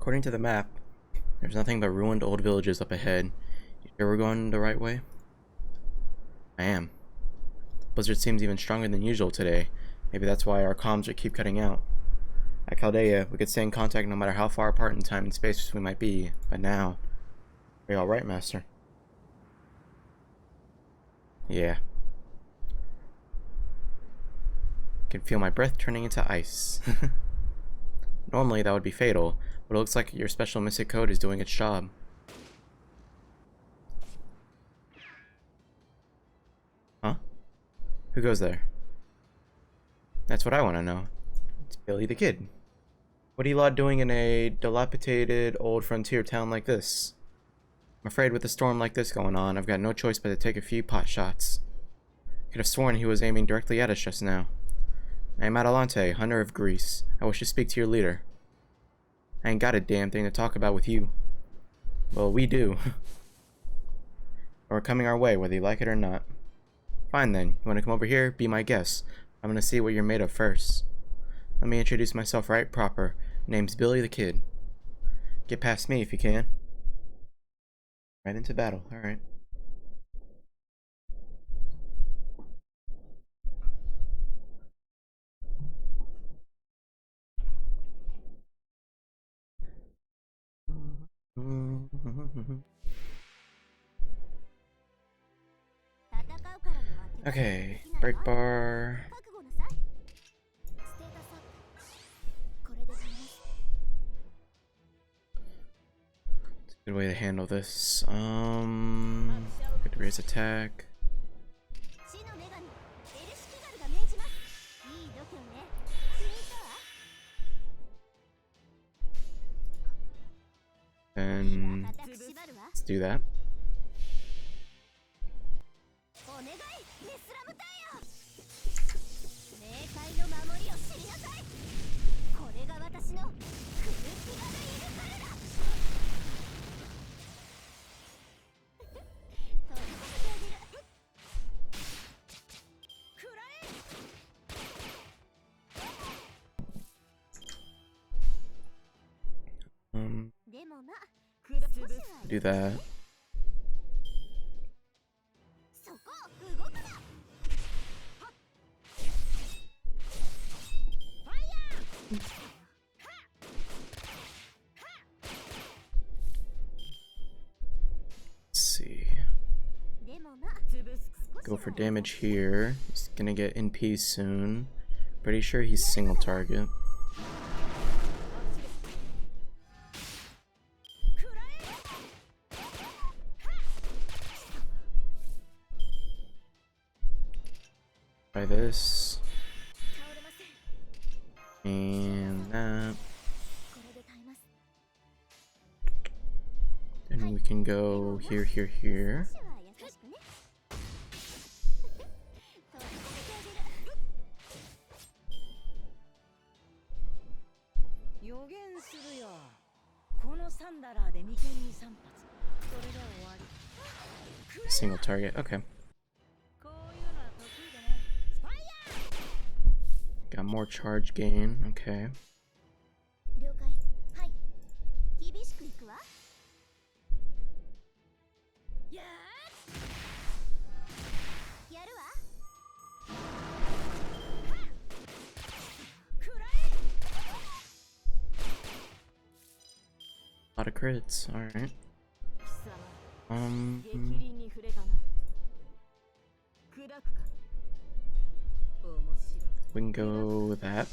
According to the map, there's nothing but ruined old villages up ahead. You sure we're going the right way? I am. Blizzard seems even stronger than usual today. Maybe that's why our comms keep cutting out. At Chaldea, we could stay in contact no matter how far apart in time and space we might be, but now... Are you alright, Master? Yeah. I can feel my breath turning into ice. Normally that would be fatal, but it looks like your special mystic code is doing its job. Huh? Who goes there? That's what I want to know. It's Billy the Kid. What are you lot doing in a dilapidated old frontier town like this? I'm afraid with a storm like this going on, I've got no choice but to take a few pot shots. I could have sworn he was aiming directly at us just now. I am Adelante, hunter of Greece. I wish to speak to your leader. I ain't got a damn thing to talk about with you. Well, we do. We're coming our way, whether you like it or not. Fine then, you want to come over here? Be my guest. I'm gonna see what you're made of first. Let me introduce myself right proper. Name's Billy the Kid. Get past me if you can. Right into battle, alright. Okay, break bar. It's a good way to handle this. Good to raise attack. And let's do that. Do that. Let's see. Go for damage here. He's gonna get NP soon. Pretty sure he's single target. Try this. And that. Then we can go here, here, here. Single target, okay. Got more charge gain, okay. A lot of crits, alright. We can go with that.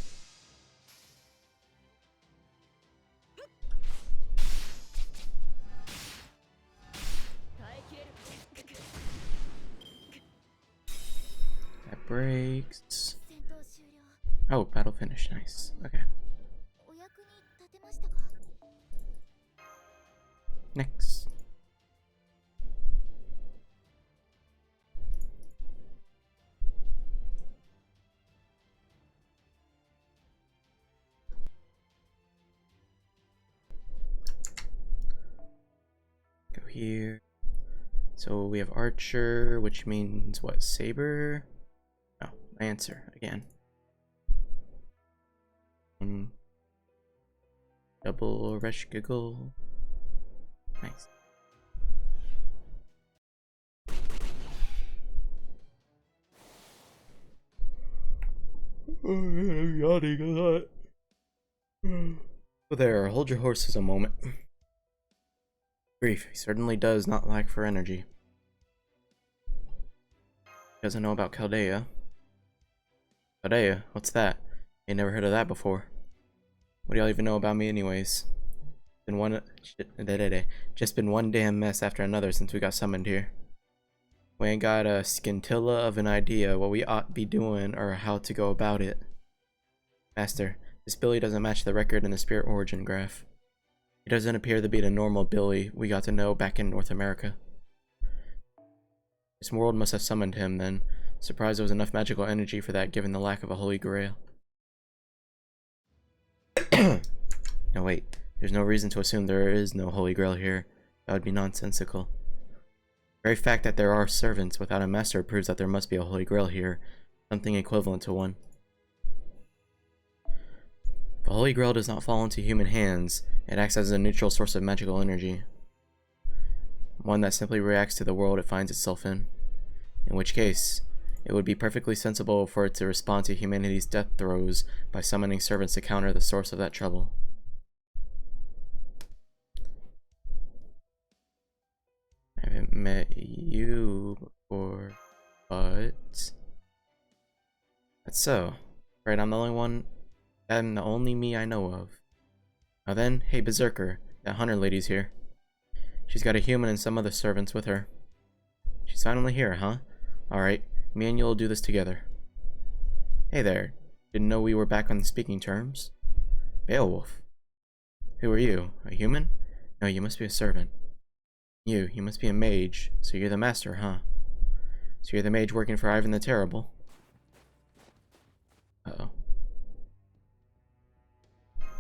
That breaks. Oh, battle finish, nice. Okay. Next. Go here. So we have Archer, which means what? Saber? Oh, Lancer again. Double rush giggle. Nice. Oh, I'm yawning a lot. So there, hold your horses a moment. Grief, he certainly does not lack for energy. He doesn't know about Chaldea. Chaldea? What's that? Ain't never heard of that before. What do y'all even know about me anyways? Just been one damn mess after another since we got summoned here. We ain't got a scintilla of an idea what we ought be doing or how to go about it. Master, this Billy doesn't match the record in the spirit origin graph. He doesn't appear to be the normal Billy we got to know back in North America. This world must have summoned him then. Surprised there was enough magical energy for that given the lack of a holy grail. No wait, there's no reason to assume there is no holy grail here. That would be nonsensical. The very fact that there are servants without a master proves that there must be a holy grail here, something equivalent to one. If the holy grail does not fall into human hands, it acts as a neutral source of magical energy. One that simply reacts to the world it finds itself in which case, it would be perfectly sensible for it to respond to humanity's death throes by summoning servants to counter the source of that trouble. I haven't met you before, but that's so. Right, I'm the only me I know of. Now then, hey Berserker, that hunter lady's here. She's got a human and some other servants with her. She's finally here, huh? Alright, me and you'll do this together. Hey there, didn't know we were back on speaking terms? Beowulf. Who are you? A human? No, you must be a servant. You must be a mage, so you're the master, huh? So you're the mage working for Ivan the Terrible? Uh-oh.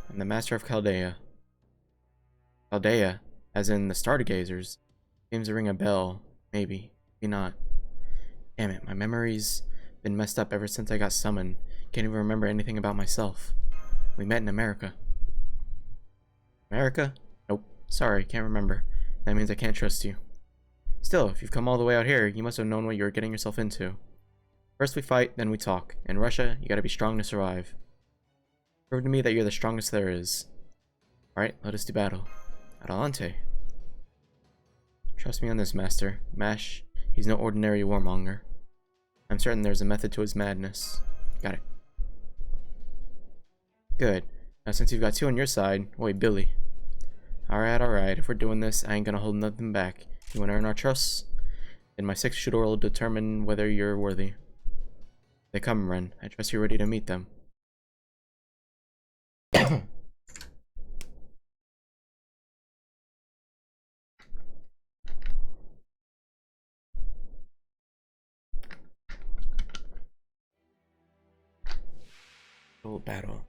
I'm the master of Chaldea. Chaldea, as in the Stargazers. Seems to ring a bell. Maybe. Maybe not. Damn it, my memory's been messed up ever since I got summoned. Can't even remember anything about myself. We met in America. America? Nope. Sorry, can't remember. That means I can't trust you. Still, if you've come all the way out here, you must have known what you were getting yourself into. First we fight, then we talk. In Russia, you gotta be strong to survive. Prove to me that you're the strongest there is. Alright, let us do battle. Adelante. Trust me on this, master. Mash, he's no ordinary warmonger. I'm certain there's a method to his madness. Got it. Good. Now since you've got two on your side, wait, Billy. Alright, if we're doing this, I ain't gonna hold nothing back. You wanna earn our trust? Then my 6 shooter will determine whether you're worthy. They come, Ren. I trust you're ready to meet them. Battle.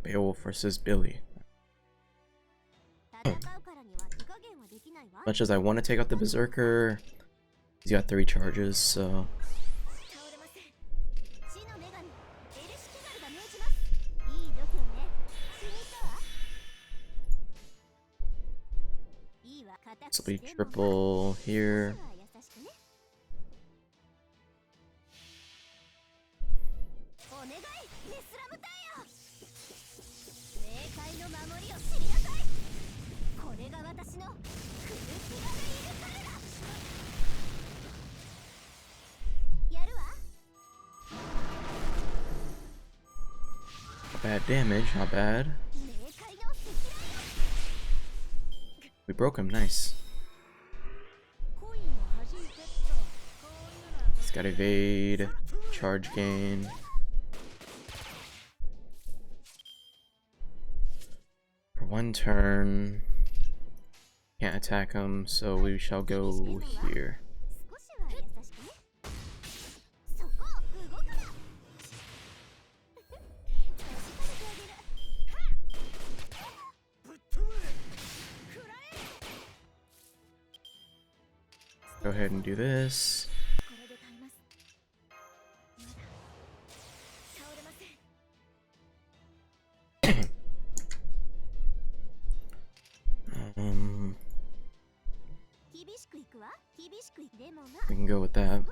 Beowulf versus Billy. Much as I want to take out the Berserker, he's got 3 charges, so... This will be triple here. Bad damage, not bad. We broke him, nice. He's got evade, charge gain. For 1 turn, can't attack him, so we shall go here. Go ahead and do this. We can go with that.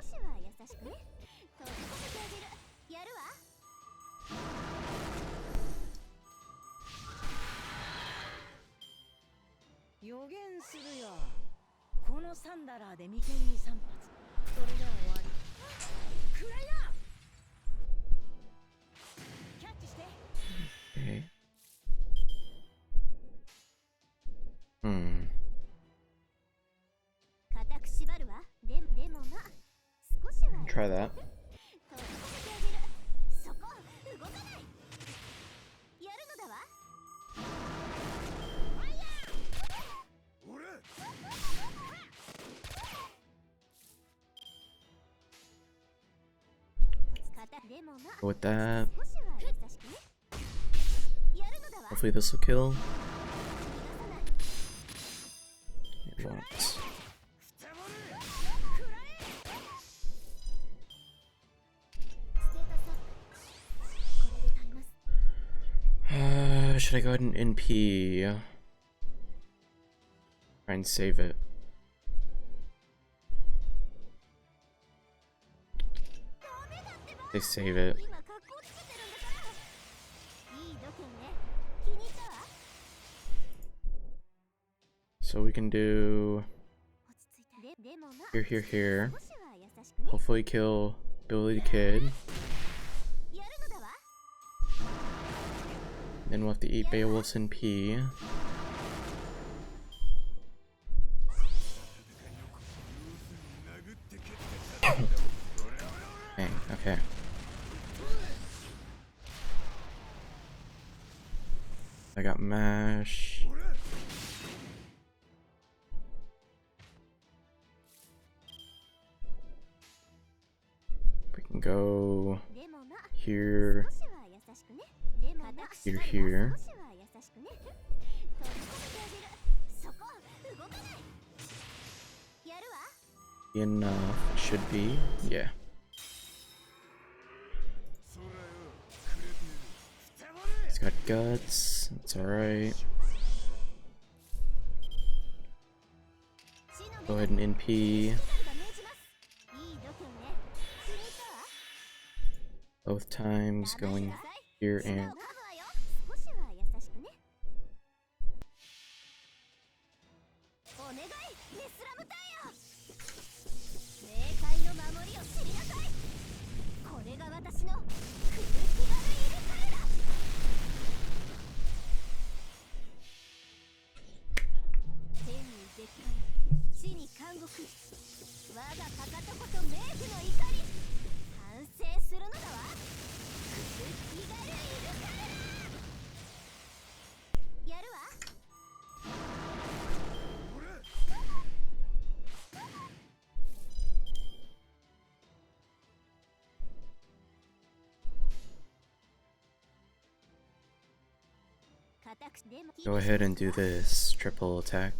予言するよ。このサンダラーで眉間に3発。それで終わり。くらいだ。キャッチして。Okay. Try that. Go with that. Hopefully this will kill. It won't. Should I go ahead and NP? Try and save it. They save it. So we can do here. Hopefully kill Billy the Kid. Then we'll have to eat Beowulf's NP. Dang, okay. I got mash. We can go here, here. Enough, it should be, yeah. He's got guts, it's alright. Go ahead and NP. Both times going here and go ahead and do this triple attack.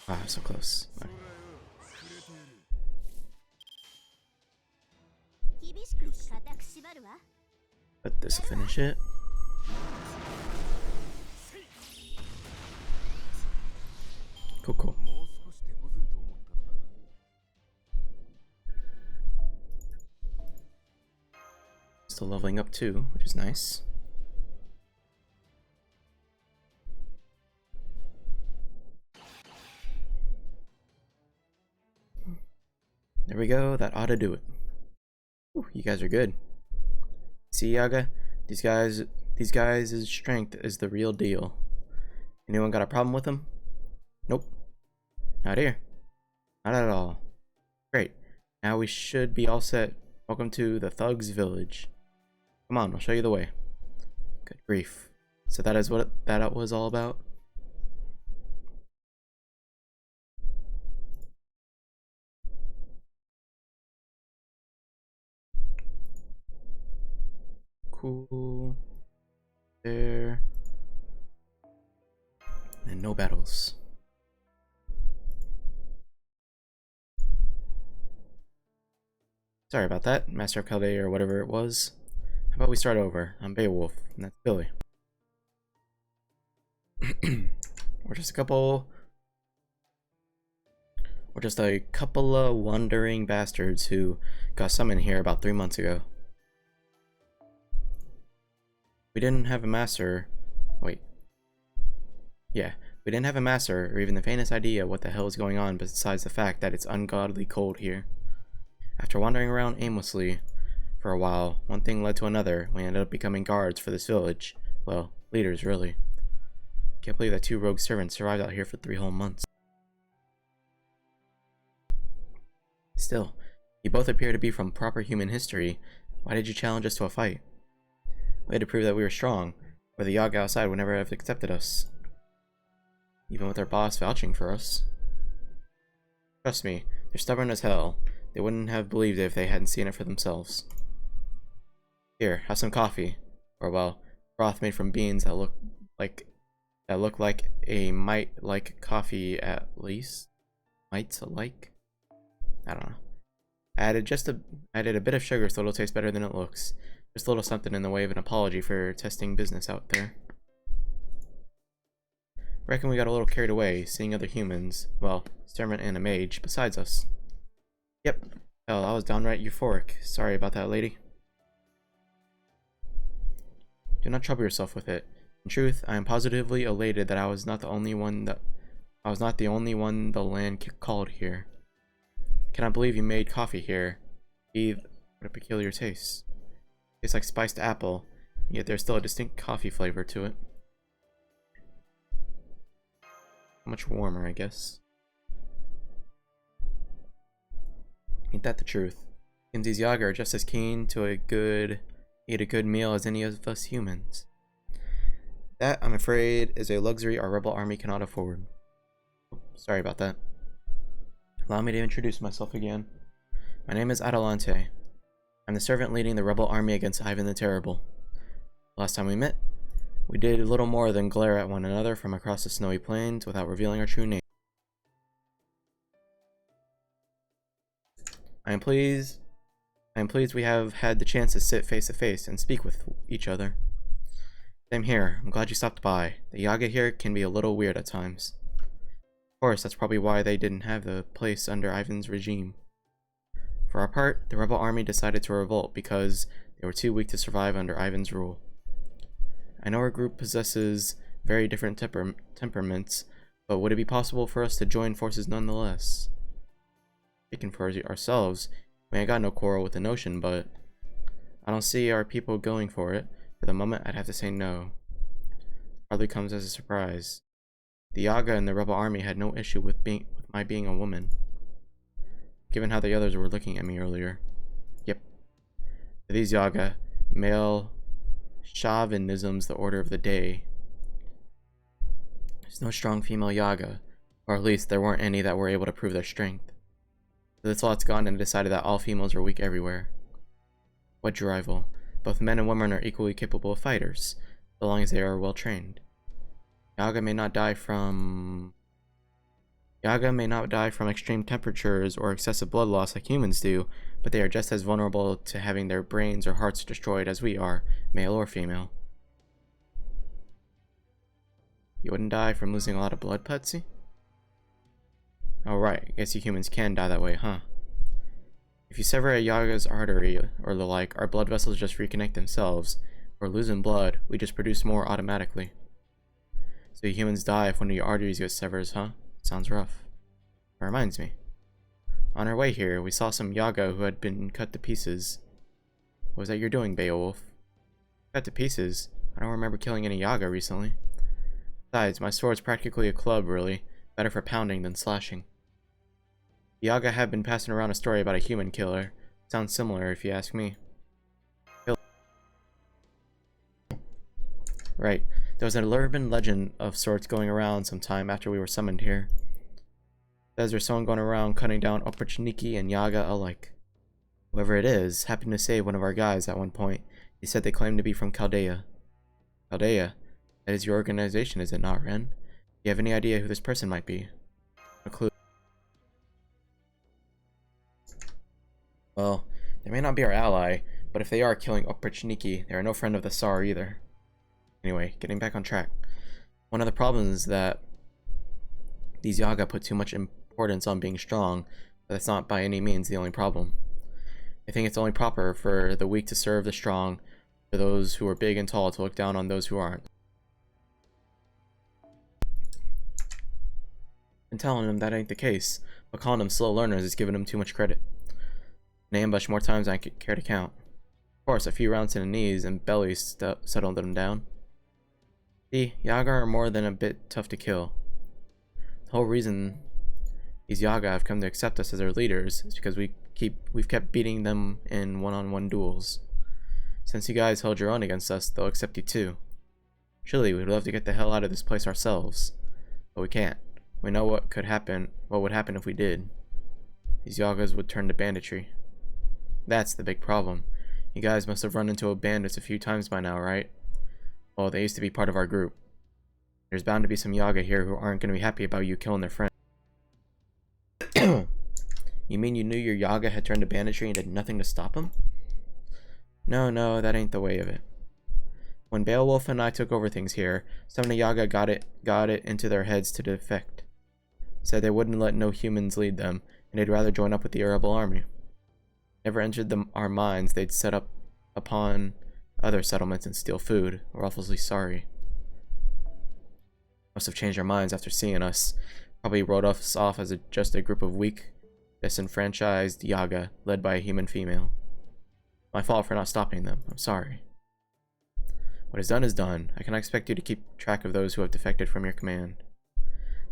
Ah, so close. Okay. But this will finish it. Cool. Still leveling up too, which is nice. There we go, that ought to do it. Ooh, you guys are good. See, Yaga? These guys' strength is the real deal. Anyone got a problem with them? Nope. Not here. Not at all. Great. Now we should be all set. Welcome to the Thugs Village. Come on, I'll show you the way. Good grief. So that is what that was all about? Cool. There. And no battles. Sorry about that, Master of Chaldea or whatever it was. How about we start over? I'm Beowulf, and that's Billy. We're just a couple... We're just a couple of wandering bastards who got summoned here about 3 months ago. We didn't have a master... Wait. Yeah, we didn't have a master or even the faintest idea what the hell is going on besides the fact that it's ungodly cold here. After wandering around aimlessly for a while, one thing led to another. We ended up becoming guards for this village. Well, leaders, really. Can't believe that 2 rogue servants survived out here for 3 whole months. Still, you both appear to be from proper human history. Why did you challenge us to a fight? We had to prove that we were strong, or the Yaga outside would never have accepted us. Even with our boss vouching for us. Trust me, they're stubborn as hell. They wouldn't have believed it if they hadn't seen it for themselves. Here, have some coffee. Or, well, broth made from beans that look like a might like coffee at least. Might like? I don't know. I added a bit of sugar so it'll taste better than it looks. Just a little something in the way of an apology for testing business out there. Reckon we got a little carried away, seeing other humans, well, Servant and a mage, besides us. Yep. Hell, I was downright euphoric. Sorry about that, lady. Do not trouble yourself with it. In truth, I am positively elated that I was not the only one the land called here. Cannot believe you made coffee here. What a peculiar taste. Tastes like spiced apple, yet there's still a distinct coffee flavor to it. Much warmer, I guess. Ain't that the truth? Kinsey's Yaga are just as keen to eat a good meal as any of us humans. That, I'm afraid, is a luxury our rebel army cannot afford. Sorry about that. Allow me to introduce myself again. My name is Adelante. I'm the servant leading the rebel army against Ivan the Terrible. Last time we met, we did little more than glare at one another from across the snowy plains without revealing our true name. I am pleased we have had the chance to sit face to face and speak with each other. Same here. I'm glad you stopped by. The Yaga here can be a little weird at times. Of course, that's probably why they didn't have the place under Ivan's regime. For our part, the rebel army decided to revolt because they were too weak to survive under Ivan's rule. I know our group possesses very different temperaments, but would it be possible for us to join forces nonetheless? Speaking for ourselves, we ain't got no quarrel with the notion, but I don't see our people going for it. For the moment, I'd have to say no. Hardly comes as a surprise. The Yaga and the rebel army had no issue with my being a woman, given how the others were looking at me earlier. Yep. For these Yaga, male chauvinism's the order of the day. There's no strong female Yaga, or at least there weren't any that were able to prove their strength. So this lot's gone and decided that all females are weak everywhere. What rival? Both men and women are equally capable of fighters, so long as they are well trained. Yaga may not die from extreme temperatures or excessive blood loss like humans do, but they are just as vulnerable to having their brains or hearts destroyed as we are, male or female. You wouldn't die from losing a lot of blood, Putsy? Oh right, I guess you humans can die that way, huh? If you sever a Yaga's artery or the like, our blood vessels just reconnect themselves. If we're losing blood, we just produce more automatically. So you humans die if one of your arteries gets severed, huh? Sounds rough. That reminds me. On our way here, we saw some Yaga who had been cut to pieces. What was that you're doing, Beowulf? Cut to pieces? I don't remember killing any Yaga recently. Besides, my sword's practically a club, really. Better for pounding than slashing. Yaga have been passing around a story about a human killer. Sounds similar, if you ask me. Right. There was an urban legend of sorts going around sometime after we were summoned here. Says there's someone going around cutting down Oprichniki and Yaga alike. Whoever it is happened to save one of our guys at one point. He said they claimed to be from Chaldea. Chaldea? That is your organization, is it not, Ren? Do you have any idea who this person might be? No clue. Well, They may not be our ally, but if they are killing Oprichniki, they are no friend of the Tsar either. Anyway, getting back on track. One of the problems is that these Yaga put too much importance on being strong, but that's not by any means the only problem. I think it's only proper for the weak to serve the strong, for those who are big and tall to look down on those who aren't. And telling them that ain't the case, but calling them slow learners is giving them too much credit. They ambush more times than I care to count. Of course, a few rounds to the knees and bellies settled them down. See, Yaga are more than a bit tough to kill. The whole reason these Yaga have come to accept us as their leaders is because we've kept beating them in one-on-one duels. Since you guys held your own against us, they'll accept you too. Surely we'd love to get the hell out of this place ourselves, but we can't. We know what would happen if we did. These Yagas would turn to banditry. That's the big problem. You guys must have run into bandits a few times by now, right? Well, they used to be part of our group. There's bound to be some Yaga here who aren't going to be happy about you killing their friend. You mean you knew your Yaga had turned to banditry and did nothing to stop him? No, that ain't the way of it. When Beowulf and I took over things here, some of the Yaga got it into their heads to defect. Said they wouldn't let no humans lead them, and they'd rather join up with the Arable army. Never entered our minds they'd set up upon other settlements and steal food. We're awfully sorry. Must have changed their minds after seeing us. Probably wrote us off as just a group of weak, disenfranchised Yaga led by a human female. My fault for not stopping them. I'm sorry. What is done is done. I cannot expect you to keep track of those who have defected from your command.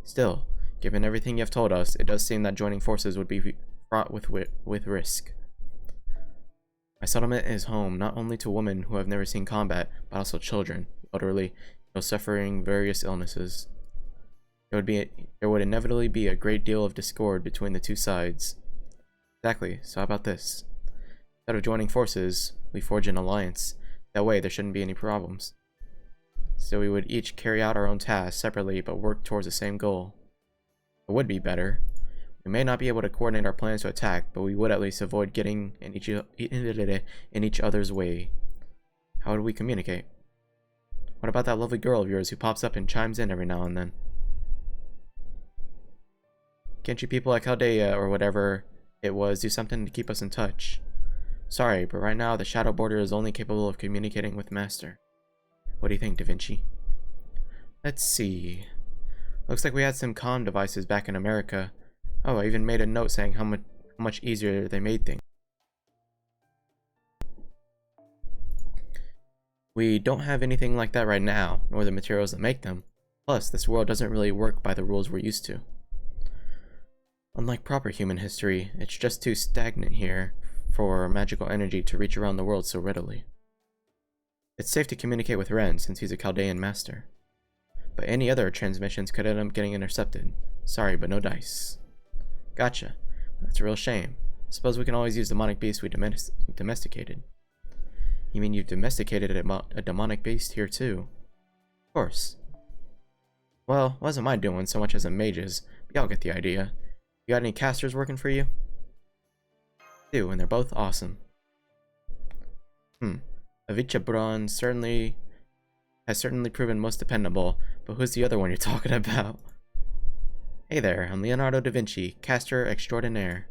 Still, given everything you have told us, it does seem that joining forces would be fraught with risk. My settlement is home not only to women who have never seen combat, but also children, elderly, those suffering various illnesses. There would inevitably be a great deal of discord between the two sides. Exactly, so how about this? Instead of joining forces, we forge an alliance. That way there shouldn't be any problems. So we would each carry out our own tasks separately but work towards the same goal. It would be better. We may not be able to coordinate our plans to attack, but we would at least avoid getting in each other's way. How would we communicate? What about that lovely girl of yours who pops up and chimes in every now and then? Can't you people like Chaldea or whatever it was do something to keep us in touch? Sorry, but right now the Shadow Border is only capable of communicating with Master. What do you think, Da Vinci? Let's see. Looks like we had some comm devices back in America. Oh, I even made a note saying how much easier they made things. We don't have anything like that right now, nor the materials that make them. Plus, this world doesn't really work by the rules we're used to. Unlike proper human history, it's just too stagnant here for magical energy to reach around the world so readily. It's safe to communicate with Ren since he's a Chaldean master. But any other transmissions could end up getting intercepted. Sorry, but no dice. Gotcha. That's a real shame. Suppose we can always use demonic beasts we domesticated. You mean you've domesticated a demonic beast here too? Of course. Well, wasn't my doing so much as a mage's, but y'all get the idea. You got any casters working for you? I do, and they're both awesome. Avichabron has certainly proven most dependable, but who's the other one you're talking about? Hey there, I'm Leonardo da Vinci, caster extraordinaire.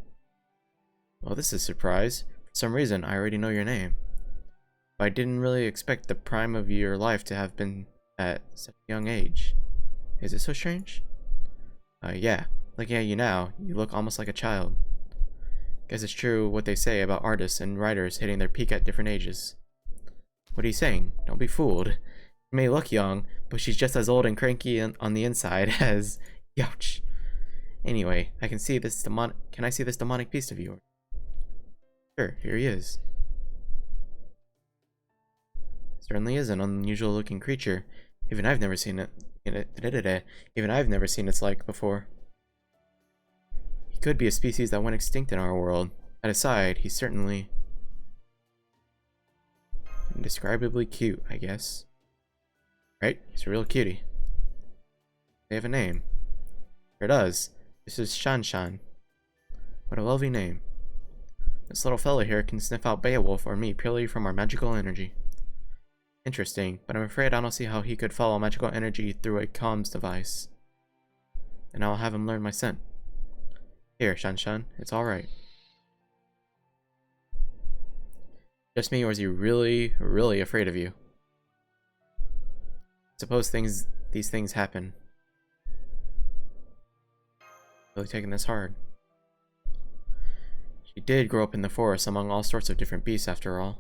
Well, this is a surprise. For some reason, I already know your name. But I didn't really expect the prime of your life to have been at such a young age. Is it so strange? Yeah. Looking at you now, you look almost like a child. Guess it's true what they say about artists and writers hitting their peak at different ages. What are you saying? Don't be fooled. You may look young, but she's just as old and cranky on the inside as... Youch. Anyway, can I see this demonic beast of yours? Sure, here he is. Certainly is an unusual looking creature. Even I've never seen its like before. He could be a species that went extinct in our world. That aside, he's certainly indescribably cute, I guess. Right? He's a real cutie. They have a name. Sure does. This is Shan Shan. What a lovely name. This little fella here can sniff out Beowulf or me purely from our magical energy. Interesting, but I'm afraid I don't see how he could follow magical energy through a comms device. And I'll have him learn my scent. Here, Shan, it's alright. Just me, or is he really, really afraid of you? Suppose these things happen. Really taking this hard. She did grow up in the forest among all sorts of different beasts after all.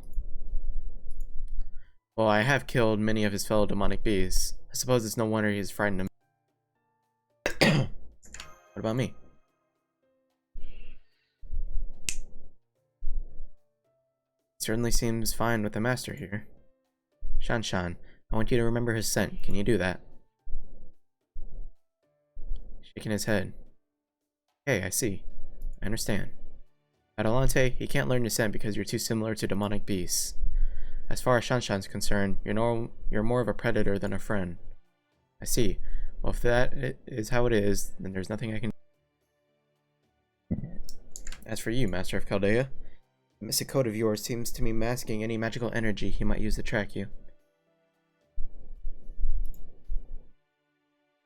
Well, I have killed many of his fellow demonic beasts. I suppose it's no wonder he is frightened of me. What about me? Certainly seems fine with the master here. Shan, I want you to remember his scent. Can you do that? Shaking his head. Okay, I see. I understand. Adelante, he can't learn your scent because you're too similar to demonic beasts. As far as Shanshan's concerned, you're more of a predator than a friend. I see. Well, if that is how it is, then there's nothing I can do. As for you, Master of Chaldea, the mystic coat of yours seems to be masking any magical energy he might use to track you.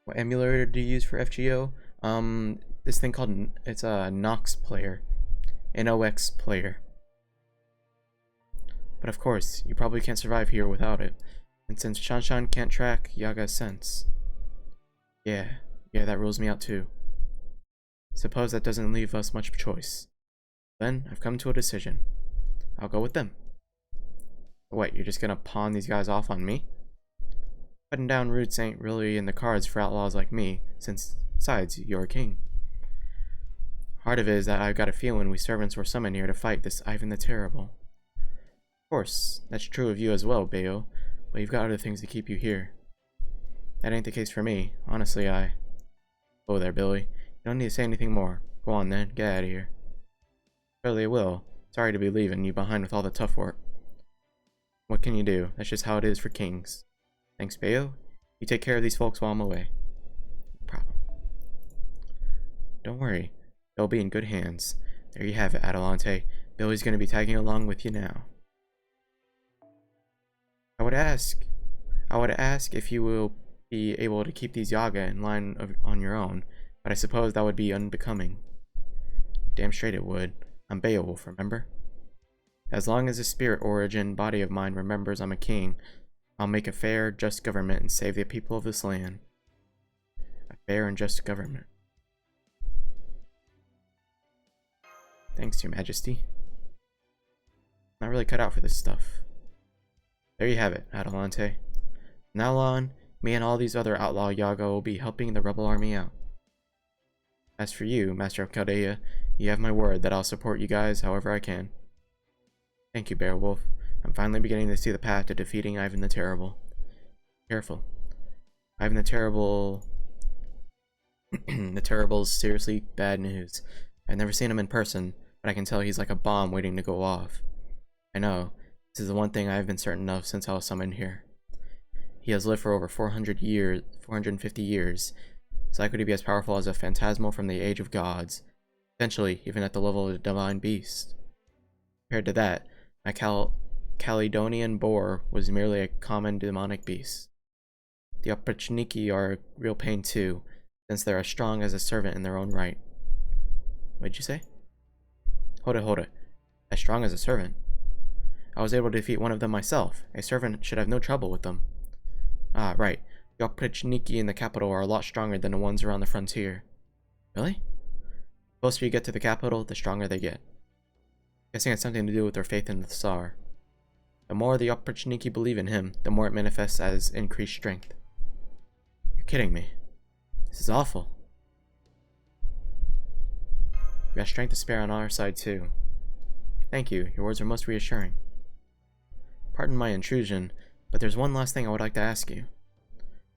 What emulator do you use for FGO? This thing called, it's a Nox player. NOX player. But of course, you probably can't survive here without it. And since Shanshan can't track Yaga's sense. Yeah, that rules me out too. Suppose that doesn't leave us much choice. Then, I've come to a decision. I'll go with them. What, you're just gonna pawn these guys off on me? Cutting down roots ain't really in the cards for outlaws like me, since, besides, you're a king. Part of it is that I've got a feeling we servants were summoned here to fight this Ivan the Terrible. Of course, that's true of you as well, Bayo, but you've got other things to keep you here. That ain't the case for me. Honestly, Oh there, Billy. You don't need to say anything more. Go on then, get out of here. Surely I will. Sorry to be leaving you behind with all the tough work. What can you do? That's just how it is for kings. Thanks, Bayo. You take care of these folks while I'm away. No problem. Don't worry. They'll be in good hands. There you have it, Adelante. Billy's gonna be tagging along with you now. I would ask if you will be able to keep these Yaga in line on your own, but I suppose that would be unbecoming. Damn straight it would. I'm Beowulf, remember? As long as the spirit origin body of mine remembers I'm a king, I'll make a fair, just government and save the people of this land. A fair and just government. Thanks, Your Majesty. Not really cut out for this stuff. There you have it, Adelante. From now on, me and all these other outlaw Yaga will be helping the rebel army out. As for you, Master of Chaldea, you have my word that I'll support you guys however I can. Thank you, Beowulf. I'm finally beginning to see the path to defeating Ivan the Terrible. Careful. Ivan the Terrible... the Terrible's seriously bad news. I've never seen him in person, but I can tell he's like a bomb waiting to go off. I know. This is the one thing I've been certain of since I was summoned here. He has lived for over 450 years. It's likely to be as powerful as a phantasmal from the age of gods, potentially even at the level of a divine beast. Compared to that, my Caledonian boar was merely a common demonic beast. The Oprichniki are a real pain too, since they're as strong as a servant in their own right. What'd you say? Hold it. As strong as a servant? I was able to defeat one of them myself. A servant should have no trouble with them. Ah, right. The Oprichniki in the capital are a lot stronger than the ones around the frontier. Really? The closer you get to the capital, the stronger they get. Guessing it's something to do with their faith in the Tsar. The more the Oprichniki believe in him, the more it manifests as increased strength. You're kidding me. This is awful. We got strength to spare on our side too. Thank you, your words are most reassuring. Pardon my intrusion, but there's one last thing I would like to ask you.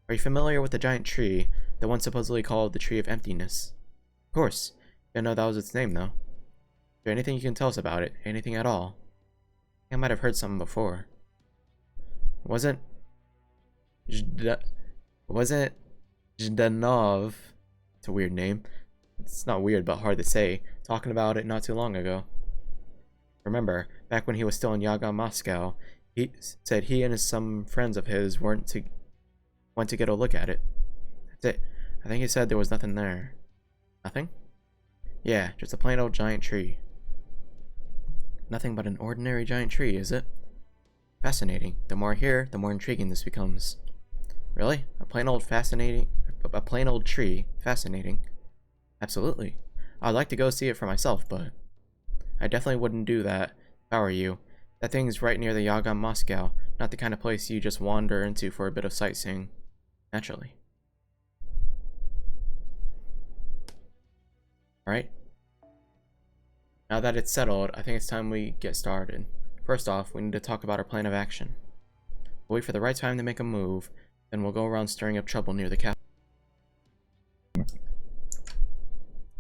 Are you familiar with the giant tree, the one supposedly called the Tree of Emptiness? Of course. Didn't know that was its name, though. Is there anything you can tell us about it? Anything at all? I think I might have heard something before. Wasn't Zhdanov, it's a weird name. It's not weird, but hard to say, talking about it not too long ago. Remember, back when he was still in Yaga, Moscow, he said he and some friends of his went to get a look at it. That's it. I think he said there was nothing there. Nothing? Yeah, just a plain old giant tree. Nothing but an ordinary giant tree, is it? Fascinating. The more I hear, the more intriguing this becomes. Really? A plain old tree. Fascinating. Absolutely. I'd like to go see it for myself, but I definitely wouldn't do that if I were you. That thing's right near the Yagan Moscow, not the kind of place you just wander into for a bit of sightseeing. Naturally. Alright? Now that it's settled, I think it's time we get started. First off, we need to talk about our plan of action. We'll wait for the right time to make a move, then we'll go around stirring up trouble near the capital.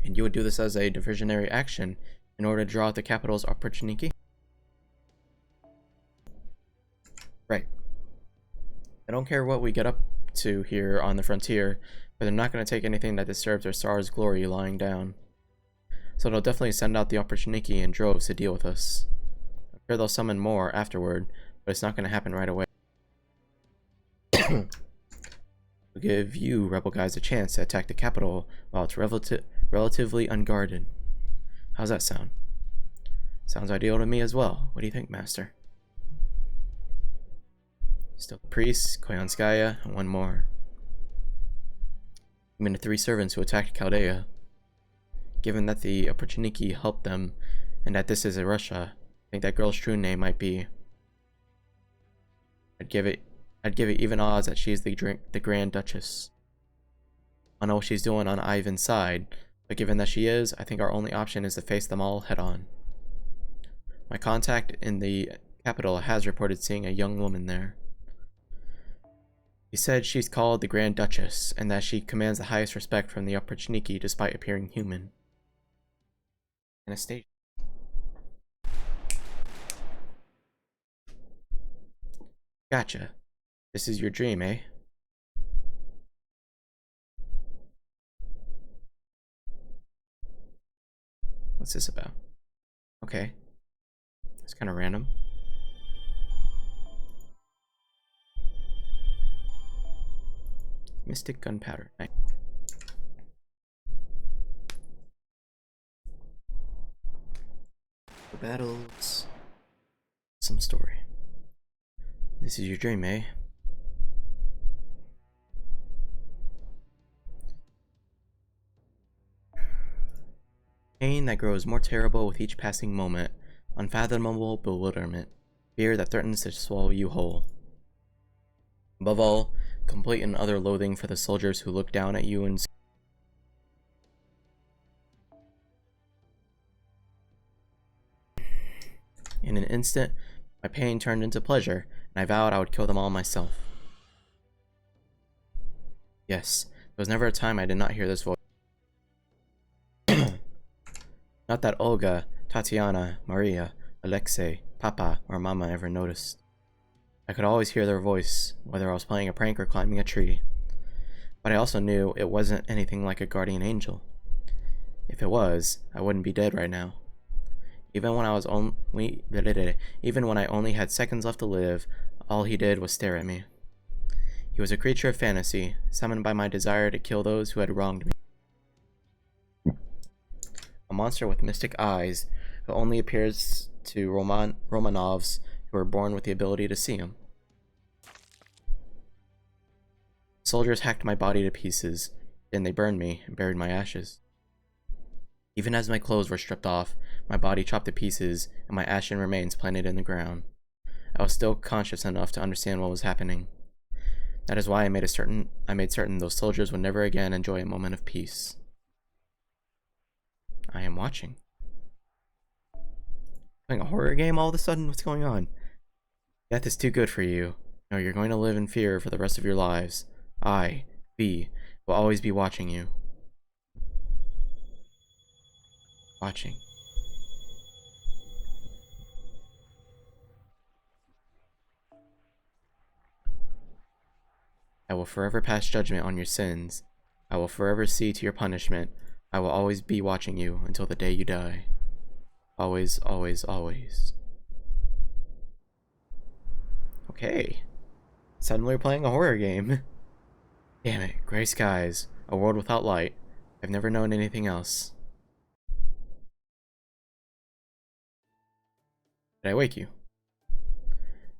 And you would do this as a diversionary action in order to draw out the capital's opportunity. Right. I don't care what we get up to here on the frontier, but they're not going to take anything that disturbs our star's glory lying down. So they'll definitely send out the opportunity in droves to deal with us. I'm sure they'll summon more afterward, but it's not going to happen right away. We'll give you rebel guys a chance to attack the capital while it's relatively unguarded. How's that sound? Sounds ideal to me as well. What do you think, Master? Still a priest, Koyanskaya, and one more. I mean the 3 servants who attacked Chaldea. Given that the opportunity helped them, and that this is in Russia, I think that girl's true name might be... I'd give it even odds that she's the Grand Duchess. I know what she's doing on Ivan's side, but given that she is, I think our only option is to face them all head on. My contact in the capital has reported seeing a young woman there. He said she's called the Grand Duchess, and that she commands the highest respect from the opportunity despite appearing human. Anastasia. Gotcha. This is your dream, eh? What's this about? Okay. It's kind of random. Mystic gunpowder. Nice. The battles. Some story. This is your dream, eh? Pain that grows more terrible with each passing moment. Unfathomable bewilderment. Fear that threatens to swallow you whole. Above all, complete and utter loathing for the soldiers who look down at you and in an instant, my pain turned into pleasure, and I vowed I would kill them all myself. Yes, there was never a time I did not hear this voice. Not that Olga, Tatiana, Maria, Alexei, Papa, or Mama ever noticed. I could always hear their voice, whether I was playing a prank or climbing a tree. But I also knew it wasn't anything like a guardian angel. If it was, I wouldn't be dead right now. Even when I only had seconds left to live, all he did was stare at me. He was a creature of fantasy, summoned by my desire to kill those who had wronged me. A monster with mystic eyes, who only appears to Romanovs who are born with the ability to see him. Soldiers hacked my body to pieces, then they burned me and buried my ashes. Even as my clothes were stripped off, my body chopped to pieces, and my ashen remains planted in the ground. I was still conscious enough to understand what was happening. That is why I made certain those soldiers would never again enjoy a moment of peace. I am watching. Playing a horror game all of a sudden? What's going on? Death is too good for you. No, you're going to live in fear for the rest of your lives. I, V, will always be watching you. Watching. I will forever pass judgment on your sins. I will forever see to your punishment. I will always be watching you until the day you die. Always, always, always. Okay. Suddenly we're playing a horror game. Damn it. Gray skies. A world without light. I've never known anything else. Did I wake you?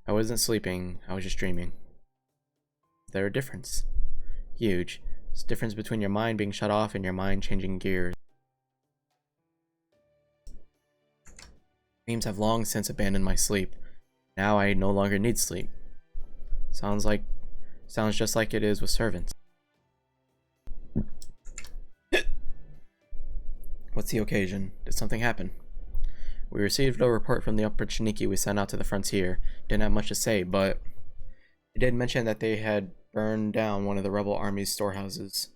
I wasn't sleeping. I was just dreaming. Is there a difference? Huge. It's the difference between your mind being shut off and your mind changing gears. Dreams have long since abandoned my sleep. Now I no longer need sleep. Sounds just like it is with servants. What's the occasion? Did something happen? We received a report from the upper Chiniki we sent out to the frontier. Didn't have much to say, but it did mention that they had burned down one of the rebel army's storehouses.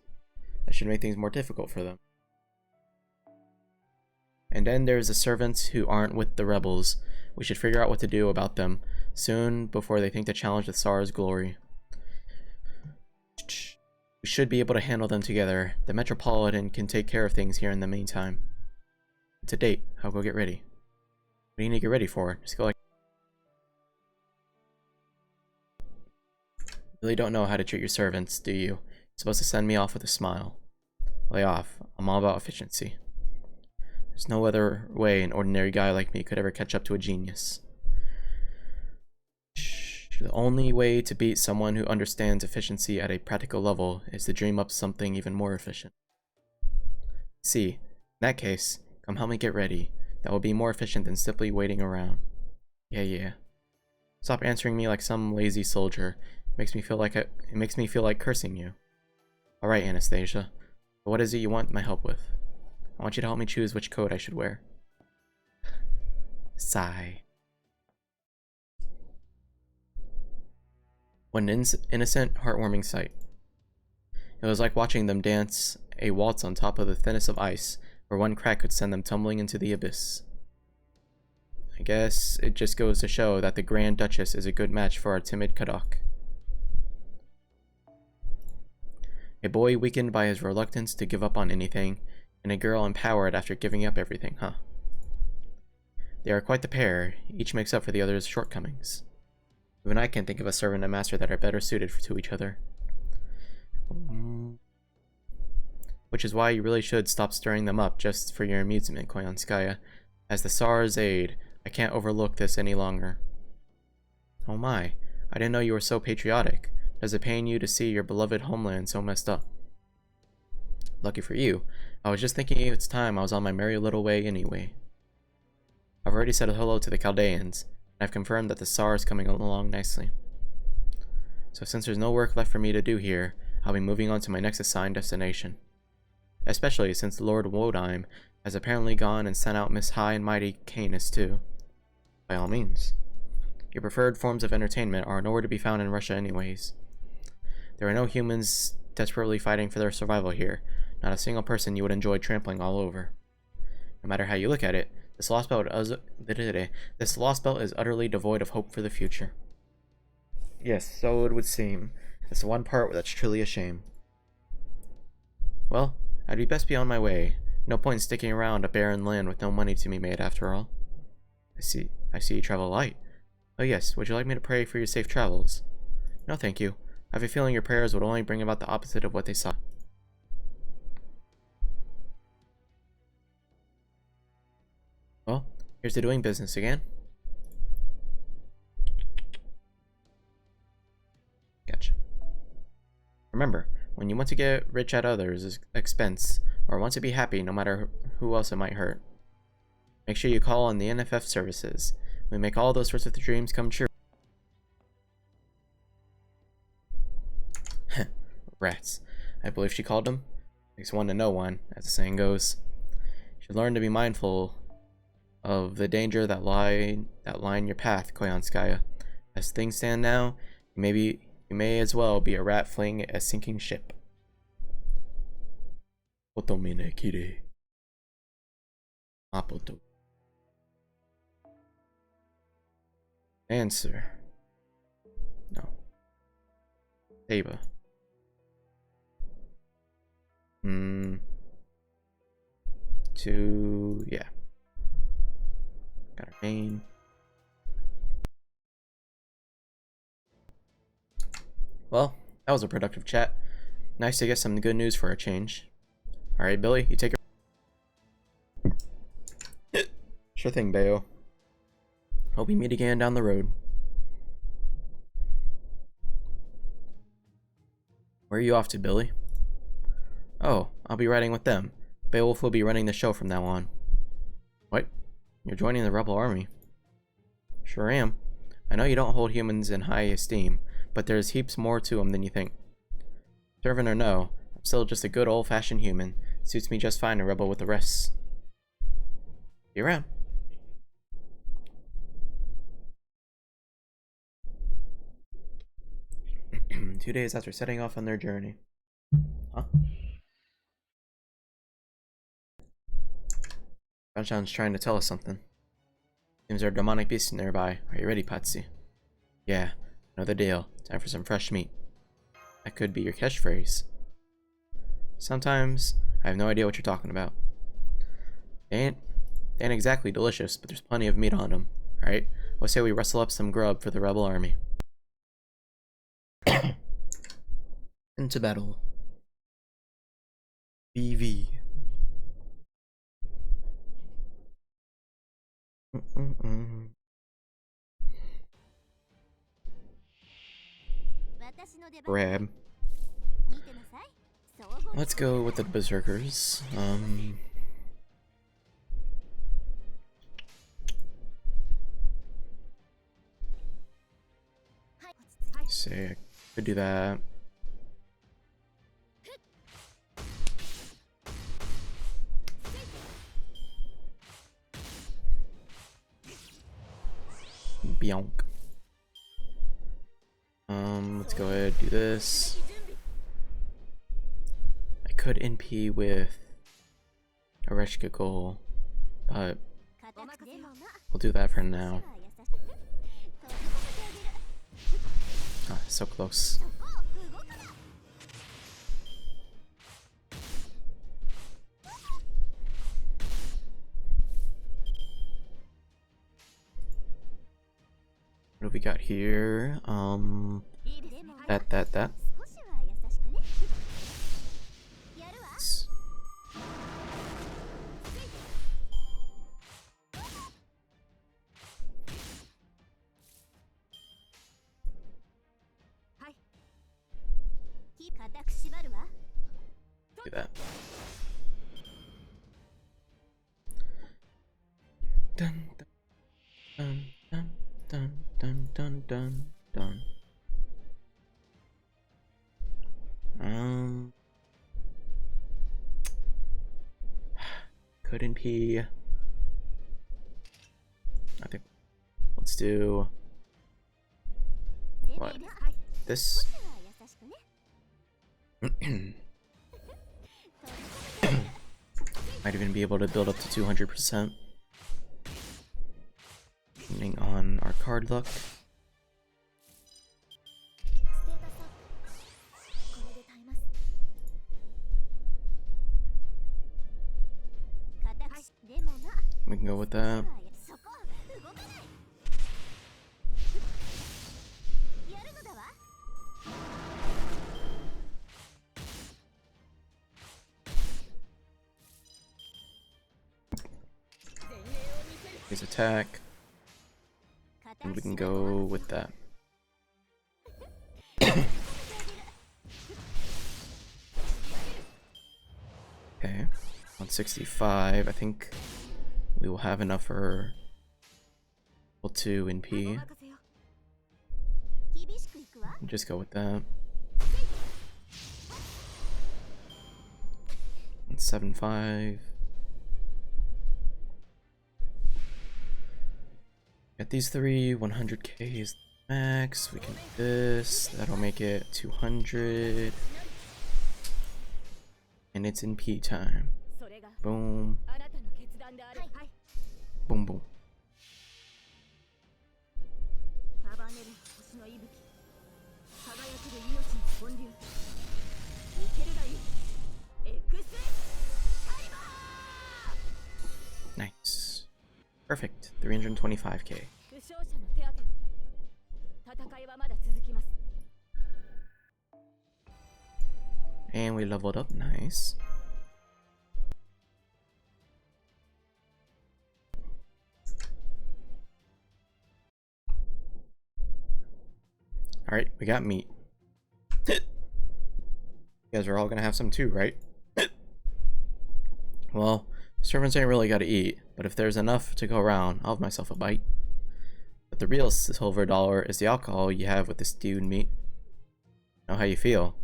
That should make things more difficult for them. And then there's the servants who aren't with the rebels. We should figure out what to do about them soon before they think to challenge the Tsar's glory. We should be able to handle them together. The Metropolitan can take care of things here in the meantime. It's a date. I'll go get ready. What do you need to get ready for? Just go like... You really don't know how to treat your servants, do you? You're supposed to send me off with a smile. Lay off. I'm all about efficiency. There's no other way an ordinary guy like me could ever catch up to a genius. The only way to beat someone who understands efficiency at a practical level is to dream up something even more efficient. See, in that case, come help me get ready. That will be more efficient than simply waiting around. Yeah. Stop answering me like some lazy soldier. It makes me feel like cursing you. Alright, Anastasia. But what is it you want my help with? I want you to help me choose which coat I should wear. Sigh. What an innocent, heartwarming sight. It was like watching them dance a waltz on top of the thinnest of ice, where one crack could send them tumbling into the abyss. I guess it just goes to show that the Grand Duchess is a good match for our timid Kadok. A boy weakened by his reluctance to give up on anything, and a girl empowered after giving up everything, huh? They are quite the pair, each makes up for the other's shortcomings. Even I can't think of a servant and master that are better suited to each other. Which is why you really should stop stirring them up just for your amusement, Koyanskaya. As the Tsar's aide, I can't overlook this any longer. Oh my, I didn't know you were so patriotic. Does it pain you to see your beloved homeland so messed up? Lucky for you, I was just thinking it's time I was on my merry little way anyway. I've already said hello to the Chaldeans, and I've confirmed that the Tsar is coming along nicely. So since there's no work left for me to do here, I'll be moving on to my next assigned destination. Especially since Lord Wodheim has apparently gone and sent out Miss High and Mighty Canis too. By all means. Your preferred forms of entertainment are nowhere to be found in Russia anyways. There are no humans desperately fighting for their survival here, not a single person you would enjoy trampling all over. No matter how you look at it, this Lostbelt is utterly devoid of hope for the future. Yes, so it would seem. It's the one part that's truly a shame. Well, I'd best be on my way. No point in sticking around a barren land with no money to be made after all. I see you travel light. Oh yes, would you like me to pray for your safe travels? No thank you. I have a feeling your prayers would only bring about the opposite of what they sought. Well, here's to doing business again. Gotcha. Remember, when you want to get rich at others' expense, or want to be happy no matter who else it might hurt, make sure you call on the NFF services. We make all those sorts of dreams come true. Rats. I believe she called them. Makes one to know one, as the saying goes. You should learn to be mindful of the danger that line your path, Koyanskaya. As things stand now, you may as well be a rat fleeing a sinking ship. Otomine kire. Apoto. Answer. No. Saba. Yeah. Main. Well, that was a productive chat. Nice to get some good news for a change. Alright, Billy, you take it. Sure thing, Bayo. Hope we meet again down the road. Where are you off to, Billy? Oh, I'll be riding with them. Beowulf will be running the show from now on. What? You're joining the rebel army? Sure am. I know you don't hold humans in high esteem, but there's heaps more to them than you think. Servant or no, I'm still just a good old-fashioned human. Suits me just fine to rebel with the rest. See you around. Two days after setting off on their journey. Huh? Banshan's trying to tell us something. Seems there are demonic beasts nearby. Are you ready, Patsy? Yeah, know the deal. Time for some fresh meat. That could be your catchphrase. Sometimes, I have no idea what you're talking about. They ain't exactly delicious, but there's plenty of meat on them. Alright, let's say we rustle up some grub for the rebel army. Into battle. BV. Grab. Let's go with the berserkers. Sick. Could do that. Bionk. Let's go ahead and do this. I could NP with Oreshka goal, but we'll do that for now. Ah, so close. What do we got here? That. Do that. Dun dun dun dun dun dun dun dun. Couldn't be. I think. Let's do. What? This. Might even be able to build up to 200%. Depending on our card luck. We can go with that. His attack. And we can go with that. Okay. 165. I think we will have enough for level 2 in P. Just go with that. 175. Get these three. 100k is max. We can do this. That'll make it 200. And it's in P time. Boom. Boom, boom. Nice. Perfect. 325k. 負傷者の手当てを。戦いはまだ続きます。 And we leveled up. Nice. Alright, we got meat. You guys are all gonna have some too, right? Well, servants ain't really gotta eat, but if there's enough to go around, I'll have myself a bite. But the real silver dollar is the alcohol you have with the stewed meat. Know how you feel.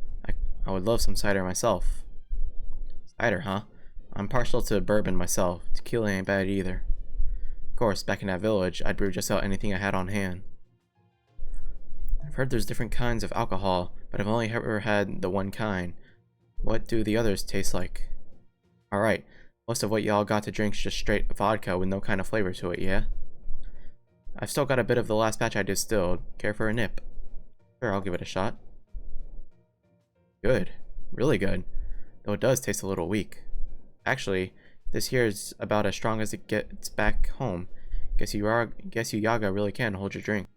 I would love some cider myself. Cider, huh? I'm partial to bourbon myself. Tequila ain't bad either. Of course, back in that village, I'd brew just about anything I had on hand. I've heard there's different kinds of alcohol, but I've only ever had the one kind. What do the others taste like? Alright, most of what y'all got to drink's just straight vodka with no kind of flavor to it, yeah? I've still got a bit of the last batch I distilled. Care for a nip? Sure, I'll give it a shot. Good. Really good. Though it does taste a little weak. Actually, this here is about as strong as it gets back home. Guess you Yaga really can hold your drink.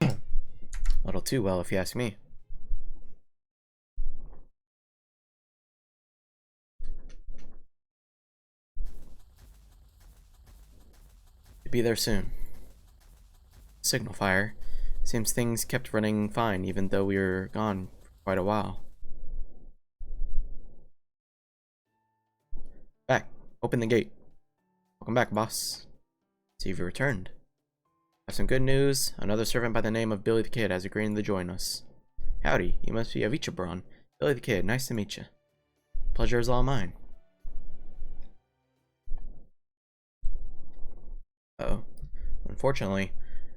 A little too well, if you ask me. Be there soon. Signal fire. Seems things kept running fine even though we were gone for quite a while. Back. Open the gate. Welcome back, boss. See if you returned. Have some good news. Another servant by the name of Billy the Kid has agreed to join us. Howdy, you must be Avichabron. Billy the Kid, nice to meet you. Pleasure is all mine. Uh-oh. Unfortunately,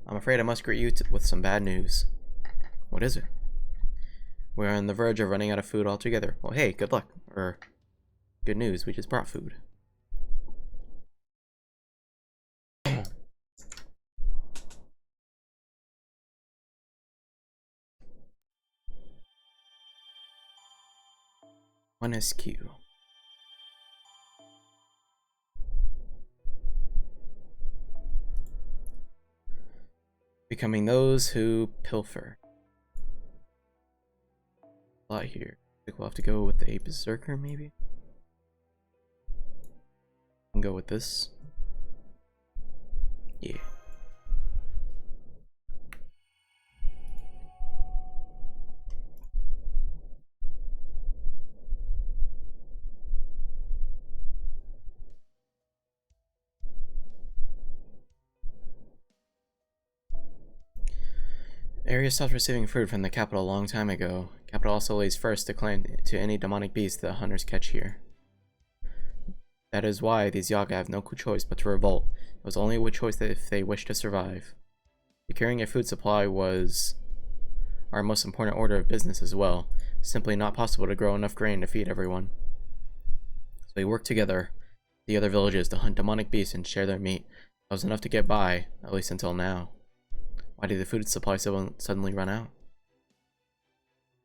I'm afraid I must greet you with some bad news. What is it? We're on the verge of running out of food altogether. Well, hey, good luck. Or, good news, we just brought food. One SQ. Becoming those who pilfer. A lot here. I think we'll have to go with the Berserker, maybe? And go with this. Yeah. Area stopped receiving food from the capital a long time ago. Capital also lays first to claim to any demonic beast that hunters catch here. That is why these Yaga have no choice but to revolt. It was only a choice that if they wish to survive. Securing a food supply was our most important order of business as well. Simply not possible to grow enough grain to feed everyone. So we worked together, the other villages, to hunt demonic beasts and share their meat. That was enough to get by, at least until now. Why did the food supply suddenly run out?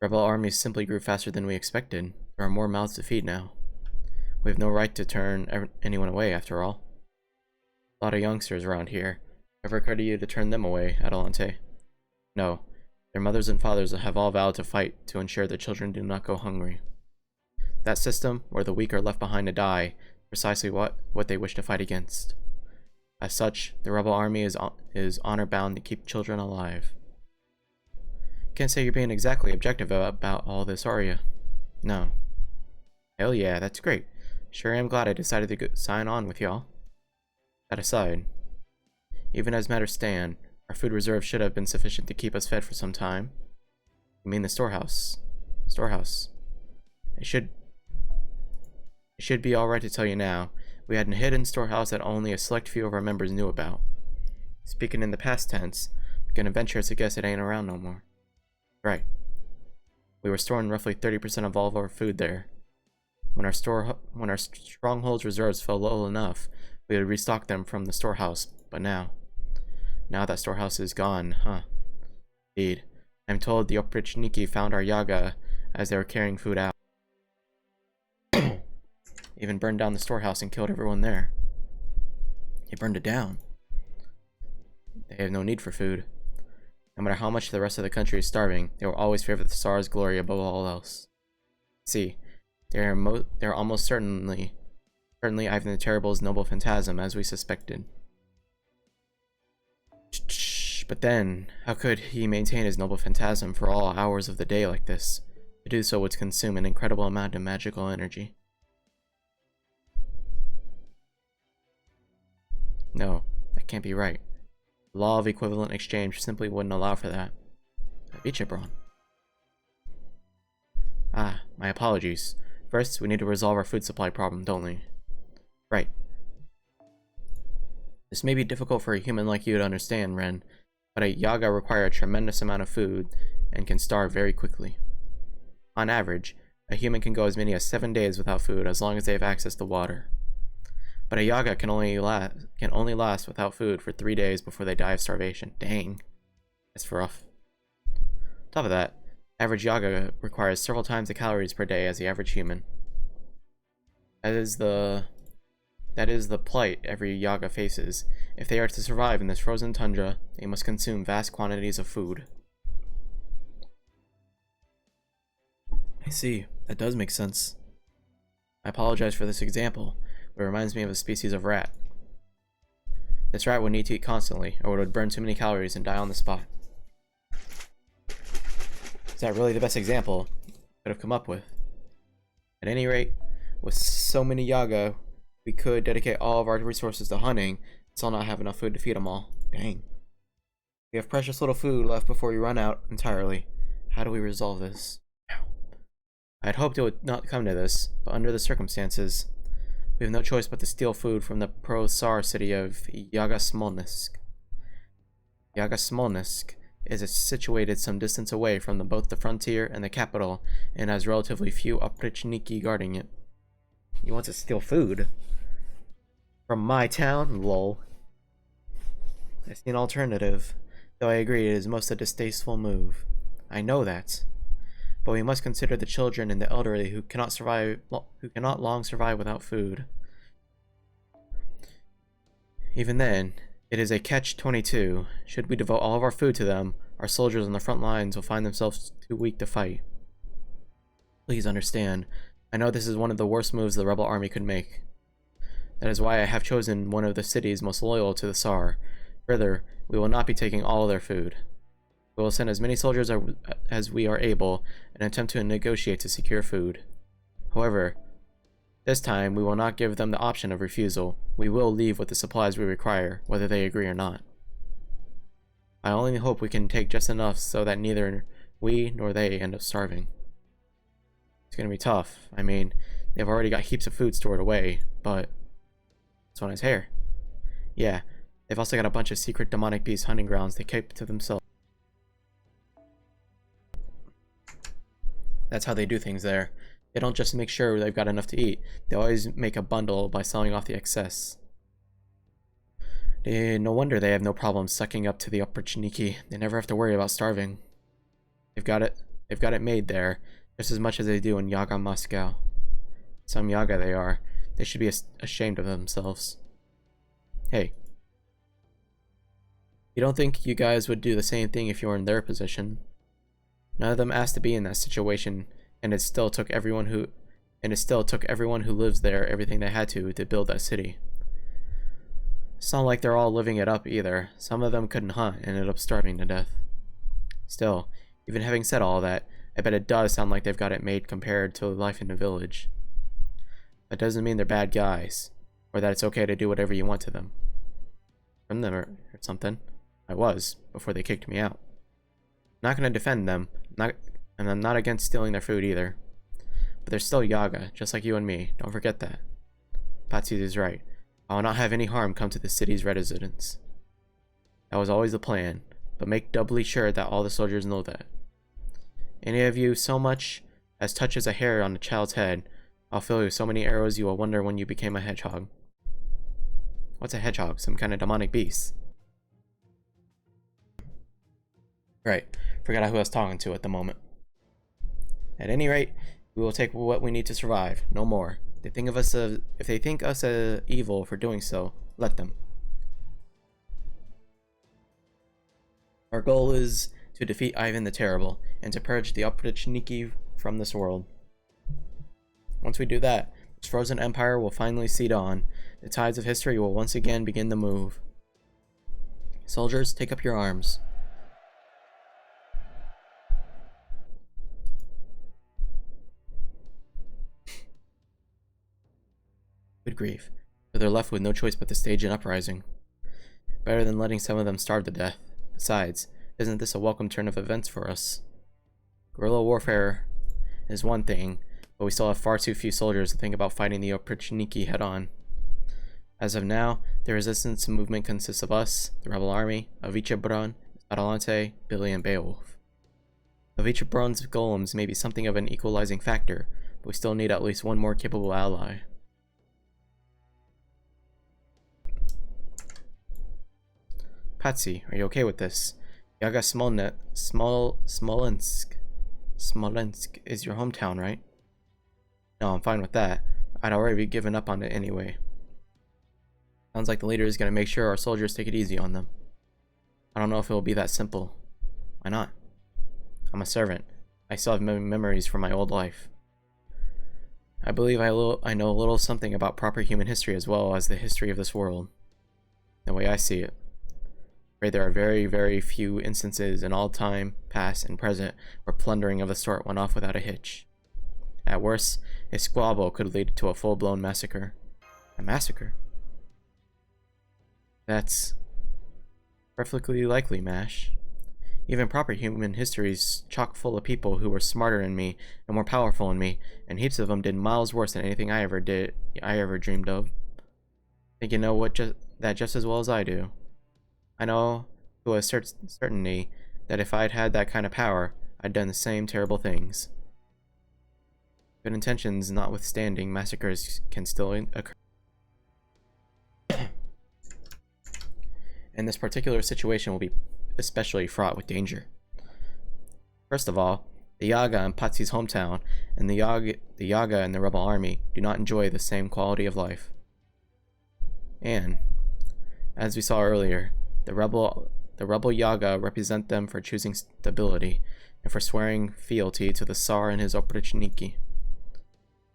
Rebel armies simply grew faster than we expected. There are more mouths to feed now. We have no right to turn anyone away, after all. A lot of youngsters around here. Ever occurred to you to turn them away, Adelante? No. Their mothers and fathers have all vowed to fight to ensure their children do not go hungry. That system, where the weak are left behind to die, precisely what they wish to fight against. As such, the rebel army is honor-bound to keep children alive. Can't say you're being exactly objective about all this, are you? No. Hell yeah, that's great. Sure am glad I decided to sign on with y'all. That aside, even as matters stand, our food reserve should have been sufficient to keep us fed for some time. I mean the storehouse. Storehouse. It should be alright to tell you now. We had a hidden storehouse that only a select few of our members knew about. Speaking in the past tense, I'm gonna venture to guess it ain't around no more. Right. We were storing roughly 30% of all of our food there. When our stronghold's reserves fell low enough, we would restock them from the storehouse, but now that storehouse is gone, huh? Indeed. I'm told the Oprichniki found our Yaga as they were carrying food out. Even burned down the storehouse and killed everyone there. They burned it down. They have no need for food. No matter how much the rest of the country is starving, they will always favor the Tsar's glory above all else. See, they are almost certainly Ivan the Terrible's noble phantasm, as we suspected. But then, how could he maintain his noble phantasm for all hours of the day like this? To do so would consume an incredible amount of magical energy. No, that can't be right. The law of equivalent exchange simply wouldn't allow for that. Ichibron. Ah, my apologies. First, we need to resolve our food supply problem, don't we? Right. This may be difficult for a human like you to understand, Ren, but a Yaga require a tremendous amount of food and can starve very quickly. On average, a human can go as many as 7 days without food as long as they have access to water. But a Yaga can only last without food for 3 days before they die of starvation. Dang. That's rough. On top of that, average Yaga requires several times the calories per day as the average human. That is the plight every Yaga faces. If they are to survive in this frozen tundra, they must consume vast quantities of food. I see. That does make sense. I apologize for this example, but it reminds me of a species of rat. This rat would need to eat constantly, or it would burn too many calories and die on the spot. Is that really the best example I could have come up with? At any rate, with so many Yaga, we could dedicate all of our resources to hunting and still not have enough food to feed them all. Dang. We have precious little food left before we run out entirely. How do we resolve this? I had hoped it would not come to this, but under the circumstances, we have no choice but to steal food from the pro-Tsar city of Yagasmolnysk. Yagasmolnysk is situated some distance away from both the frontier and the capital, and has relatively few oprichniki guarding it. You want to steal food? From my town? Lol. I see an alternative, though I agree it is most a distasteful move. I know that. But we must consider the children and the elderly who cannot long survive without food. Even then, it is a catch-22. Should we devote all of our food to them, our soldiers on the front lines will find themselves too weak to fight. Please understand, I know this is one of the worst moves the rebel army could make. That is why I have chosen one of the cities most loyal to the Tsar. Further, we will not be taking all of their food. We will send as many soldiers as we are able and attempt to negotiate to secure food. However, this time we will not give them the option of refusal. We will leave with the supplies we require, whether they agree or not. I only hope we can take just enough so that neither we nor they end up starving. It's gonna be tough. I mean, they've already got heaps of food stored away, but this one is hair. Yeah, they've also got a bunch of secret demonic beast hunting grounds they keep to themselves. That's how they do things there. They don't just make sure they've got enough to eat. They always make a bundle by selling off the excess. No wonder they have no problem sucking up to the oprichniki. They never have to worry about starving. They've got it made there, just as much as they do in Yaga Moscow. Some Yaga they are. They should be ashamed of themselves. Hey. You don't think you guys would do the same thing if you were in their position? None of them asked to be in that situation, and it still took everyone who lives there everything they had to build that city. It's not like they're all living it up either. Some of them couldn't hunt and ended up starving to death. Still, even having said all that, I bet it does sound like they've got it made compared to life in a village. That doesn't mean they're bad guys, or that it's okay to do whatever you want to them. From them or something. I was, before they kicked me out. I'm not going to defend them, and I'm not against stealing their food either. But they're still Yaga, just like you and me, don't forget that. Patsy is right. I will not have any harm come to the city's residents. That was always the plan, but make doubly sure that all the soldiers know that. Any of you so much as touches a hair on a child's head, I'll fill you with so many arrows you will wonder when you became a hedgehog. What's a hedgehog? Some kind of demonic beast? Right, forgot who I was talking to at the moment. At any rate, we will take what we need to survive, no more. If they think us evil for doing so, let them. Our goal is to defeat Ivan the Terrible and to purge the Oprichniki from this world. Once we do that, this frozen empire will finally cede on. The tides of history will once again begin to move. Soldiers, take up your arms. Good grief. So they're left with no choice but to stage an uprising. Better than letting some of them starve to death. Besides, isn't this a welcome turn of events for us? Guerrilla warfare is one thing, but we still have far too few soldiers to think about fighting the Oprichniki head-on. As of now, the resistance movement consists of us, the rebel army, Avichabron, Atalante, Billy, and Beowulf. Avichabron's golems may be something of an equalizing factor, but we still need at least one more capable ally. Patsy, are you okay with this? Yaga Smolensk is your hometown, right? No, I'm fine with that. I'd already be given up on it anyway. Sounds like the leader is going to make sure our soldiers take it easy on them. I don't know if it will be that simple. Why not? I'm a servant. I still have memories from my old life. I believe I know a little something about proper human history as well as the history of this world. The way I see it. There are very, very few instances in all time, past and present, where plundering of the sort went off without a hitch. At worst, a squabble could lead to a full-blown massacre. A massacre? That's perfectly likely, Mash. Even proper human history is chock full of people who were smarter than me and more powerful than me, and heaps of them did miles worse than anything I ever dreamed of. I think you know that just as well as I do. I know to a certainty that if I'd had that kind of power, I'd done the same terrible things. Good intentions notwithstanding, massacres can still occur. And this particular situation will be especially fraught with danger. First of all, the Yaga in Patsy's hometown and the Yaga in the rebel army do not enjoy the same quality of life. And, as we saw earlier, the rebel Yaga represent them for choosing stability and for swearing fealty to the Tsar and his Oprichniki.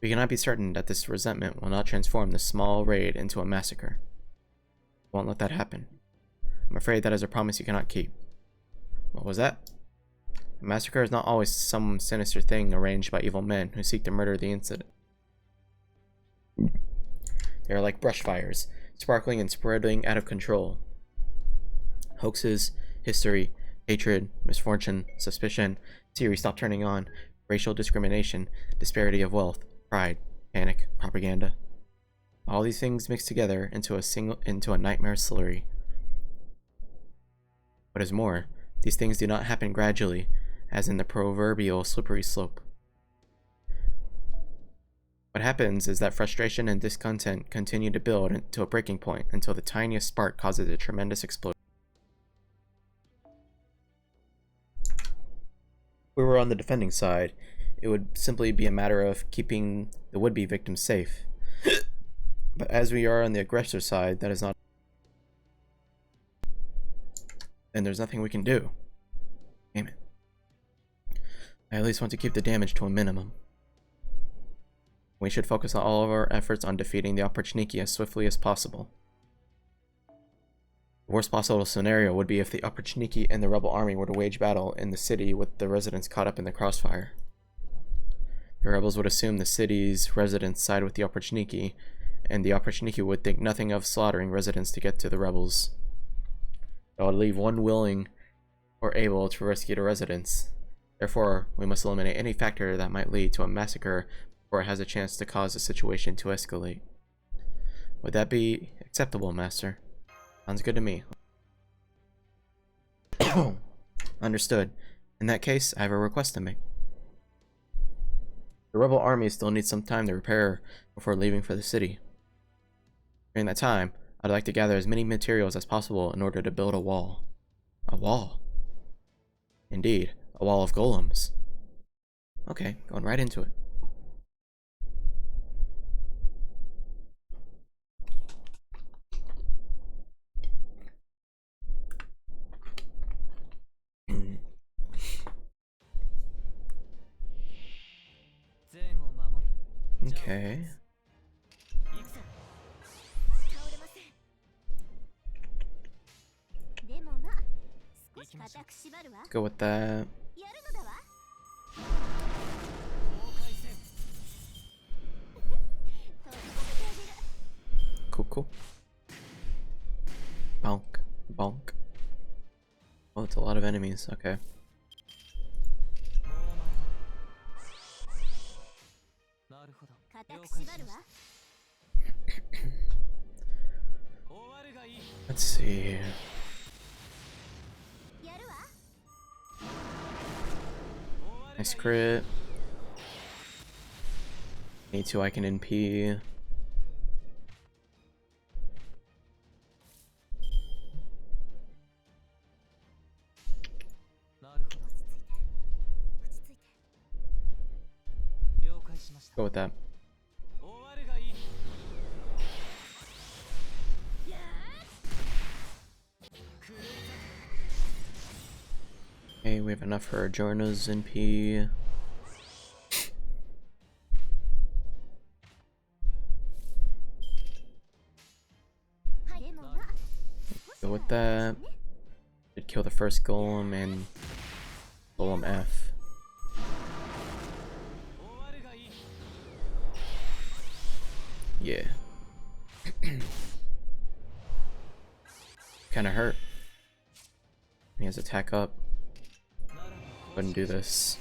We cannot be certain that this resentment will not transform this small raid into a massacre. We won't let that happen. I'm afraid that is a promise you cannot keep. What was that? A massacre is not always some sinister thing arranged by evil men who seek to murder the incident. They are like brush fires, sparkling and spreading out of control. Hoaxes, history, hatred, misfortune, suspicion, theories stop turning on, racial discrimination, disparity of wealth, pride, panic, propaganda. All these things mix together into a nightmare slurry. What is more, these things do not happen gradually, as in the proverbial slippery slope. What happens is that frustration and discontent continue to build to a breaking point until the tiniest spark causes a tremendous explosion. If we were on the defending side, it would simply be a matter of keeping the would-be victims safe. But as we are on the aggressor side, that is not. And there's nothing we can do. Damn it. I at least want to keep the damage to a minimum. We should focus on all of our efforts on defeating the Oprichniki as swiftly as possible. The worst possible scenario would be if the Oprichniki and the rebel army were to wage battle in the city with the residents caught up in the crossfire. The rebels would assume the city's residents side with the Oprichniki, and the Oprichniki would think nothing of slaughtering residents to get to the rebels. That would leave one willing or able to rescue the residents. Therefore, we must eliminate any factor that might lead to a massacre before it has a chance to cause the situation to escalate. Would that be acceptable, Master? Sounds good to me. Understood. In that case, I have a request to make. The rebel army still needs some time to repair before leaving for the city. During that time, I'd like to gather as many materials as possible in order to build a wall. A wall? Indeed, a wall of golems. Okay, going right into it. Okay. 行くぞ。倒れません。でもまあ、少し固く縛るわ。 Go with that. やるのだわ。飛び込めてあげる。 Cool, cool. Bonk. Bonk. Oh, it's a lot of enemies. Okay. なるほど。固く縛るわ。 終わるがいい。 Let's see. やるわ。 Nice crit. Me too, I can NP. なるほど。落ち着いて。落ち着いて。 了解しました。 Go with that. 終わるがいい。 Okay, we have enough for Jorna's NP. はい。でもまあ、 Go with that. Should kill the first golem and golem F. 終わるがいい。 Yeah. Kinda hurt. He has attack up. ならば Wouldn't do this.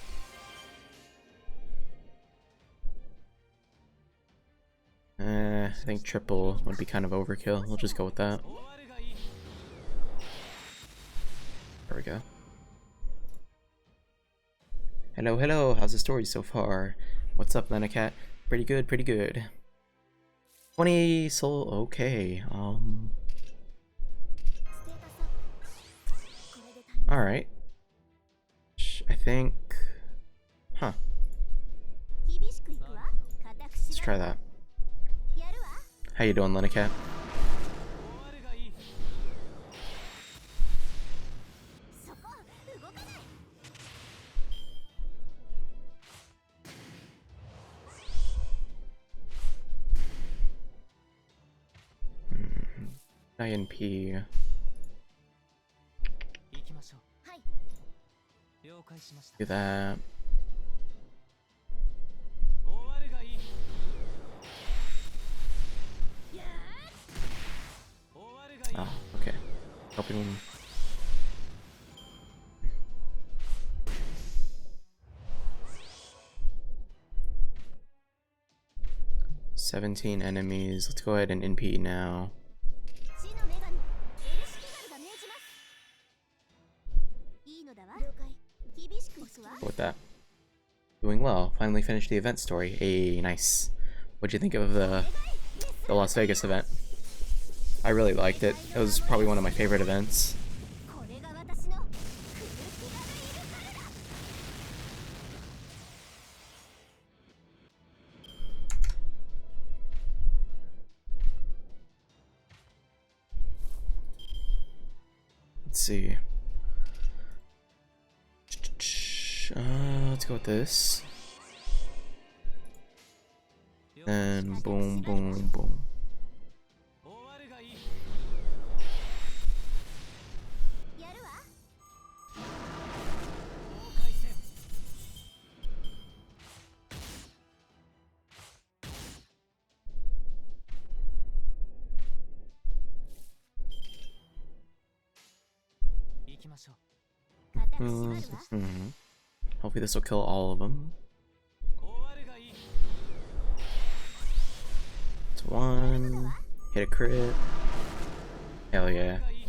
I think triple would be kind of overkill. We'll just go with that. 終わるがいい。 There we go. Hello, hello. How's the story so far? What's up, Lenacat? Pretty good, pretty good. 20 soul. Okay. ステータスアップ。これでタイム。 All right. I think. Huh. 厳しくいくわ。固く Let's 縛 try るわ。 that. やるわ。 How you doing, Lenacat? 終わるがいい。 そこ、動かない。 INP. 行きましょう。はい。了解しました。 Do that. 終わるがいい。 終わるがいい。 Oh, okay. Helping him. $17 enemies. Let's go ahead and NP now. 地の女神、エルシキガルが命じます。いいのだわ。了解。厳しくいくわ。 Go with that. Doing well. Finally finished the event story. Hey, nice. What'd you think of the Las Vegas event? I really liked it. It was probably one of my favorite events. これが私のクルキガルイルカルだ。 Let's see. Let's go with this. And boom, boom, boom. 終わるがいい。 やるわ。 境界線。 行きましょう。 固く縛るわ。 Hmm. Hopefully this will kill all of them. 終わるがいい。 It's one. Hit a crit. Hell yeah. がいい。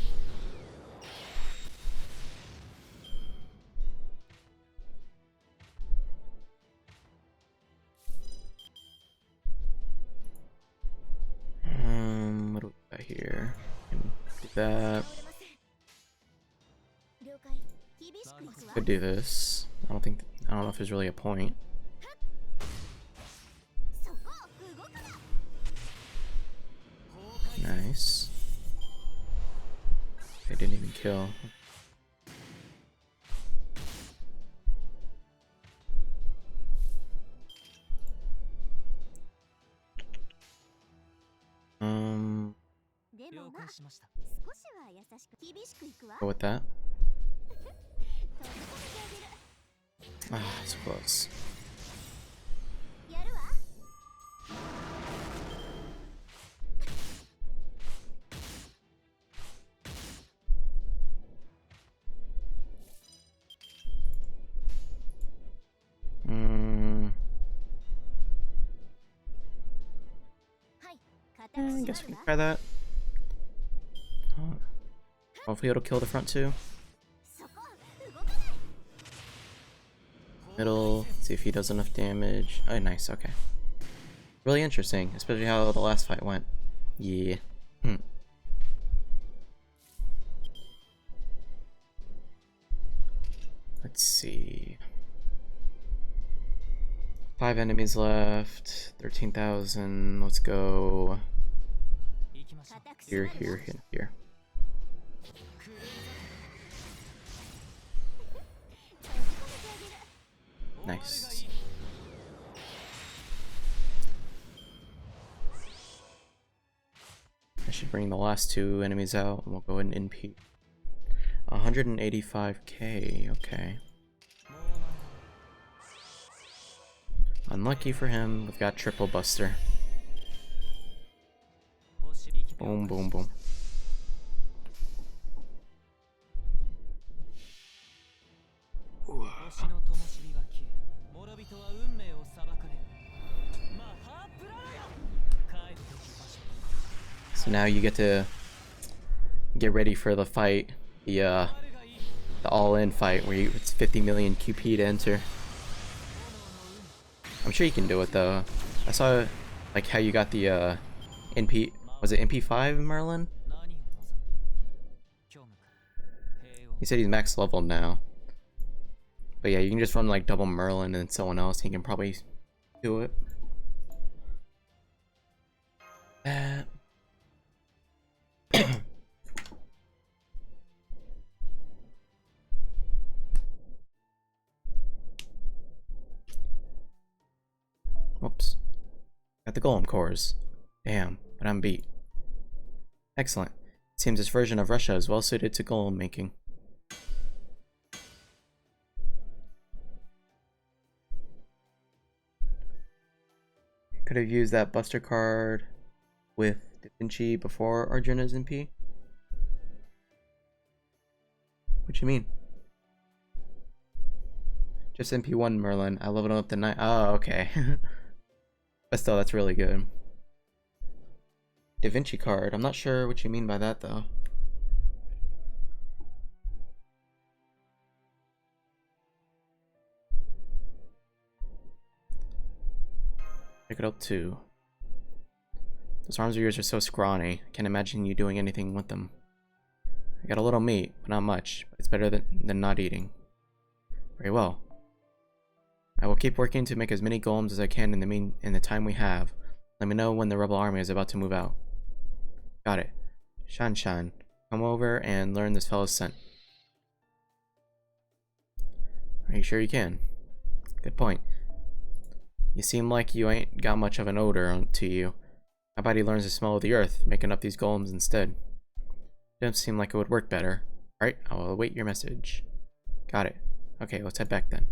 What do we got here? Can do that. 倒れません。了解。厳しくいくわ。 Could do this. I don't know if there's really a point. そこ、動くな。 Nice. They didn't even kill. 訓しました。少しは優しく厳しくいくわ。 Go with that. 閉じ込めてあげる。 Ah, so close. やるわ。 はい、 I guess we can try that. Hopefully it'll kill the front two. そこ動かない。 Middle, see if he does enough damage. Oh, nice, okay. Really interesting, especially how the last fight went. Yeah. Let's see. 5 enemies left. 13,000. Let's go 行きましょう。 here, here, here, here. クレイザ 閉じ込めてあげる。 Nice. I should bring the last 2 enemies out and we'll go ahead and NP. 185k, okay. Unlucky for him, we've got triple buster. Boom, boom, boom. 星の灯火が消え、諸人は運命を裁かれる。マハープララヤ。帰るべき場所。 So now you get to get ready for the fight, the all-in fight where it's 50 million QP to enter. I'm sure you can do it though. I saw like how you got the NP, was it NP5 Merlin? 何を望む。今日向かう。平和。 He said he's max level now. But yeah, you can just run like double Merlin and someone else, he can probably do it. Whoops. Got the golem cores. Damn, but I'm beat. Excellent. Seems this version of Russia is well suited to golem making. Could have used that Buster card with Da Vinci before Arjuna's MP. What you mean? Just MP1 Merlin. I leveled up to 9. Oh, okay. But still, that's really good. Da Vinci card. I'm not sure what you mean by that, though. Pick it up too. Those arms of yours are so scrawny. I can't imagine you doing anything with them. I got a little meat, but not much. It's better than not eating. Very well. I will keep working to make as many golems as I can in the time we have. Let me know when the rebel army is about to move out. Got it. Shan Shan, come over and learn this fellow's scent. Are you sure you can? Good point. You seem like you ain't got much of an odor to you. How about he learns the smell of the earth, making up these golems instead? Don't seem like it would work better. Alright, I will await your message. Got it. Okay, let's head back then.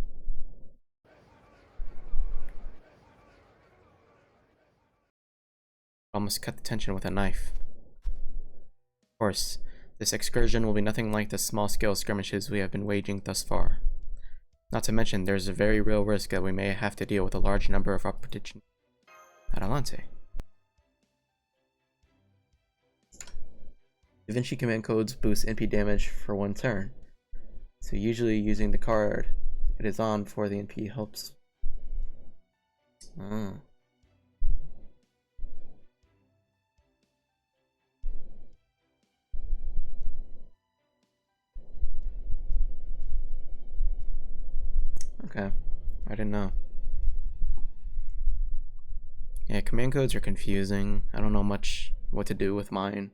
Almost cut the tension with a knife. Of course, this excursion will be nothing like the small-scale skirmishes we have been waging thus far. Not to mention, there's a very real risk that we may have to deal with a large number of opposition. Adelante. Da Vinci command codes boost NP damage for 1 turn. So usually using the card it is on for the NP helps. Okay, I didn't know. Yeah, command codes are confusing. I don't know much what to do with mine.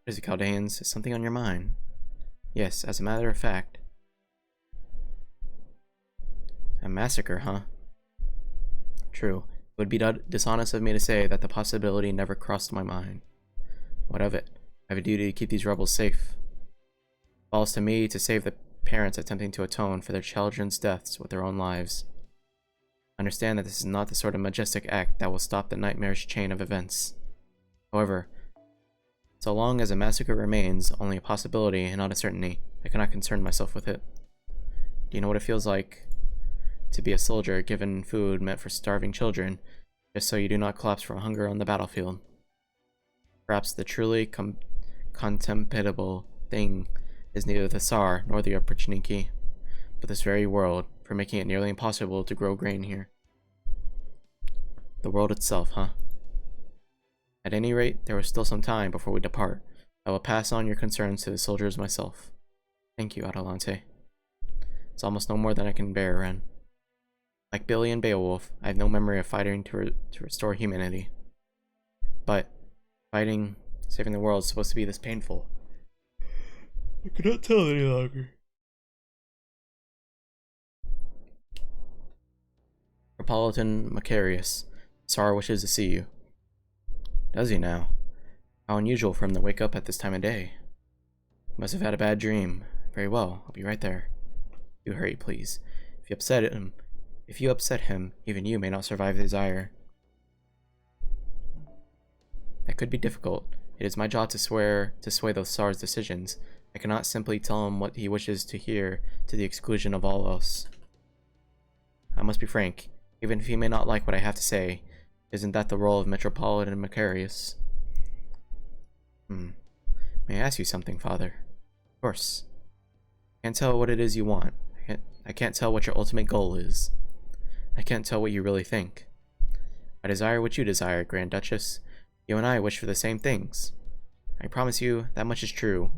What is it, Chaldeans? Is something on your mind? Yes, as a matter of fact. A massacre, huh? True. It would be dishonest of me to say that the possibility never crossed my mind. What of it? I have a duty to keep these rebels safe. It falls to me to save the parents attempting to atone for their children's deaths with their own lives. Understand that this is not the sort of majestic act that will stop the nightmarish chain of events. However, so long as a massacre remains only a possibility and not a certainty, I cannot concern myself with it. Do you know what it feels like to be a soldier given food meant for starving children, just so you do not collapse from hunger on the battlefield? Perhaps the truly contemptible thing is neither the Tsar nor the opportunity, but this very world, for making it nearly impossible to grow grain here. The world itself, huh? At any rate, there was still some time before we depart. I will pass on your concerns to the soldiers myself. Thank you, Adelante. It's almost no more than I can bear, Ren. Like Billy and Beowulf, I have no memory of fighting to restore humanity. But fighting, saving the world is supposed to be this painful. I cannot tell any longer. Metropolitan Macarius, Tsar wishes to see you. Does he now? How unusual for him to wake up at this time of day. He must have had a bad dream. Very well, I'll be right there. You hurry, please. If you upset him, even you may not survive his ire. That could be difficult. It is my job to sway the Tsar's decisions. I cannot simply tell him what he wishes to hear to the exclusion of all else. I must be frank. Even if he may not like what I have to say, isn't that the role of Metropolitan Macarius? May I ask you something, Father? Of course. I can't tell what it is you want. I can't tell what your ultimate goal is. I can't tell what you really think. I desire what you desire, Grand Duchess. You and I wish for the same things. I promise you, that much is true.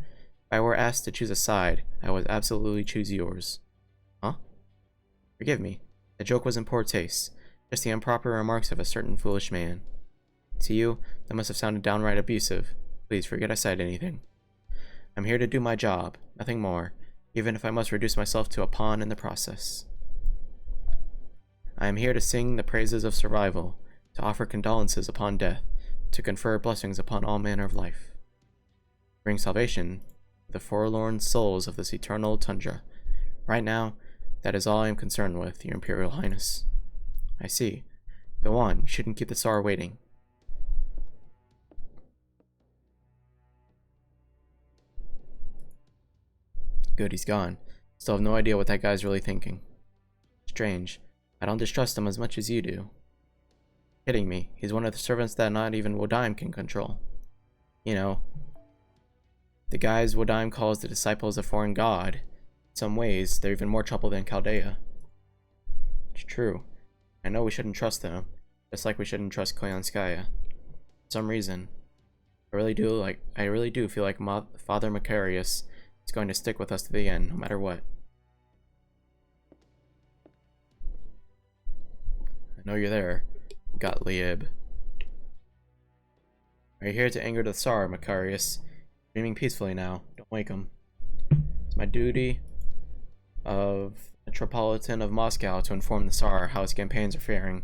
If I were asked to choose a side, I would absolutely choose yours. Huh? Forgive me. The joke was in poor taste. Just the improper remarks of a certain foolish man. To you, that must have sounded downright abusive. Please forget I said anything. I'm here to do my job, nothing more, even if I must reduce myself to a pawn in the process. I am here to sing the praises of survival, to offer condolences upon death, to confer blessings upon all manner of life. Bring salvation to the forlorn souls of this eternal tundra. Right now, that is all I am concerned with, Your Imperial Highness. I see. Go on, you shouldn't keep the Tsar waiting. Good, he's gone. Still have no idea what that guy's really thinking. Strange. I don't distrust him as much as you do. Kidding me. He's one of the servants that not even Wodaim can control. You know, the guys Wodaim calls the disciples of foreign god. In some ways, they're even more trouble than Chaldea. It's true. I know we shouldn't trust them, just like we shouldn't trust Koyanskaya. For some reason, I really do feel like Father Macarius is going to stick with us to the end, no matter what. I know you're there, Gottlieb. Are you here to anger the Tsar, Macarius? Dreaming peacefully now. Don't wake him. It's my duty of Metropolitan of Moscow to inform the Tsar how his campaigns are faring.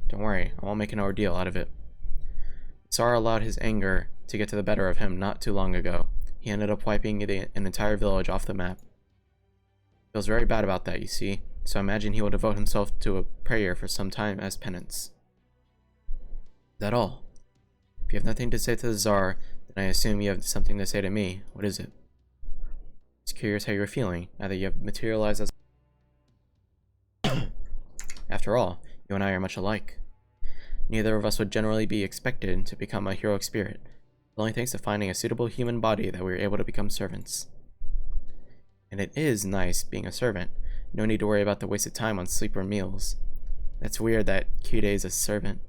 Don't worry, I won't make an ordeal out of it. The Tsar allowed his anger to get to the better of him not too long ago. He ended up wiping an entire village off the map. Feels very bad about that, you see, so I imagine he will devote himself to a prayer for some time as penance. Is that all? If you have nothing to say to the Tsar, then I assume you have something to say to me. What is it? Just curious how you're feeling, now that you have materialized as... After all, you and I are much alike. Neither of us would generally be expected to become a heroic spirit. It's only thanks to finding a suitable human body that we were able to become servants. And it is nice being a servant. No need to worry about the wasted time on sleep or meals. That's weird that Kyude is a servant.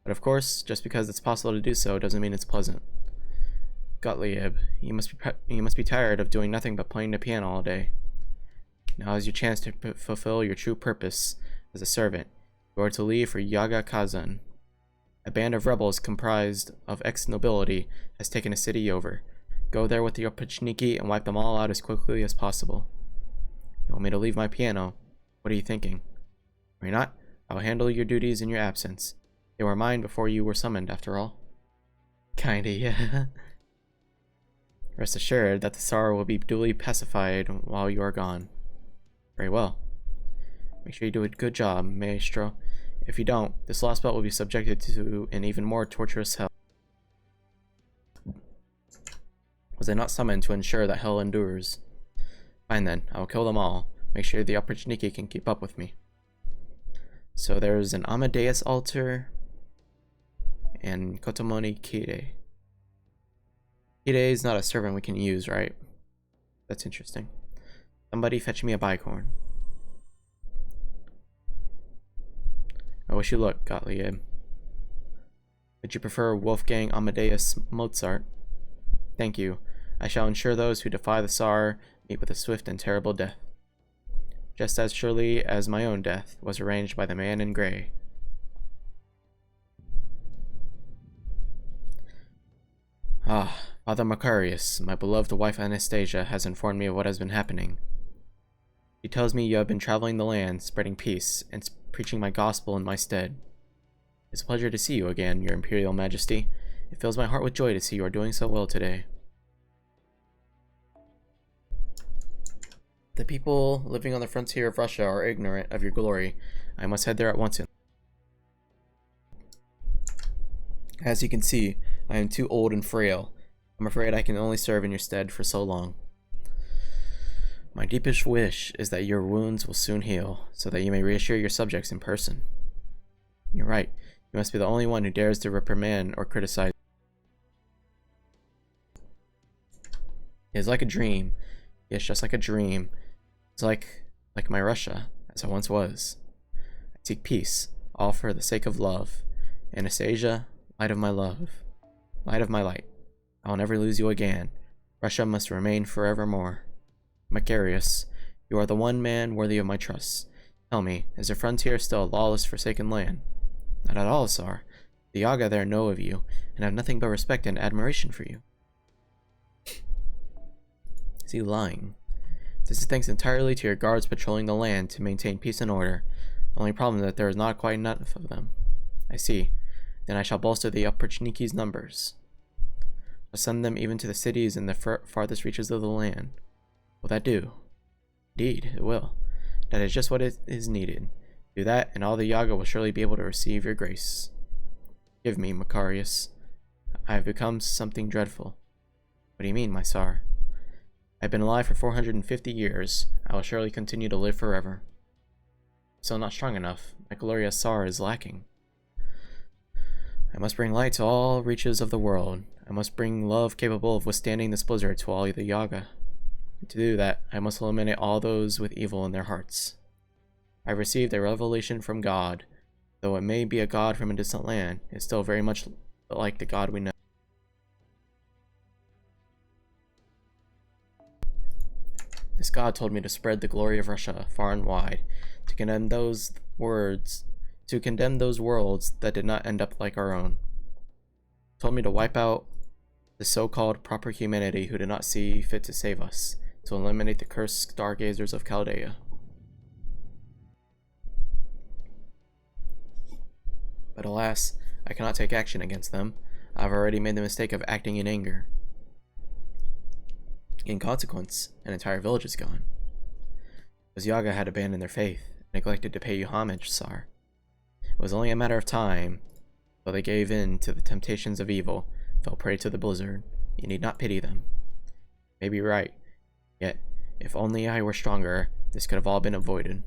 But of course, just because it's possible to do so doesn't mean it's pleasant. Gottlieb, you must be tired of doing nothing but playing the piano all day. Now is your chance to fulfill your true purpose as a servant. You are to leave for Yaga Kazan. A band of rebels comprised of ex-nobility has taken a city over. Go there with your Pachniki and wipe them all out as quickly as possible. You want me to leave my piano? What are you thinking? Are you not? I'll handle your duties in your absence. They were mine before you were summoned, after all. Kinda, yeah. Rest assured that the Tsar will be duly pacified while you are gone. Very well. Make sure you do a good job, Maestro. If you don't, this Lostbelt will be subjected to an even more torturous hell. Was I not summoned to ensure that hell endures? Fine then, I will kill them all. Make sure the Opportunity can keep up with me. So there's an Amadeus altar and Kotomoni Kire. Kire is not a servant we can use, right? That's interesting. Somebody fetch me a bicorn. I wish you luck, Gottlieb. Would you prefer Wolfgang Amadeus Mozart? Thank you. I shall ensure those who defy the Tsar meet with a swift and terrible death. Just as surely as my own death was arranged by the man in grey. Ah, Father Macarius, my beloved wife Anastasia has informed me of what has been happening. She tells me you have been traveling the land, spreading peace, and preaching my gospel in my stead. It's a pleasure to see you again, your Imperial Majesty. It fills my heart with joy to see you are doing so well today. The people living on the frontier of Russia are ignorant of your glory. I must head there at once. As you can see, I am too old and frail. I'm afraid I can only serve in your stead for so long. My deepest wish is that your wounds will soon heal, so that you may reassure your subjects in person. You're right. You must be the only one who dares to reprimand or criticize. It is like a dream. Yes, just like a dream. It's like my Russia, as I once was. I seek peace, all for the sake of love. Anastasia, light of my love. Light of my light. I will never lose you again. Russia must remain forevermore. Macarius, you are the one man worthy of my trust. Tell me, is the frontier still a lawless, forsaken land? Not at all, Tsar. The Yaga there know of you, and have nothing but respect and admiration for you. Is he lying? This is thanks entirely to your guards patrolling the land to maintain peace and order. The only problem is that there is not quite enough of them. I see. Then I shall bolster the Opportunity's numbers. I'll send them even to the cities in the farthest reaches of the land. Will that do? Indeed, it will. That is just what is needed. Do that, and all the Yaga will surely be able to receive your grace. Give me, Macarius. I have become something dreadful. What do you mean, my Tsar? I've been alive for 450 years. I will surely continue to live forever. Still not strong enough. My glorious Tsar is lacking. I must bring light to all reaches of the world. I must bring love capable of withstanding this blizzard to all the Yaga. To do that, I must eliminate all those with evil in their hearts. I have received a revelation from God. Though it may be a god from a distant land, it is still very much like the God we know. This God told me to spread the glory of Russia far and wide, to condemn those worlds that did not end up like our own. He told me to wipe out the so-called proper humanity who did not see fit to save us, to eliminate the cursed stargazers of Chaldea. But alas, I cannot take action against them. I have already made the mistake of acting in anger. In consequence, an entire village is gone. Those Yaga had abandoned their faith, neglected to pay you homage, Tsar. It was only a matter of time, though they gave in to the temptations of evil, fell prey to the blizzard. You need not pity them. You may be right, yet, if only I were stronger, this could have all been avoided.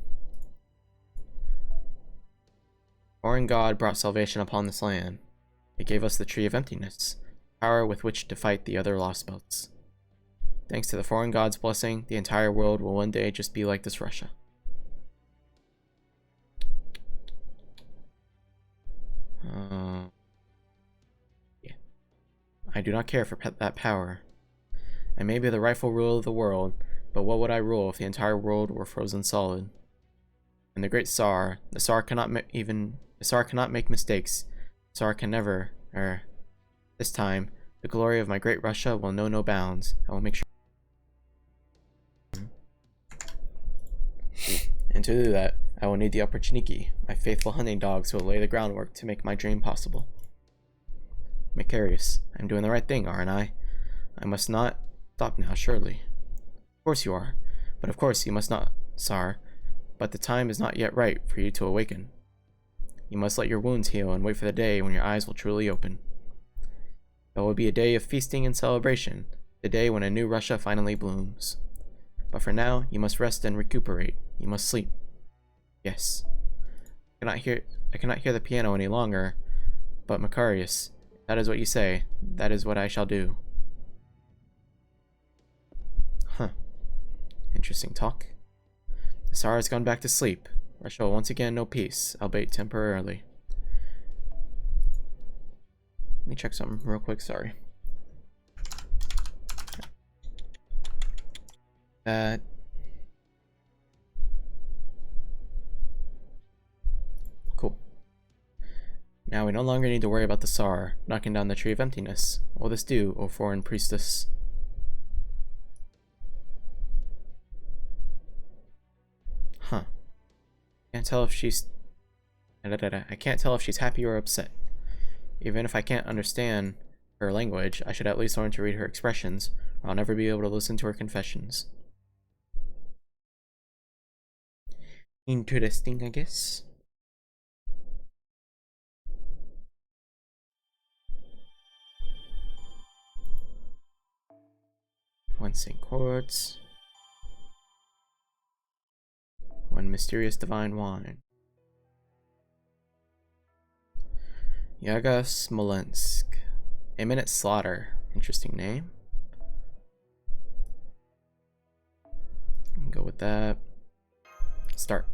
Foreign God brought salvation upon this land. It gave us the Tree of Emptiness, power with which to fight the other Lostbelts. Thanks to the foreign god's blessing, the entire world will one day just be like this Russia. Yeah. I do not care for that power. I may be the rightful ruler of the world, but what would I rule if the entire world were frozen solid? And the great Tsar, the Tsar cannot make mistakes. The Tsar can never, this time, the glory of my great Russia will know no bounds. I will make sure. And to do that, I will need the upper Chiniki, my faithful hunting dogs who will lay the groundwork to make my dream possible. Macarius, I'm doing the right thing, aren't I? I must not stop now, surely. Of course you are. But of course you must not, Sar. But the time is not yet right for you to awaken. You must let your wounds heal and wait for the day when your eyes will truly open. It will be a day of feasting and celebration, the day when a new Russia finally blooms. But for now, you must rest and recuperate. You must sleep. Yes. I cannot hear the piano any longer, but Macarius, if that is what you say, that is what I shall do. Huh. Interesting talk. The Tsar has gone back to sleep. Russia will once again know peace, albeit temporarily. Let me check something real quick, sorry. That. Cool. Now we no longer need to worry about the Tsar knocking down the Tree of Emptiness. What will this do, O foreign priestess? Huh. Can't tell if she's... I can't tell if she's happy or upset. Even if I can't understand her language, I should at least learn to read her expressions, or I'll never be able to listen to her confessions. Interesting, I guess. One St. Quartz. One mysterious divine wine. Yaga Smolensk. Imminent slaughter. Interesting name. Go with that. Start.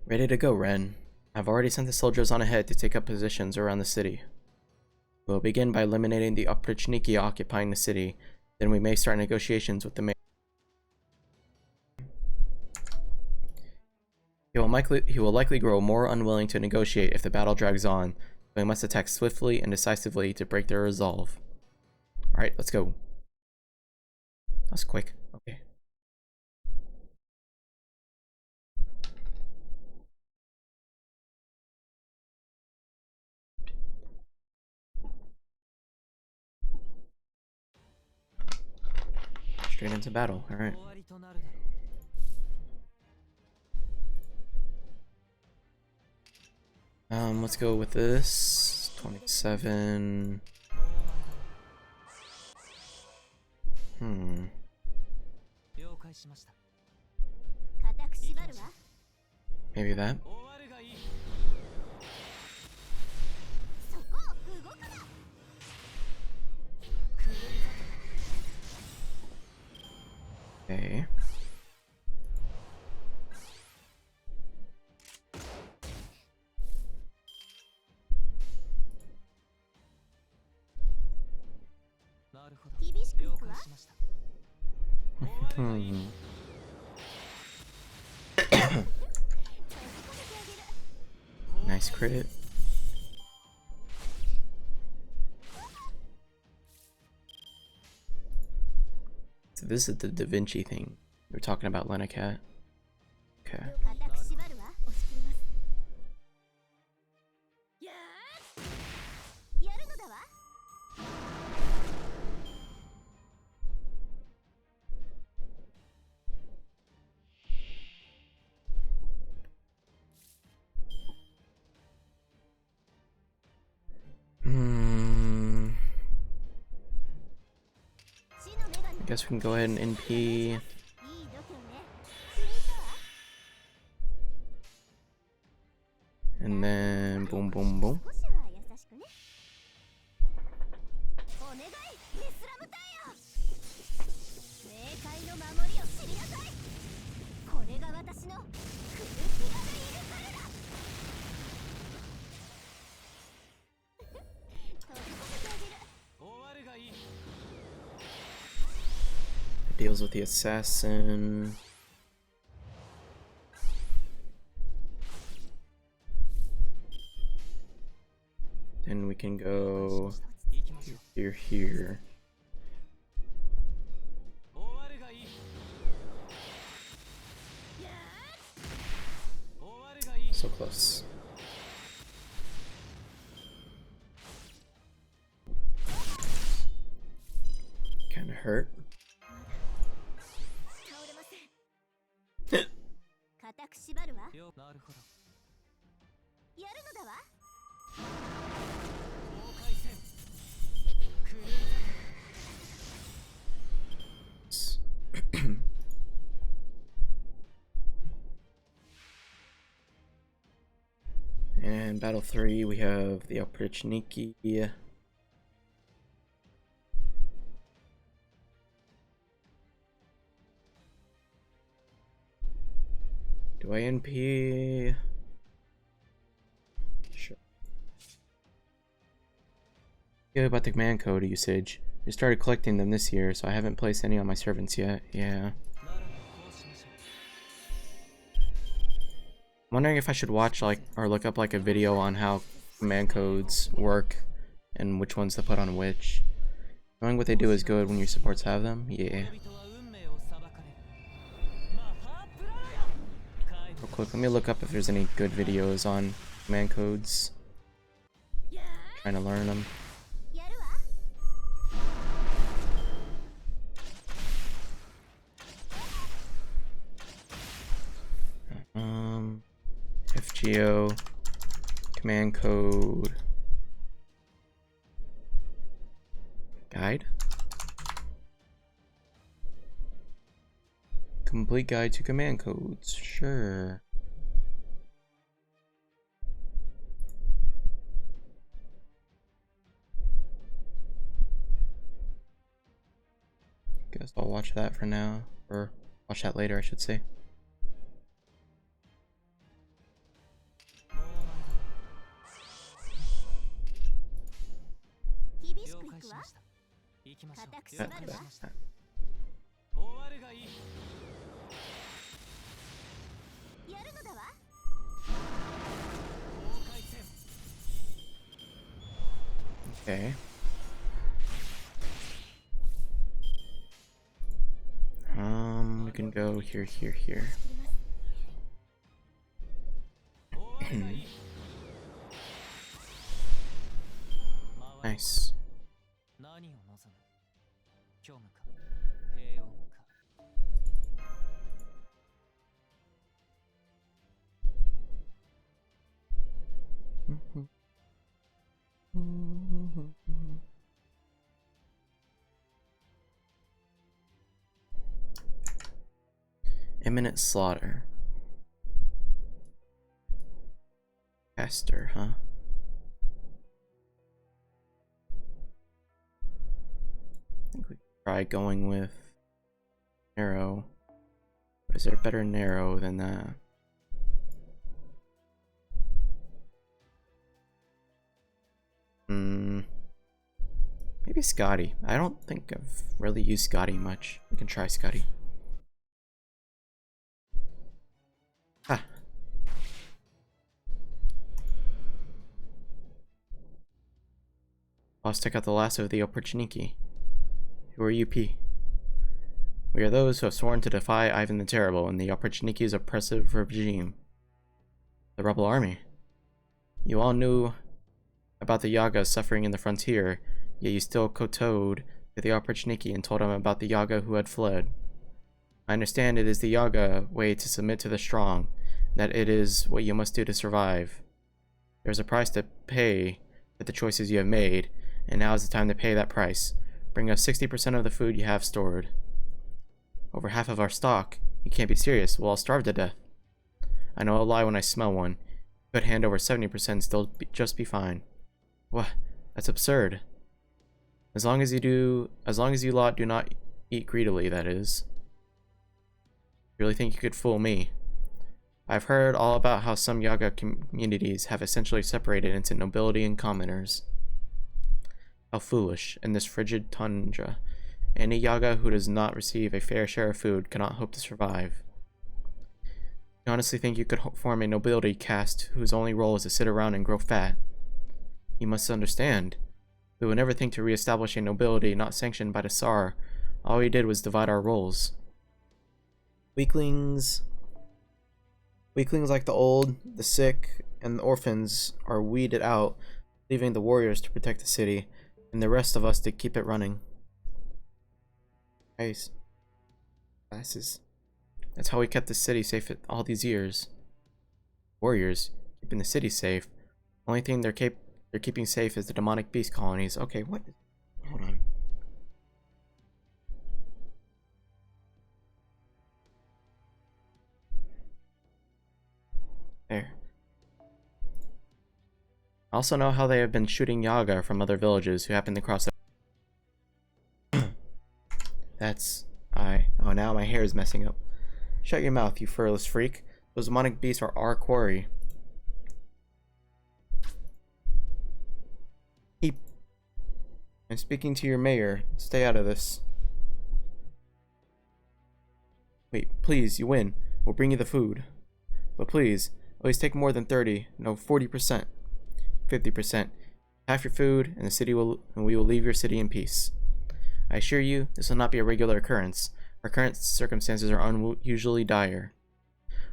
Ready to go, Ren. I've already sent the soldiers on ahead to take up positions around the city. We'll begin by eliminating the Oprichniki occupying the city, then we may start negotiations with the mayor. He will likely grow more unwilling to negotiate if the battle drags on, so we must attack swiftly and decisively to break their resolve. Alright, let's go. That's quick. Okay. Straight into battle. Alright. Let's go with this. 27. Maybe that. Okay. Nice crit. So this is the Da Vinci thing. We're talking about Lenacat. Okay. I guess we can go ahead and NP. And then boom, boom, boom. Deals with the assassin. Then we can go 行きましょう here. 終わるがいい終わるがいい So close. Kinda hurt. 倒れません固く縛るわよなるほどやるのだわ境界線クルーザ And battle 3, we have the Oprichniki. Do I NP? Sure. Yeah, about the command code usage. I started collecting them this year, so I haven't placed any on my servants yet. Yeah. ならばこうしましょう I'm wondering if I should watch or look up like a video on how command codes work and which ones to put on which. Knowing what they do is good when your supports have them. Yeah. 人は運命を裁かれるマハプララよ帰る Real quick, let me look up if there's any good videos on command codes. Trying to learn them. やるわ FGO command code guide. Complete guide to command codes. Sure. Guess I'll watch that for now, or watch that later, I should say. 厳し了くいくわ解しました行きましょう固く 了 縛 解 るわ しました終わるがいいやるのだわ 境界線 Okay. We can go here, here, here. 終わるがいい Nice. 何を望む虚無か平穏か Imminent slaughter. Caster, huh? I think we could try going with narrow. But is there better narrow than that? Maybe Scotty. I don't think I've really used Scotty much. We can try Scotty. Ha. Let's take out the last of the Oprichniki. Who are you, P? We are those who have sworn to defy Ivan the Terrible and the Oprichniki's oppressive regime. The rebel army. You all knew about the Yaga suffering in the frontier, yet you still kowtowed to the Oprichniki and told them about the Yaga who had fled. I understand it is the Yaga way to submit to the strong, that it is what you must do to survive. There is a price to pay for the choices you have made, and now is the time to pay that price. Bring us 60% of the food you have stored. Over half of our stock. You can't be serious. We'll all starve to death. I know a lie when I smell one. You could hand over 70% and still just be fine. What? That's absurd. As long as you lot do not eat greedily, that is. You really think you could fool me? I've heard all about how some Yaga communities have essentially separated into nobility and commoners. How foolish, in this frigid tundra. Any Yaga who does not receive a fair share of food cannot hope to survive. You honestly think you could form a nobility caste whose only role is to sit around and grow fat? You must understand. We would never think to re-establish a nobility not sanctioned by the Tsar. All we did was divide our roles. Weaklings... Weaklings like the old, the sick, and the orphans are weeded out, leaving the warriors to protect the city, and the rest of us to keep it running. Guys. Glasses. That's how we kept the city safe all these years. Warriors, keeping the city safe. Only thing they're keeping safe is the demonic beast colonies. Okay, what? Hold on. There. I also know how they have been shooting Yaga from other villages who happen to cross the Oh, now my hair is messing up. Shut your mouth, you furless freak. Those demonic beasts are our quarry. I'm speaking to your mayor. Stay out of this. Wait, please, you win. We'll bring you the food. But please, always take more than 30, no, 40%. 50%. Half your food, and we will leave your city in peace. I assure you, this will not be a regular occurrence. Our current circumstances are unusually dire.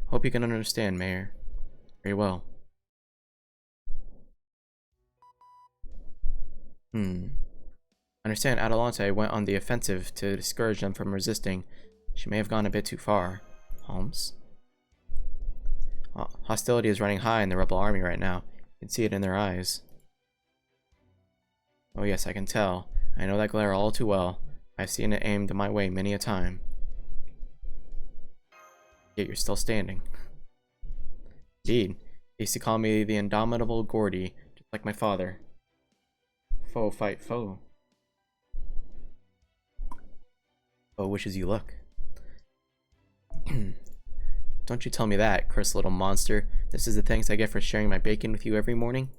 Hope you can understand, Mayor. Very well. I understand Adelante went on the offensive to discourage them from resisting. She may have gone a bit too far. Holmes? Hostility is running high in the rebel army right now. You can see it in their eyes. Oh yes, I can tell. I know that glare all too well. I've seen it aimed my way many a time. Yet you're still standing. Indeed. They used to call me the indomitable Gordy, just like my father. Foe fight foe. Foe wishes you luck. Don't you tell me that, cursed little monster. This is the thanks I get for sharing my bacon with you every morning?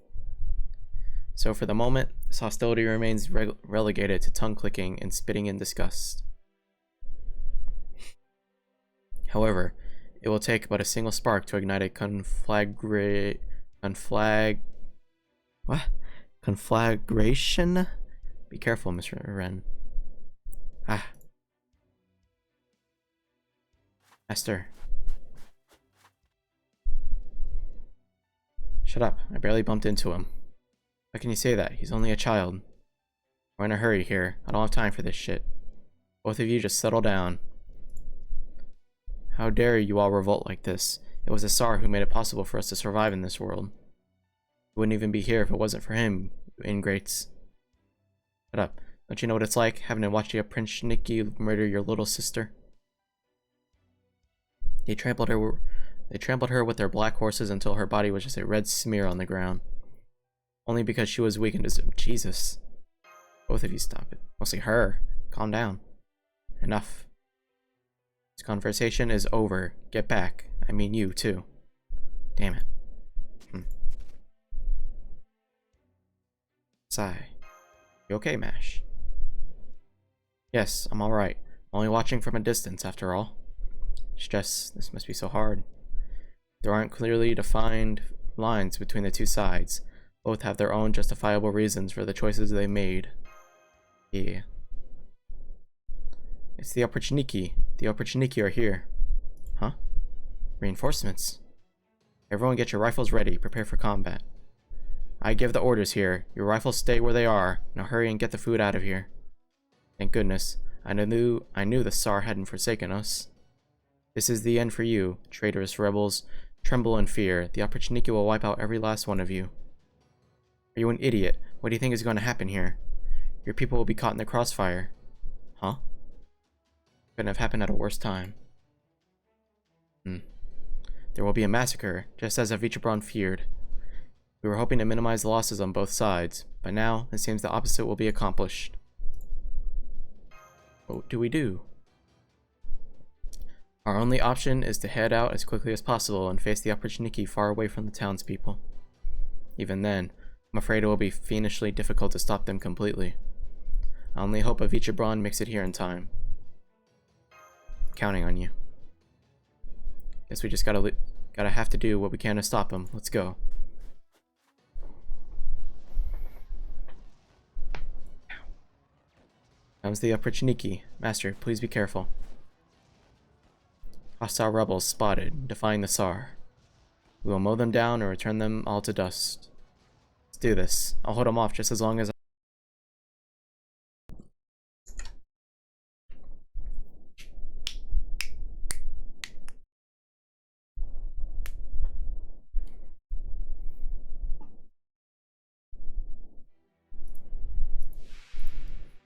So for the moment, this hostility remains relegated to tongue-clicking and spitting in disgust. However, it will take but a single spark to ignite a conflagration? Be careful, Mr. Wren. Ah. Esther. Shut up. I barely bumped into him. How can you say that? He's only a child. We're in a hurry here. I don't have time for this shit. Both of you just settle down. How dare you all revolt like this? It was the Tsar who made it possible for us to survive in this world. We wouldn't even be here if it wasn't for him, you ingrates. Shut up. Don't you know what it's like, having to watch the Prince-Niki murder your little sister? They trampled her with their black horses until her body was just a red smear on the ground. Only because she was weak and Jesus. Both of you stop it. Mostly her. Calm down. Enough. This conversation is over. Get back. I mean you, too. Damn it. Sigh. You okay, Mash? Yes, I'm alright. Only watching from a distance, after all. Stress. This must be so hard. There aren't clearly defined lines between the two sides. Both have their own justifiable reasons for the choices they made. Yeah. It's the Opportuniki. The Opportuniki are here. Huh? Reinforcements. Everyone get your rifles ready. Prepare for combat. I give the orders here. Your rifles stay where they are. Now hurry and get the food out of here. Thank goodness. I knew the Tsar hadn't forsaken us. This is the end for you, traitorous rebels. Tremble in fear. The Opportuniki will wipe out every last one of you. Are you an idiot? What do you think is going to happen here? Your people will be caught in the crossfire. Huh? Couldn't have happened at a worse time. There will be a massacre, just as Avichabron feared. We were hoping to minimize the losses on both sides, but now it seems the opposite will be accomplished. What do we do? Our only option is to head out as quickly as possible and face the Opportuniki far away from the townspeople. Even then, I'm afraid it will be fiendishly difficult to stop them completely. I only hope Avichabron makes it here in time. Counting on you. Guess we just gotta have to do what we can to stop him. Let's go. Comes the Oprichniki. Master, please be careful. Hostile rebels spotted, defying the Tsar. We will mow them down or return them all to dust. Let's do this. I'll hold them off just as long as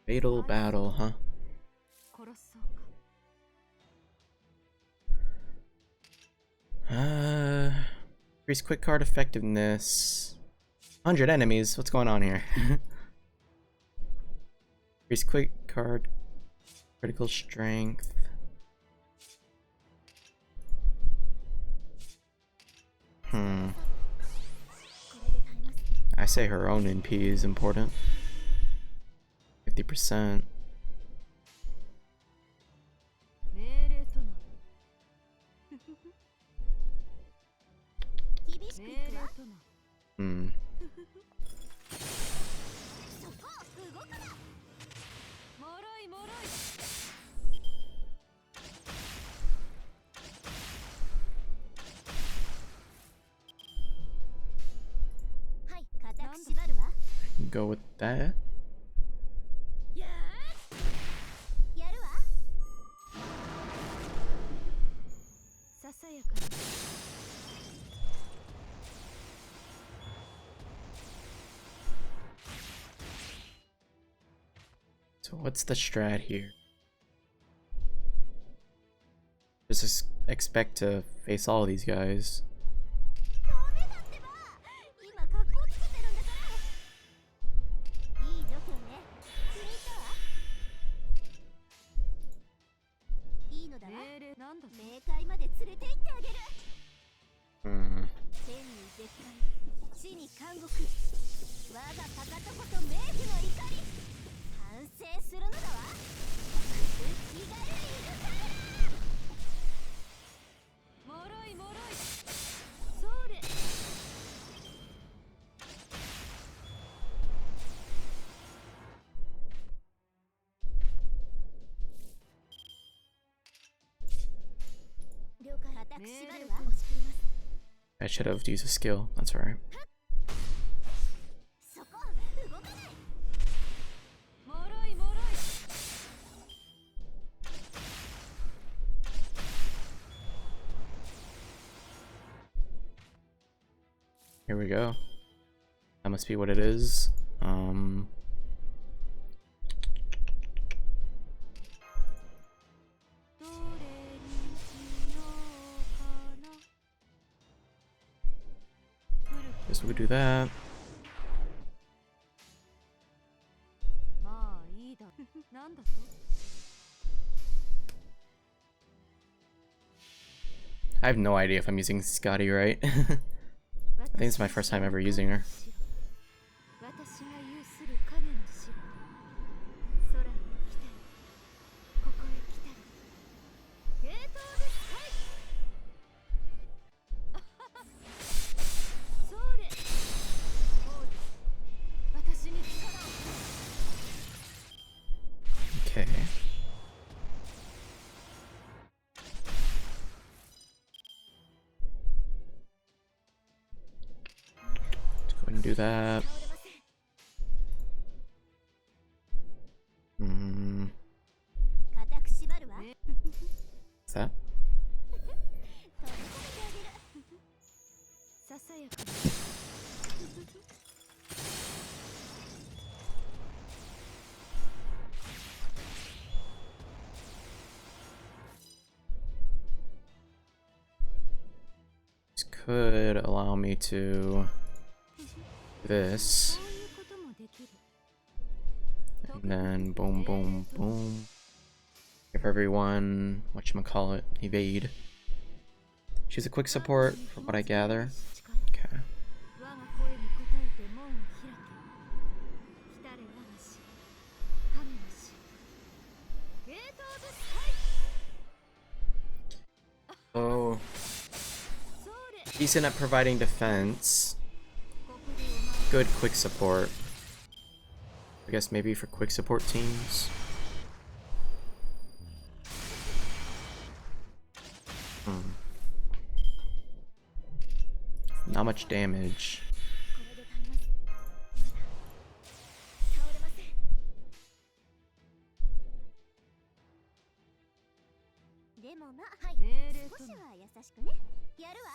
Fatal battle, huh? 殺そうか。 Increase quick card effectiveness. 100 enemies. What's going on here? Increase quick card critical strength. I say her own NP is important. 50%. 命令とな。厳しくいくわ。Hmm. そこ動くな。もろいもろい。はい、固く縛るわ。Go with that. やるわ。ささやかに。 So what's the strat here? Just expect to face all of these guys. ダメだってば。今格好つけてるんだから。いい条件ね。気に入ったわ。いいのだわ。命令なんだ。冥界まで連れて行ってあげる。 Hmm. 天に絶海、地に監獄。我がかかとこと冥府の怒り。反省するのだわ。気軽に行くから。もろいもろい。それ。 了解。固く縛るわ。押し切ります。 I should have used a skill. That's alright. そこ動かない。もろいもろい。 Here we go. That must be what it is. Guess we could do that. まあいいだ。なんだと。 I have no idea if I'm using Scotty right. I think it's my first time ever using her. 私が有する影の城。空に来たり、ここへ来たり。ゲートオブスカイ。それ。私に力を。 Okay. Let's go ahead and do that. Hmm. 固く縛るわ。 What's that? 飛び込めてあげる。ささやかに。 This could allow me to do this. こういうこともできる。 And then boom, boom, boom. Give everyone, whatchamacallit, evade. She's a quick support, from what I gather. Okay. 我が声に応えて門を開け。来たれ我が死。神の死。ゲートオブスカイ。 Oh, それ。 decent at providing defense. ここでお前。 Good quick support. I guess maybe for quick support teams. much damage. これで耐えます。まだ倒れません。でもまあ、はい、少しは優しくね。やるわ。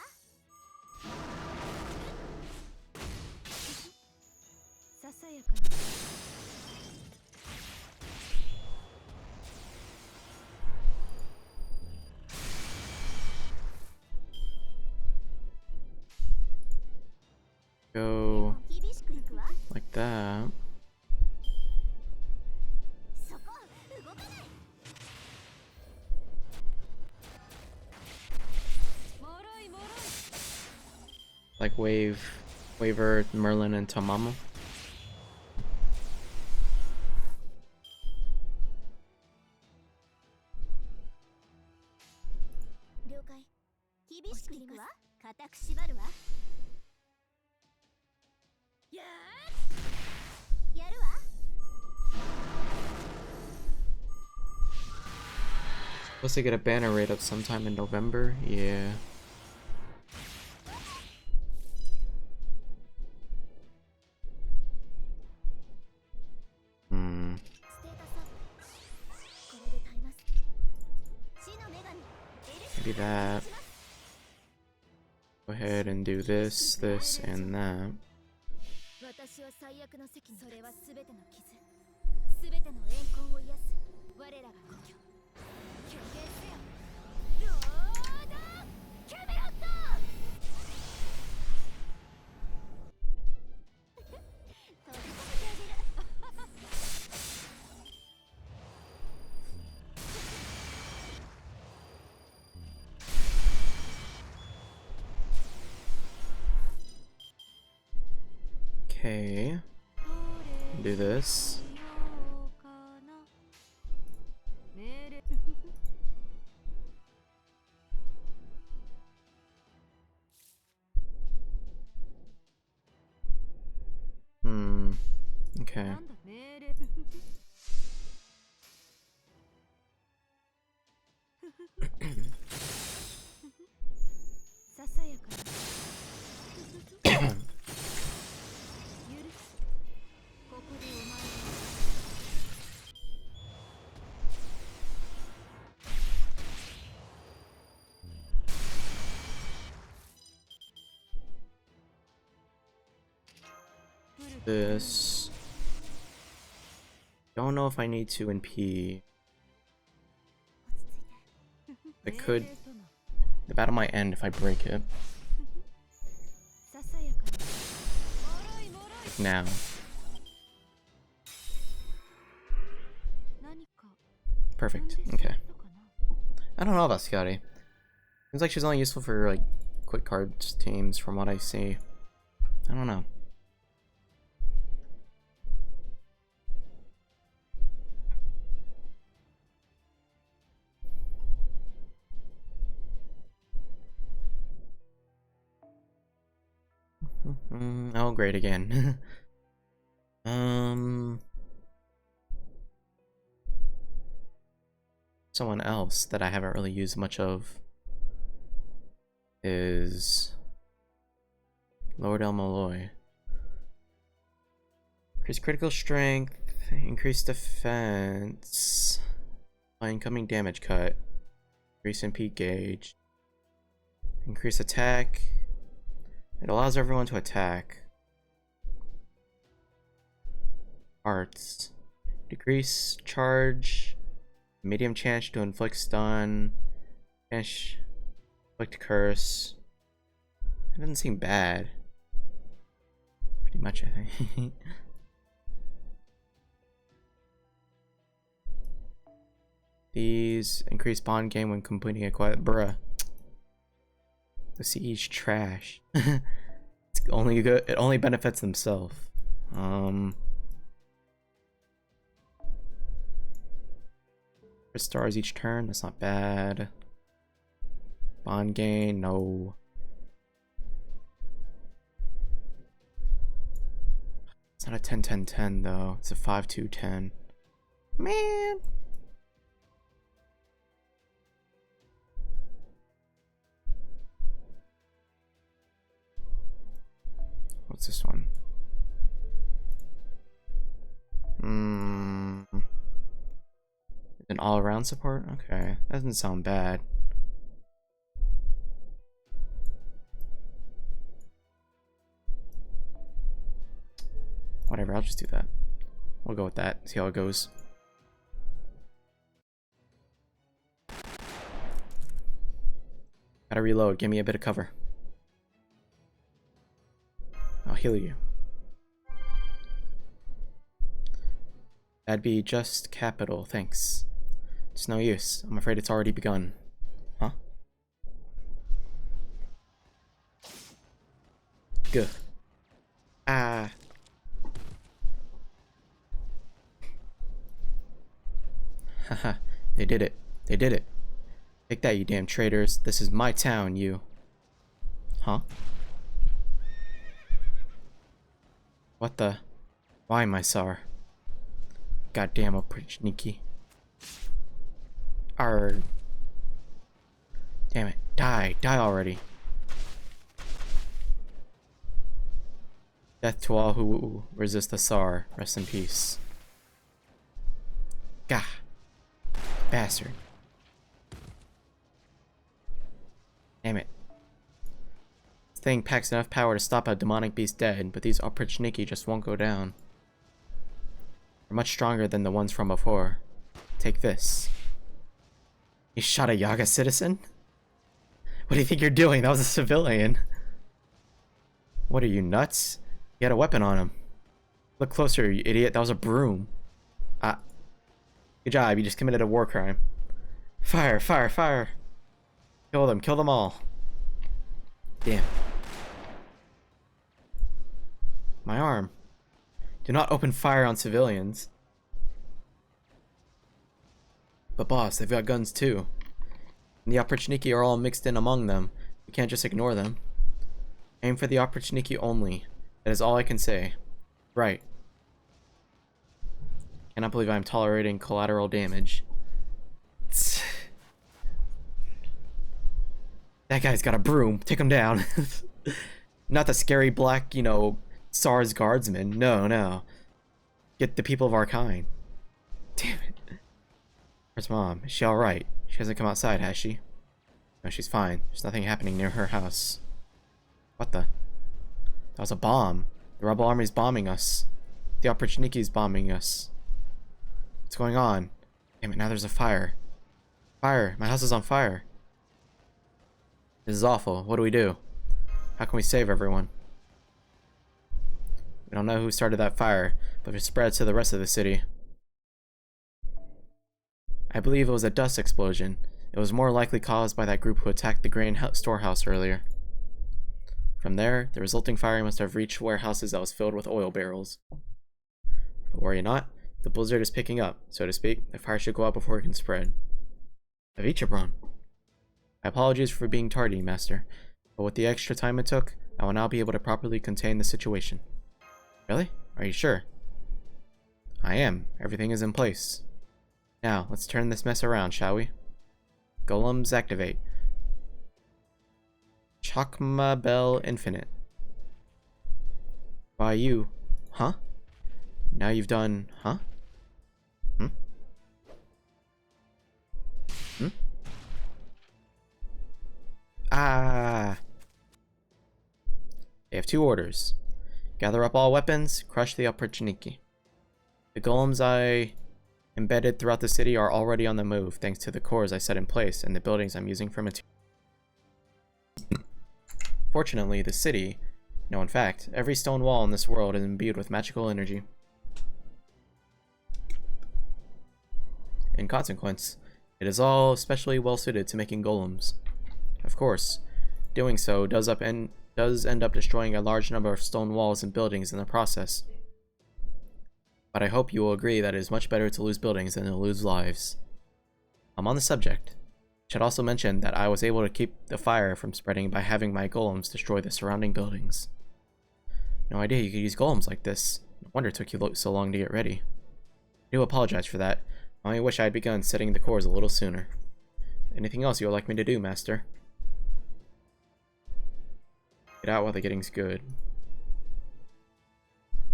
ささやかな。Go 厳しくいくわ。 like that. そこ動かない。もろいもろい。 Like Waver, Merlin, and Tamamo. 了解。厳しくいくわ。固く縛るわ。やるわ。 Supposed to get a banner raid up sometime in November? Yeah. Hmm. ステータスアップ。これで耐えます。死の女神エルシ Maybe that. Go ahead and do this, this, and that. 私は最悪の責任。それは全ての傷、全ての怨恨を癒す我らが故郷。虚言せよロードキャメロット。閉じ込めてあげる。 Okay. Do this. Hmm. Okay. ささやかな。許す。ここでお前を。 This. Don't know if I need to in P. I could. The battle might end if I break it. Like now. Perfect. Okay. I don't know about Scotty. Seems like she's only useful for like quick cards teams from what I see. I don't know. Oh, great again. Someone else that I haven't really used much of is Lord El Malloy. Increase critical strength, increase defense, incoming damage cut, increase in peak gauge, increase attack. It allows everyone to attack. Arts. Decrease charge, medium chance to inflict stun, chance inflict curse. It doesn't seem bad. Pretty much, I think. These increase bond gain when completing a quest. Bruh. The siege trash. It's only good. It only benefits themselves. Stars each turn. That's not bad. Bond gain. No. It's not a 10-10-10 though. It's a 5-2-10. Man. What's this one? An all-around support? Okay, that doesn't sound bad. Whatever, I'll just do that. We'll go with that, see how it goes. Gotta reload, give me a bit of cover. I'll heal you. That'd be just capital, thanks. It's no use. I'm afraid it's already begun. Huh? Good. Ah. Haha. They did it. They did it. Take that, you damn traitors. This is my town, you. Huh? What the? Why, my Tsar? Goddamn Oprichnik. Arrgh. Damn it. Die. Die already. Death to all who resist the Tsar. Rest in peace. Gah. Bastard. Damn it. This thing packs enough power to stop a demonic beast dead, but these Oprichniki just won't go down. They're much stronger than the ones from before. Take this. You shot a Yaga citizen? What do you think you're doing? That was a civilian. What are you, nuts? You had a weapon on him. Look closer, you idiot. That was a broom. Ah. Good job, you just committed a war crime. Fire, fire, fire. Kill them all. Damn. My arm. Do not open fire on civilians. But boss, they've got guns too. And the Oprichniki are all mixed in among them. We can't just ignore them. Aim for the Oprichniki only. That is all I can say. Right. Cannot believe I'm tolerating collateral damage. That guy's got a broom. Take him down. Not the scary black, you know, Tsar's guardsman. No, no. Get the people of our kind. Damn it. Where's Mom? Is she alright? She hasn't come outside, has she? No, she's fine. There's nothing happening near her house. What the? That was a bomb. The rebel army's bombing us. The Oprichniki's bombing us. What's going on? Damn it, now there's a fire. Fire! My house is on fire. This is awful. What do we do? How can we save everyone? We don't know who started that fire, but it spread to the rest of the city. I believe it was a dust explosion. It was more likely caused by that group who attacked the grain storehouse earlier. From there, the resulting fire must have reached warehouses that was filled with oil barrels. But worry not, the blizzard is picking up, so to speak. The fire should go out before it can spread. Avichabron. My apologies for being tardy, Master, but with the extra time it took, I will now be able to properly contain the situation. Really? Are you sure? I am. Everything is in place. Now, let's turn this mess around, shall we? Golems activate. Chakma Bell Infinite. Why you? Huh? Now you've done... Huh? Hmm? Hmm? Ah! They have two orders. Gather up all weapons, crush the Oprichniki. The golems I embedded throughout the city are already on the move, thanks to the cores I set in place and the buildings I'm using for material. Fortunately, the city, no in fact, every stone wall in this world is imbued with magical energy. In consequence, it is all especially well suited to making golems. Of course, doing so does end up destroying a large number of stone walls and buildings in the process. But I hope you will agree that it is much better to lose buildings than to lose lives. On the subject, I should also mention that I was able to keep the fire from spreading by having my golems destroy the surrounding buildings. No idea you could use golems like this. No wonder it took you so long to get ready. I do apologize for that. I only wish I had begun setting the cores a little sooner. Anything else you would like me to do, Master? Get out while the getting's good.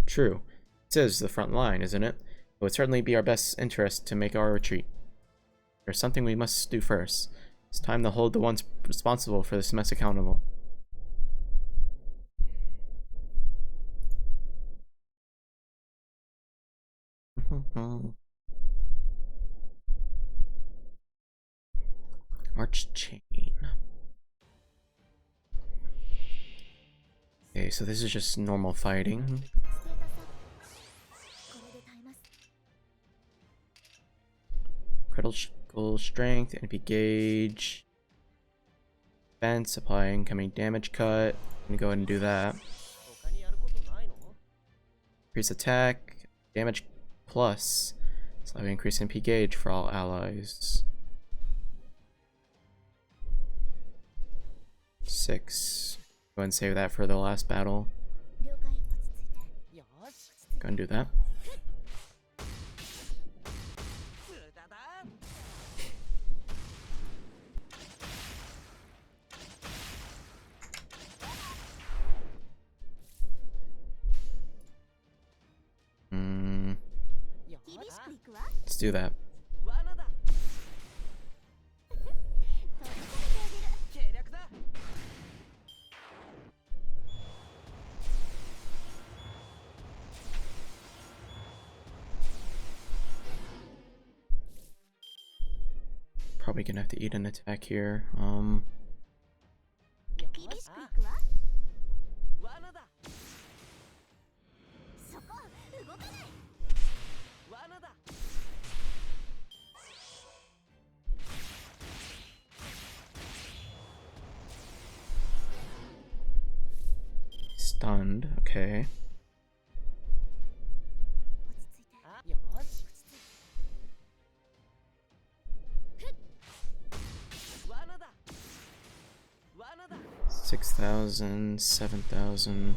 True. It is the front line, isn't it? It would certainly be our best interest to make our retreat. There's something we must do first. It's time to hold the ones responsible for this mess accountable. March chain. Okay, so this is just normal fighting. Critical strength, NP gauge. Defense, apply incoming damage cut. I'm gonna go ahead and do that. Increase attack, damage plus. Slightly increase NP gauge for all allies. 6. Go ahead and save that for the last battle. Go and do that. Let's do that. Probably gonna have to eat an attack here. Stunned, okay. $6,000, $7,000.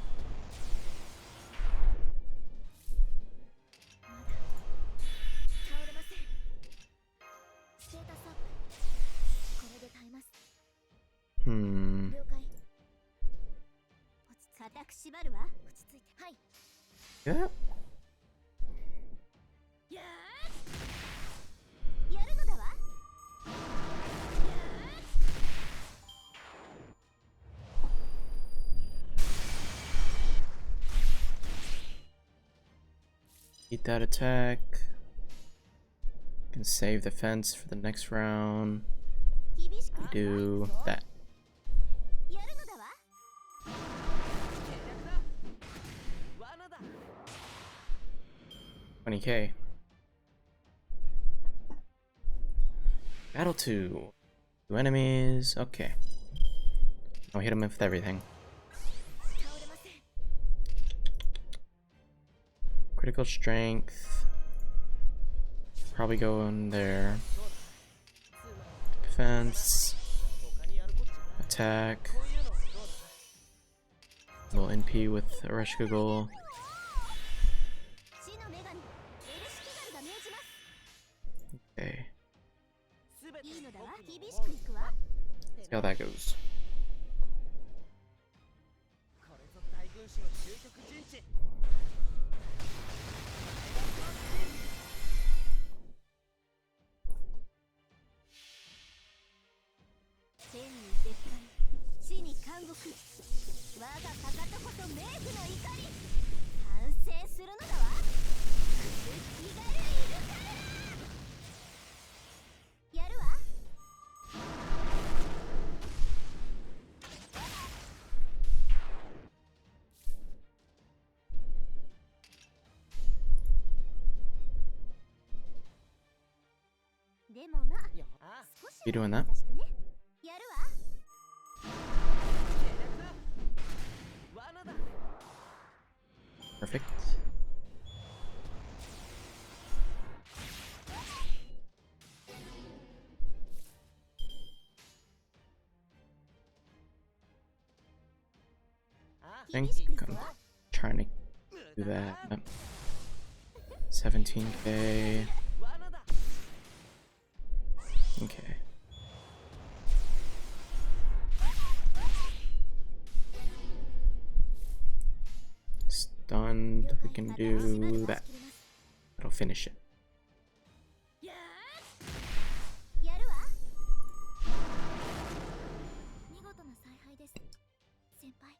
Yeah. Eat that attack. Can save the fence for the next round. We do that. 20K. Battle 2. 2 enemies. Okay. I'll hit him with everything. Critical strength. Probably go in there. Defense. Attack. Little NP with Areshka goal. Okay. See how that goes. You doing that? Perfect. I think I'm trying to do that. 17K. Okay. Stunned. We can do that. That'll finish it. やるわ。見事な采配です、先輩。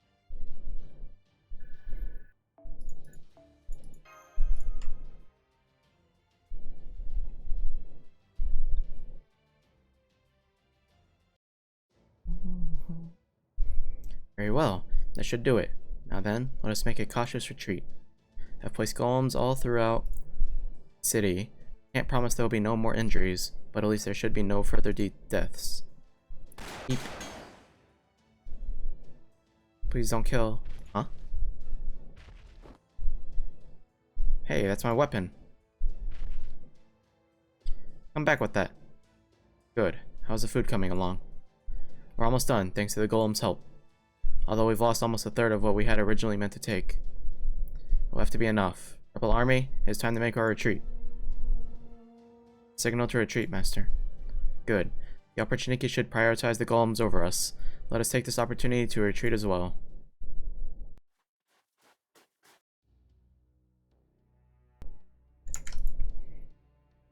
Very well. That should do it. Now then, let us make a cautious retreat. I've placed golems all throughout the city. Can't promise there will be no more injuries, but at least there should be no further deaths. Eep. Please don't kill. Huh? Hey, that's my weapon. Come back with that. Good. How's the food coming along? We're almost done, thanks to the golem's help. Although we've lost almost a third of what we had originally meant to take. It'll have to be enough. Rebel army, it's time to make our retreat. Signal to retreat, Master. Good. The Opportunity should prioritize the golems over us. Let us take this opportunity to retreat as well.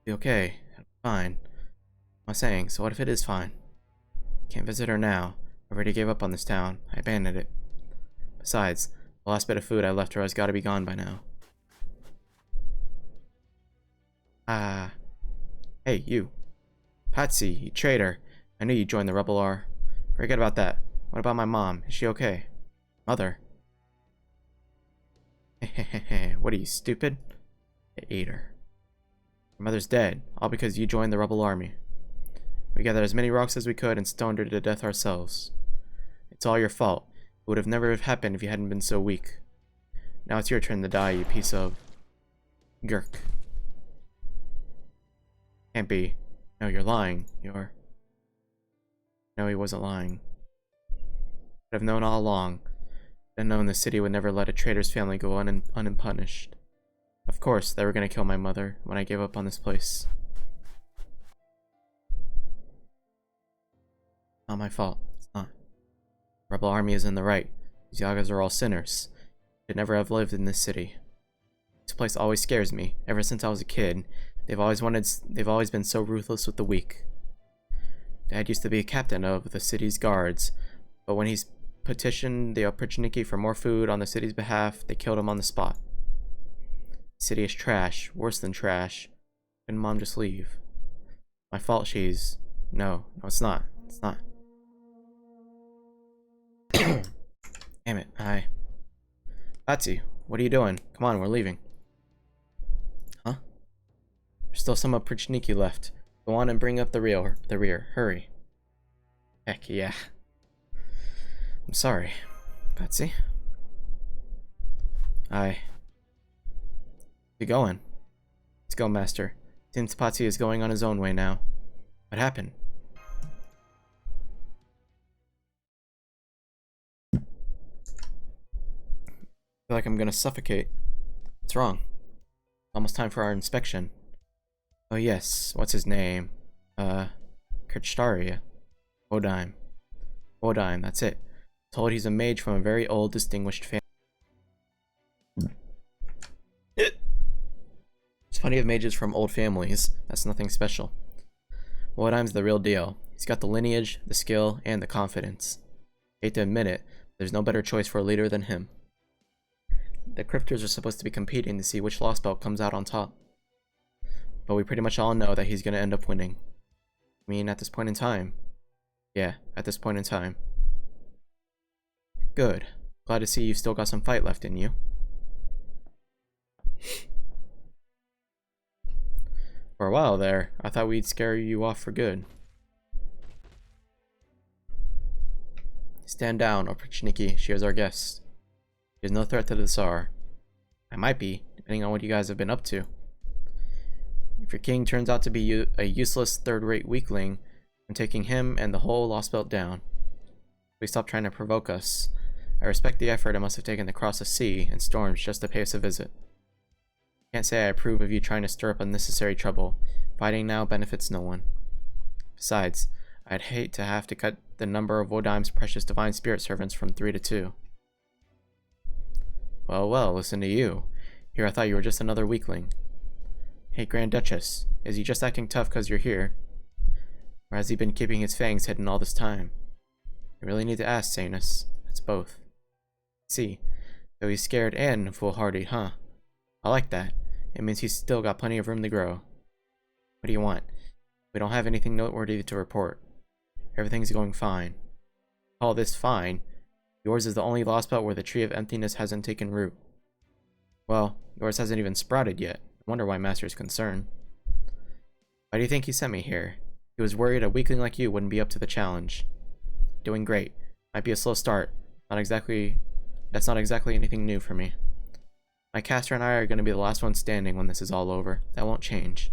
Be okay. Fine. I'm saying, so what if it is fine? Can't visit her now. I already gave up on this town. I abandoned it. Besides, the last bit of food I left her has got to be gone by now. Ah. Hey, you. Patsy, you traitor. I knew you joined the Rebel R. Forget about that. What about my mom? Is she okay? Mother? Hehehe, what are you, stupid? I ate her. Your mother's dead, all because you joined the Rebel army. We gathered as many rocks as we could and stoned her to death ourselves. It's all your fault. It would have never happened if you hadn't been so weak. Now it's your turn to die, you piece of... gurk. Can't be. No, you're lying. You're... No, he wasn't lying. I'd have known all along. I'd known the city would never let a traitor's family go unpunished. Of course, they were gonna kill my mother when I gave up on this place. Not my fault. It's not. The Rebel army is in the right. These Yagas are all sinners. Should never have lived in this city. This place always scares me. Ever since I was a kid, they've always been so ruthless with the weak. Dad used to be a captain of the city's guards, but when he's petitioned the Opportunity for more food on the city's behalf, they killed him on the spot. The city is trash, worse than trash. Couldn't Mom just leave? My fault, she's... No, it's not. It's not. Damn it, Patsy, what are you doing? Come on, we're leaving. Huh? There's still some Opportunity left. Go on and bring up the rear. Hurry. Heck yeah. I'm sorry, Patsy. You going? Let's go, Master. Seems Patsy is going on his own way now. What happened? I feel like I'm gonna suffocate. What's wrong? Almost time for our inspection. Oh yes, what's his name? Kirchtaria. Odime, that's it. Told he's a mage from a very old, distinguished family. There's plenty of mages from old families. That's nothing special. Odime's the real deal. He's got the lineage, the skill, and the confidence. Hate to admit it, there's no better choice for a leader than him. The Cryptors are supposed to be competing to see which Lostbelt comes out on top. But we pretty much all know that he's gonna end up winning. I mean, at this point in time. Yeah, at this point in time. Good. Glad to see you've still got some fight left in you. For a while there, I thought we'd scare you off for good. Stand down, Opportunity. She is our guest. She is no threat to the Tsar. I might be, depending on what you guys have been up to. If your king turns out to be a useless third-rate weakling, I'm taking him and the whole Lostbelt down. Please stop trying to provoke us. I respect the effort I must have taken to cross the sea and storms just to pay us a visit. Can't say I approve of you trying to stir up unnecessary trouble. Fighting now benefits no one. Besides, I'd hate to have to cut the number of Odime's precious divine spirit servants from 3 to 2. Well, listen to you. Here, I thought you were just another weakling. Hey, Grand Duchess, is he just acting tough because you're here? Or has he been keeping his fangs hidden all this time? I really need to ask, Sanus. It's both. See, though he's scared and foolhardy, huh? I like that. It means he's still got plenty of room to grow. What do you want? We don't have anything noteworthy to report. Everything's going fine. All this fine. Yours is the only Lostbelt where the Tree of Emptiness hasn't taken root. Well, yours hasn't even sprouted yet. I wonder why Master's concerned. Why do you think he sent me here? He was worried a weakling like you wouldn't be up to the challenge. Doing great. Might be a slow start. That's not exactly anything new for me. My caster and I are going to be the last ones standing when this is all over. That won't change.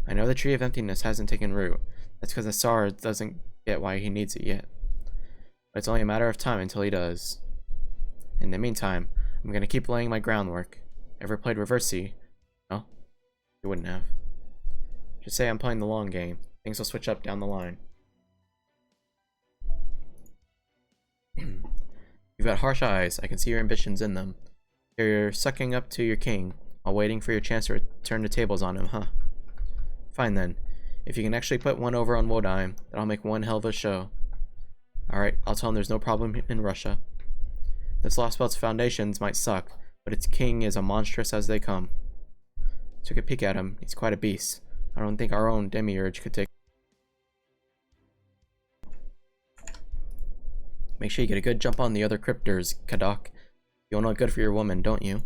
I know the Tree of Emptiness hasn't taken root. That's because Asar doesn't get why he needs it yet. But it's only a matter of time until he does. In the meantime, I'm going to keep laying my groundwork. Ever played Reverse C? No? You wouldn't have. Just say I'm playing the long game. Things will switch up down the line. You've got harsh eyes. I can see your ambitions in them. You're sucking up to your king while waiting for your chance to turn the tables on him, huh? Fine then. If you can actually put one over on Wodheim, then I'll make one hell of a show. Alright, I'll tell him there's no problem in Russia. This Lostbelt's foundations might suck, but its king is as monstrous as they come. Took a peek at him. He's quite a beast. I don't think our own demiurge could take. Make sure you get a good jump on the other cryptors, Kadok. You want good for your woman, don't you?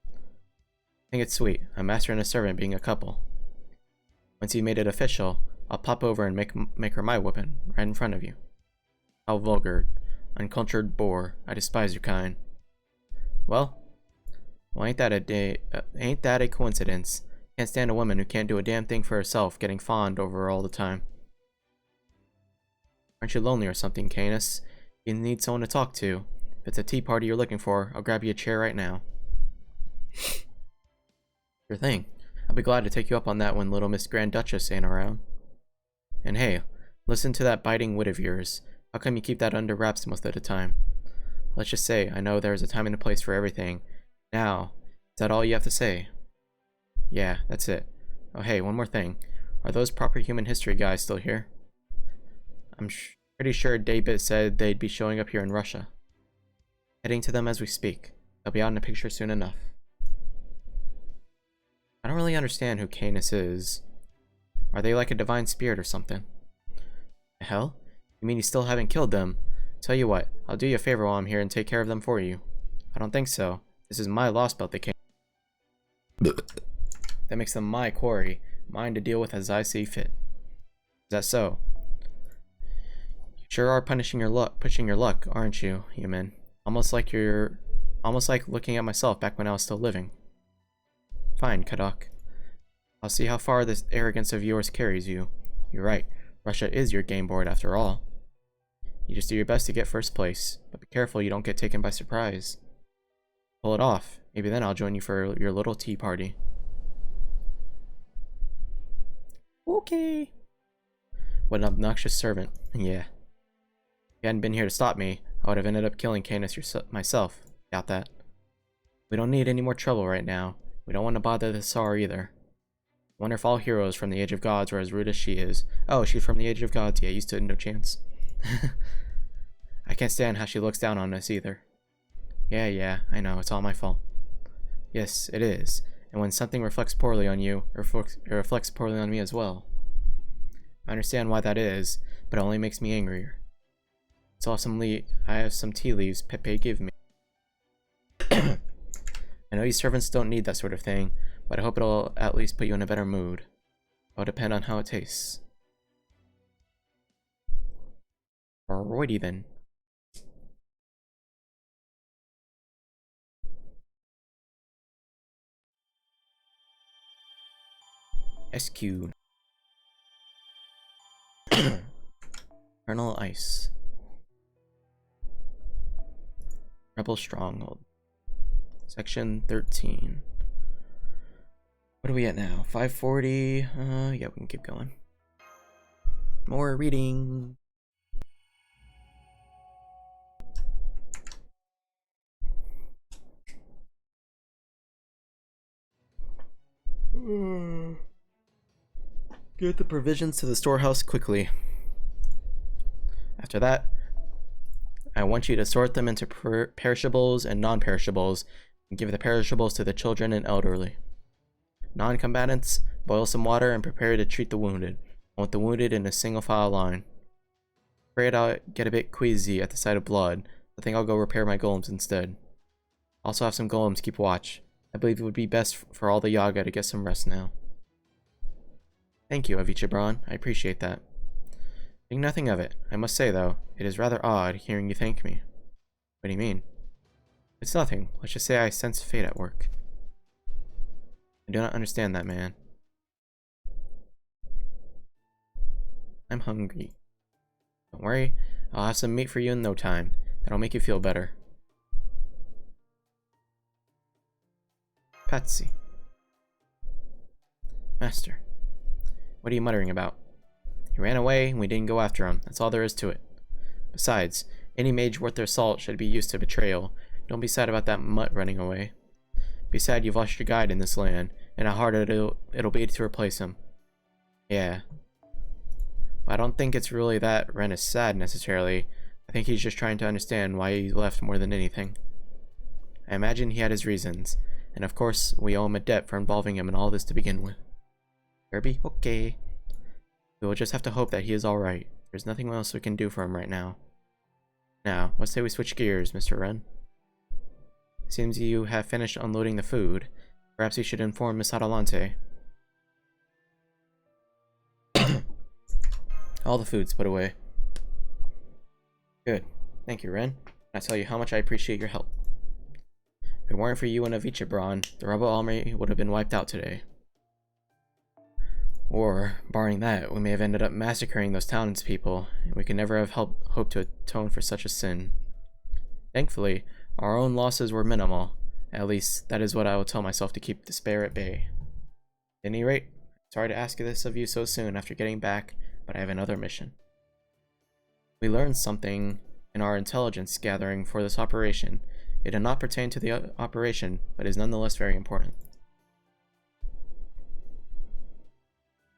I think it's sweet, a master and a servant being a couple. Once you made it official, I'll pop over and make her my weapon, right in front of you. How vulgar. Uncultured boar. I despise your kind. Well, ain't that a coincidence? Can't stand a woman who can't do a damn thing for herself, getting fawned over all the time. Aren't you lonely or something, Canis? You need someone to talk to. If it's a tea party you're looking for, I'll grab you a chair right now. Sure thing. I'll be glad to take you up on that when little Miss Grand Duchess ain't around. And hey, listen to that biting wit of yours. How come you keep that under wraps most of the time? Let's just say, I know there's a time and a place for everything. Now, is that all you have to say? Yeah, that's it. Oh hey, one more thing. Are those proper human history guys still here? I'm pretty sure Daybit said they'd be showing up here in Russia. Heading to them as we speak. They'll be out in a picture soon enough. I don't really understand who Canis is. Are they like a divine spirit or something? The hell? You mean you still haven't killed them? Tell you what, I'll do you a favor while I'm here and take care of them for you. I don't think so. This is my Lostbelt they came. That makes them my quarry, mine to deal with as I see fit. Is that so? You sure are pushing your luck, aren't you, human? Almost like looking at myself back when I was still living. Fine, Kadok. I'll see how far this arrogance of yours carries you. You're right, Russia is your game board after all. You just do your best to get first place, but be careful you don't get taken by surprise. Pull it off, maybe then I'll join you for your little tea party. Okay. What an obnoxious servant. Yeah. If you hadn't been here to stop me, I would have ended up killing Canis myself. Doubt that. We don't need any more trouble right now. We don't want to bother the Tsar either. Wonder if all heroes from the Age of Gods are as rude as she is. Oh, she's from the Age of Gods. Yeah, you stood no chance. I can't stand how she looks down on us either. Yeah, I know. It's all my fault. Yes, it is. And when something reflects poorly on you, it reflects poorly on me as well. I understand why that is, but it only makes me angrier. So I have some tea leaves Pepe give me. I know you servants don't need that sort of thing, but I hope it'll at least put you in a better mood. It'll depend on how it tastes. Alrighty then. SQ. Eternal Ice. Rebel Stronghold. Section 13. What are we at now? 540? Yeah, we can keep going. More reading. Get the provisions to the storehouse quickly. After that, I want you to sort them into perishables and non-perishables, and give the perishables to the children and elderly. Non-combatants, boil some water and prepare to treat the wounded. I want the wounded in a single file line. Afraid I'll get a bit queasy at the sight of blood. I think I'll go repair my golems instead. Also have some golems keep watch. I believe it would be best for all the Yaga to get some rest now. Thank you, Avicii-Bron. I appreciate that. Think nothing of it. I must say, though, it is rather odd hearing you thank me. What do you mean? It's nothing. Let's just say I sense fate at work. I do not understand that, man. I'm hungry. Don't worry. I'll have some meat for you in no time. That'll make you feel better. Patsy. Master. What are you muttering about? He ran away and we didn't go after him. That's all there is to it. Besides, any mage worth their salt should be used to betrayal. Don't be sad about that mutt running away. Be sad you've lost your guide in this land, and how hard it'll be to replace him. Yeah. But I don't think it's really that Ren is sad necessarily. I think he's just trying to understand why he left more than anything. I imagine he had his reasons, and of course we owe him a debt for involving him in all this to begin with. Kirby? Okay. We will just have to hope that he is alright. There's nothing else we can do for him right now. Now, let's say we switch gears, Mr. Ren. Seems you have finished unloading the food. Perhaps you should inform Miss Adelante. All the food's put away. Good. Thank you, Ren. I tell you how much I appreciate your help. If it weren't for you and Avicii-Bron, the rebel army would have been wiped out today. Or, barring that, we may have ended up massacring those townspeople, and we could never have hoped to atone for such a sin. Thankfully, our own losses were minimal. At least, that is what I will tell myself to keep despair at bay. At any rate, sorry to ask this of you so soon after getting back, but I have another mission. We learned something in our intelligence gathering for this operation. It did not pertain to the operation, but is nonetheless very important.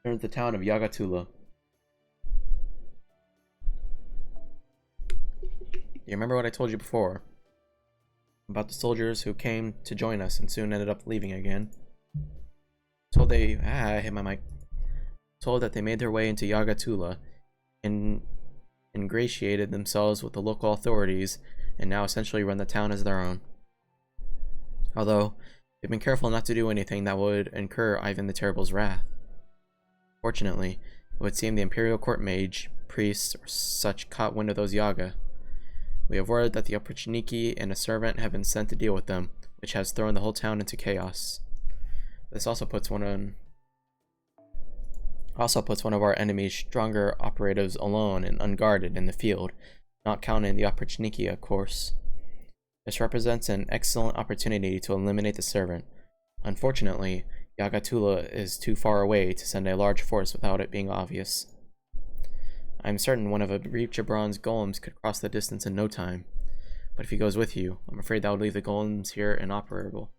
Turn to the town of Yagatula. You remember what I told you before about the soldiers who came to join us and soon ended up leaving again? I hit my mic. Told that they made their way into Yagatula and ingratiated themselves with the local authorities and now essentially run the town as their own. Although they've been careful not to do anything that would incur Ivan the Terrible's wrath. Fortunately, it would seem the Imperial Court mage, priests, or such caught wind of those Yaga. We have word that the Oprichniki and a servant have been sent to deal with them, which has thrown the whole town into chaos. This also puts one of our enemy's stronger operatives alone and unguarded in the field, not counting the Oprichniki, of course. This represents an excellent opportunity to eliminate the servant. Unfortunately, Yagatula is too far away to send a large force without it being obvious. I am certain one of Avicii-Bron's golems could cross the distance in no time, but if he goes with you, I'm afraid that would leave the golems here inoperable.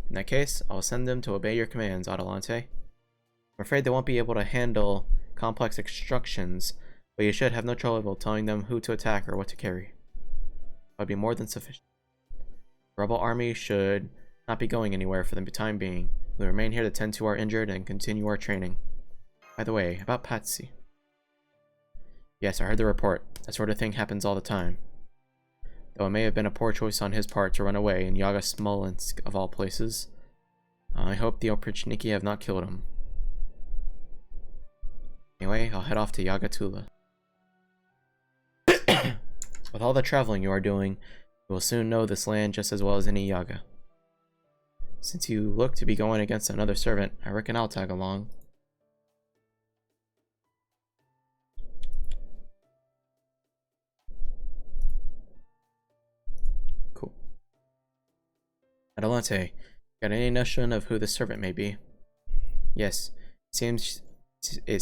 In that case, I will send them to obey your commands, Adelante. I'm afraid they won't be able to handle complex instructions, but you should have no trouble telling them who to attack or what to carry. That would be more than sufficient. The rebel army should not be going anywhere for the time being. We remain here to tend to our injured and continue our training. By the way, about Patsy. Yes, I heard the report. That sort of thing happens all the time. Though it may have been a poor choice on his part to run away in Yaga Smolensk of all places. I hope the Oprichniki have not killed him. Anyway, I'll head off to Yagatula. With all the traveling you are doing, you will soon know this land just as well as any Yaga. Since you look to be going against another servant, I reckon I'll tag along. Cool. Adelante, got any notion of who the servant may be? Yes, it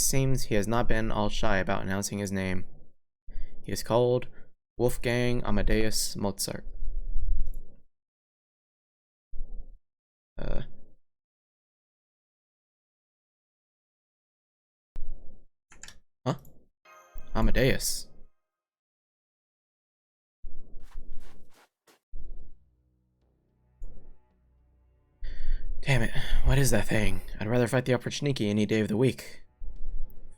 seems he has not been all shy about announcing his name. He is called Wolfgang Amadeus Mozart. Amadeus. Damn it, what is that thing? I'd rather fight the Opportunity any day of the week.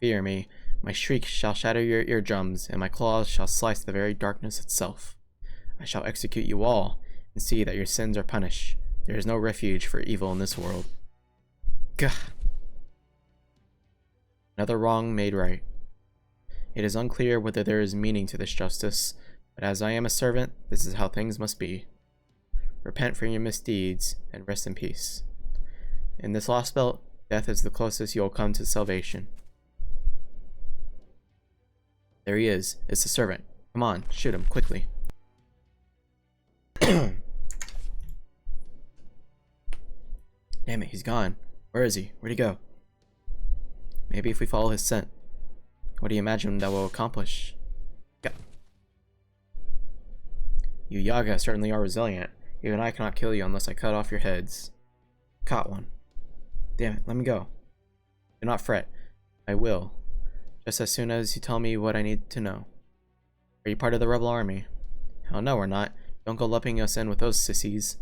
Fear me, my shriek shall shatter your eardrums, and my claws shall slice the very darkness itself. I shall execute you all, and see that your sins are punished. There is no refuge for evil in this world. Gah! Another wrong made right. It is unclear whether there is meaning to this justice, but as I am a servant, this is how things must be. Repent for your misdeeds, and rest in peace. In this Lostbelt, death is the closest you will come to salvation. There he is. It's the servant. Come on, shoot him, quickly. Damn it, he's gone. Where is he? Where'd he go? Maybe if we follow his scent. What do you imagine that will accomplish? You Yaga certainly are resilient. Even I cannot kill you unless I cut off your heads. Caught one. Damn it, let me go. Do not fret. I will. Just as soon as you tell me what I need to know. Are you part of the rebel army? Hell no, we're not. Don't go lumping us in with those sissies.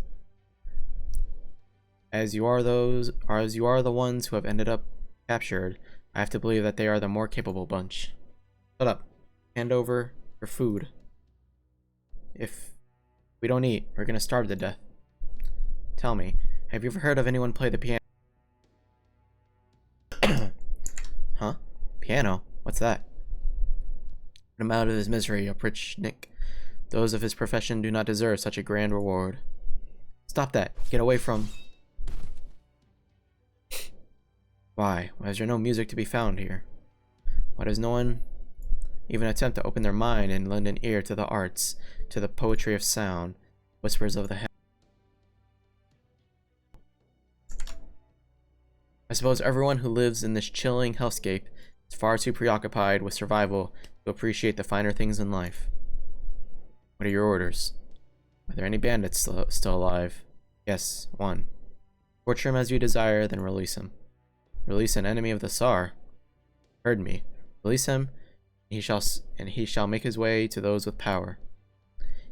As you are the ones who have ended up captured, I have to believe that they are the more capable bunch. Shut up. Hand over your food. If we don't eat, we're gonna starve to death. Tell me, have you ever heard of anyone play the piano? Huh? Piano? What's that? Put him out of his misery, Oprichnik. Those of his profession do not deserve such a grand reward. Stop that. Get away from... Why? Why is there no music to be found here? Why does no one even attempt to open their mind and lend an ear to the arts, to the poetry of sound, whispers of the head? I suppose everyone who lives in this chilling hellscape is far too preoccupied with survival to appreciate the finer things in life. What are your orders? Are there any bandits still alive? Yes, one. Torture him as you desire, then release him. Release an enemy of the Tsar. Heard me. Release him, and he shall make his way to those with power.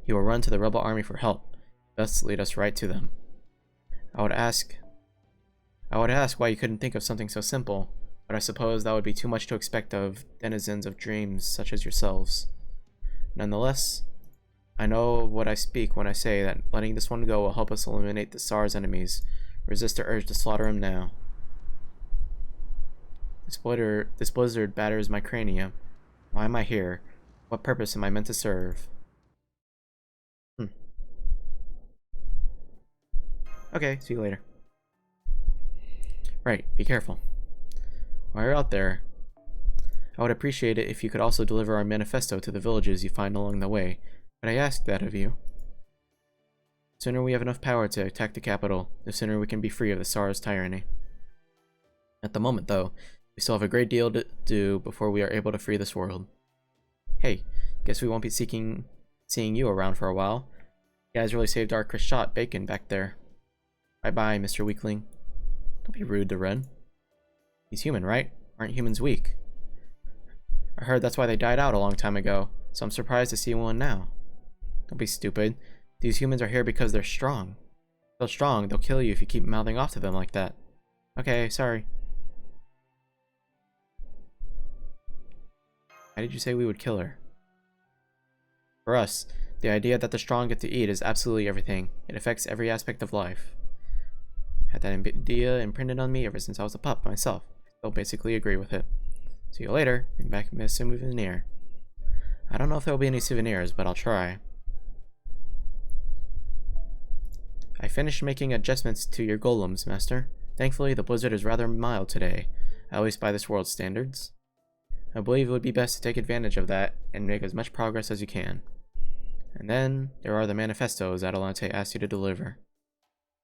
He will run to the rebel army for help, thus lead us right to them. I would ask why you couldn't think of something so simple, but I suppose that would be too much to expect of denizens of dreams such as yourselves. Nonetheless, I know of what I speak when I say that letting this one go will help us eliminate the Tsar's enemies. Resist the urge to slaughter him now. This blizzard batters my cranium. Why am I here? What purpose am I meant to serve? Okay, see you later. Right, be careful. While you're out there, I would appreciate it if you could also deliver our manifesto to the villages you find along the way, but I ask that of you. The sooner we have enough power to attack the capital, the sooner we can be free of the Tsar's tyranny. At the moment, though, we still have a great deal to do before we are able to free this world. Hey, guess we won't be seeing you around for a while. You guys really saved our Krishat bacon back there. Bye-bye, Mr. Weakling. Don't be rude to Ren. He's human, right? Aren't humans weak? I heard that's why they died out a long time ago, so I'm surprised to see one now. Don't be stupid. These humans are here because they're strong. So strong, they'll kill you if you keep mouthing off to them like that. Okay, sorry. Why did you say we would kill her? For us, the idea that the strong get to eat is absolutely everything. It affects every aspect of life. Had that idea imprinted on me ever since I was a pup myself. I still basically agree with it. See you later. Bring back a souvenir. I don't know if there will be any souvenirs, but I'll try. I finished making adjustments to your golems, Master. Thankfully, the blizzard is rather mild today, at least by this world's standards. I believe it would be best to take advantage of that and make as much progress as you can. And then, there are the manifestos Adelante asked you to deliver.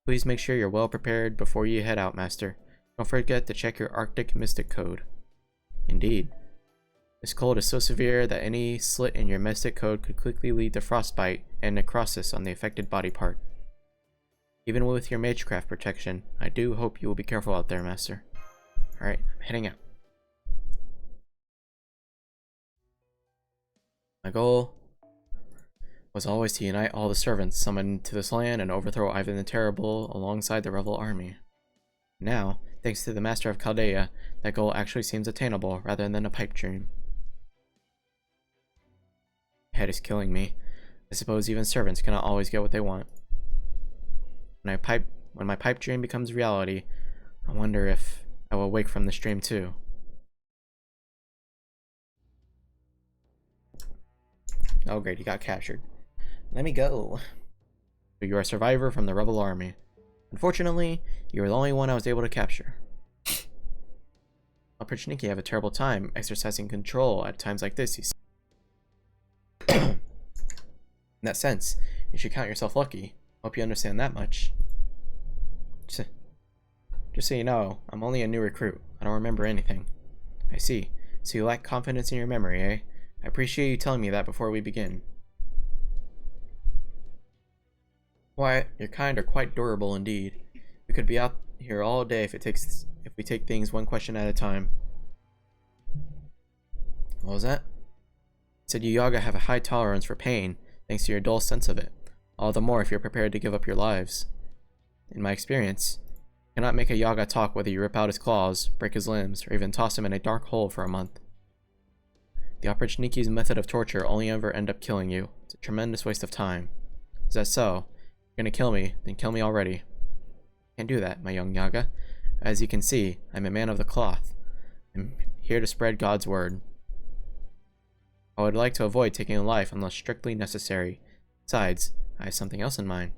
Please make sure you're well prepared before you head out, Master. Don't forget to check your Arctic Mystic Code. Indeed. This cold is so severe that any slit in your Mystic Code could quickly lead to frostbite and necrosis on the affected body part. Even with your Magecraft protection, I do hope you will be careful out there, Master. Alright, I'm heading out. My goal was always to unite all the servants summoned to this land and overthrow Ivan the Terrible alongside the rebel army. Now, thanks to the Master of Chaldea, that goal actually seems attainable rather than a pipe dream. My head is killing me. I suppose even servants cannot always get what they want. When my pipe dream becomes reality, I wonder if I will wake from this dream too. Oh great, he got captured. Let me go. You are a survivor from the rebel army. Unfortunately, you are the only one I was able to capture. Opportunity have a terrible time exercising control at times like this, you see. In that sense, you should count yourself lucky. Hope you understand that much. Just so you know, I'm only a new recruit. I don't remember anything. I see. So you lack confidence in your memory, eh? I appreciate you telling me that before we begin. Why, your kind are quite durable indeed. We could be out here all day if we take things one question at a time. What was that? It said you Yaga have a high tolerance for pain, thanks to your dull sense of it. All the more if you're prepared to give up your lives. In my experience, you cannot make a Yaga talk whether you rip out his claws, break his limbs, or even toss him in a dark hole for a month. The Oprachniki's method of torture only ever end up killing you. It's a tremendous waste of time. Is that so? If you're gonna kill me, then kill me already. Can't do that, my young Yaga. As you can see, I'm a man of the cloth. I'm here to spread God's word. I would like to avoid taking a life unless strictly necessary. Besides, I have something else in mind.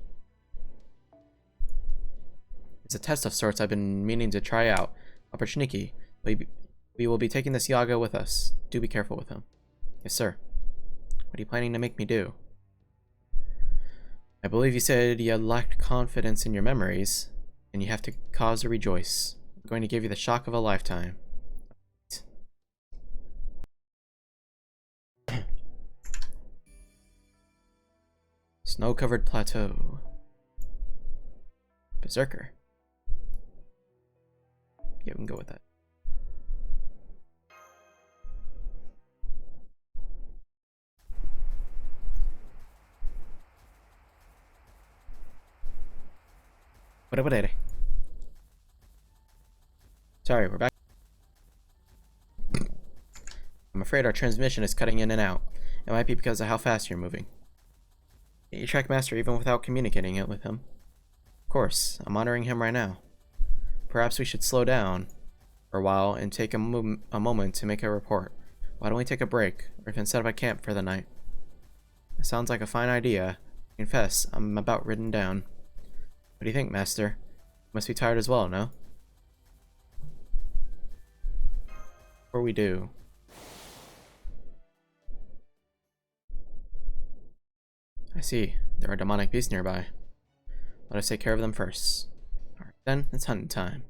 It's a test of sorts I've been meaning to try out. Oprachniki, we will be taking this Yaga with us. Do be careful with him. Yes, sir. What are you planning to make me do? I believe you said you had lacked confidence in your memories, and you have to cause to rejoice. I'm going to give you the shock of a lifetime. Snow-covered plateau. Berserker. Yeah, we can go with that. Sorry, we're back. I'm afraid our transmission is cutting in and out. It might be because of how fast you're moving. You track Master even without communicating it with him. Of course, I'm monitoring him right now. Perhaps we should slow down for a while and take a moment to make a report. Why don't we take a break, or even set up a camp for the night? That sounds like a fine idea. I confess, I'm about ridden down. What do you think, Master? You must be tired as well, no? Before we do... I see. There are demonic beasts nearby. Let us take care of them first. Alright, then, it's hunting time.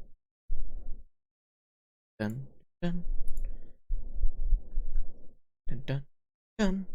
Dun, dun. Dun, dun, dun.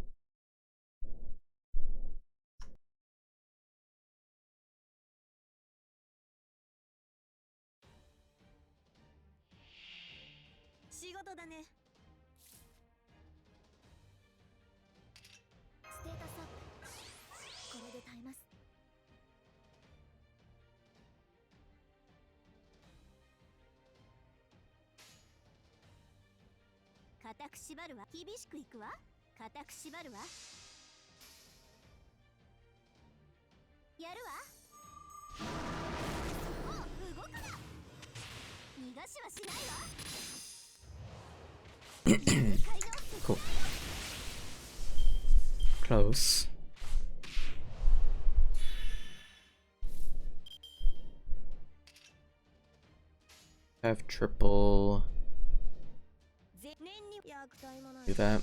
Cool. Close. Have triple. Do that.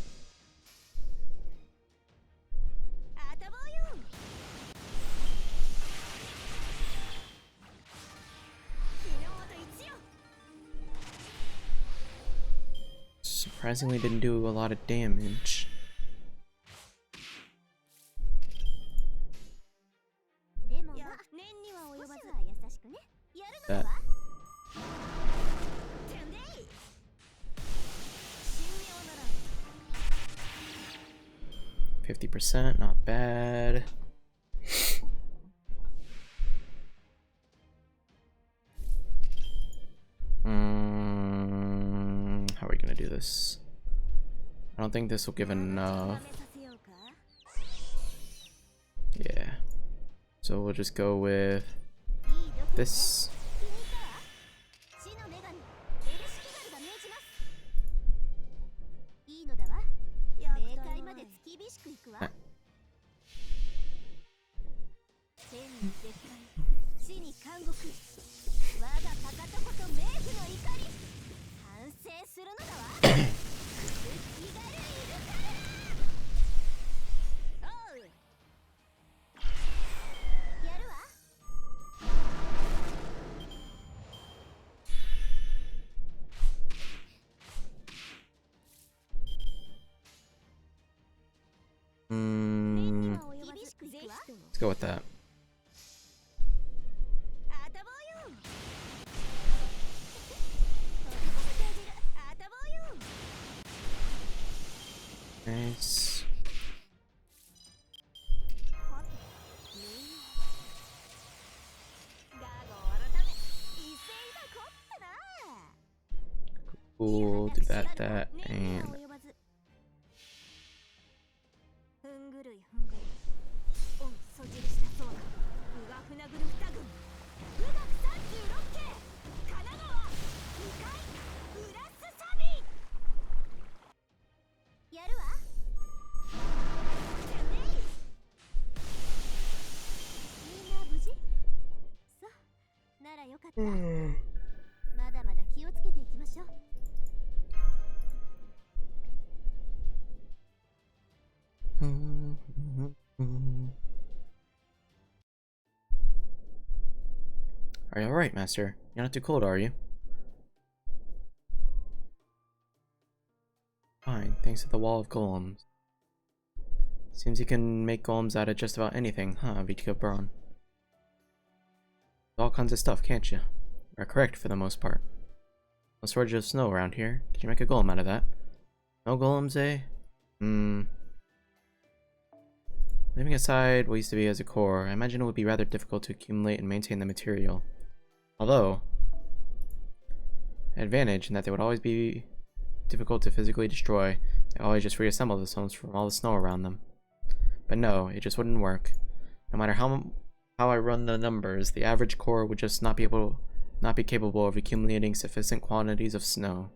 Surprisingly didn't do a lot of damage. That. 50%, not bad. How are we gonna do this? I don't think this will give enough. Yeah. So we'll just go with this. Let's go with that. Nice. Cool, do that, and are you alright, Master? You're not too cold, are you? Fine, thanks to the wall of golems. Seems you can make golems out of just about anything, huh, Vichka-bron? All kinds of stuff, can't you? You're correct for the most part. No shortage of snow around here. Could you make a golem out of that? No golems, eh? Leaving aside what used to be as a core, I imagine it would be rather difficult to accumulate and maintain the material. Although, an advantage in that they would always be difficult to physically destroy. They always just reassemble the stones from all the snow around them. But no, it just wouldn't work. No matter how I run the numbers, the average core would just not be capable of accumulating sufficient quantities of snow.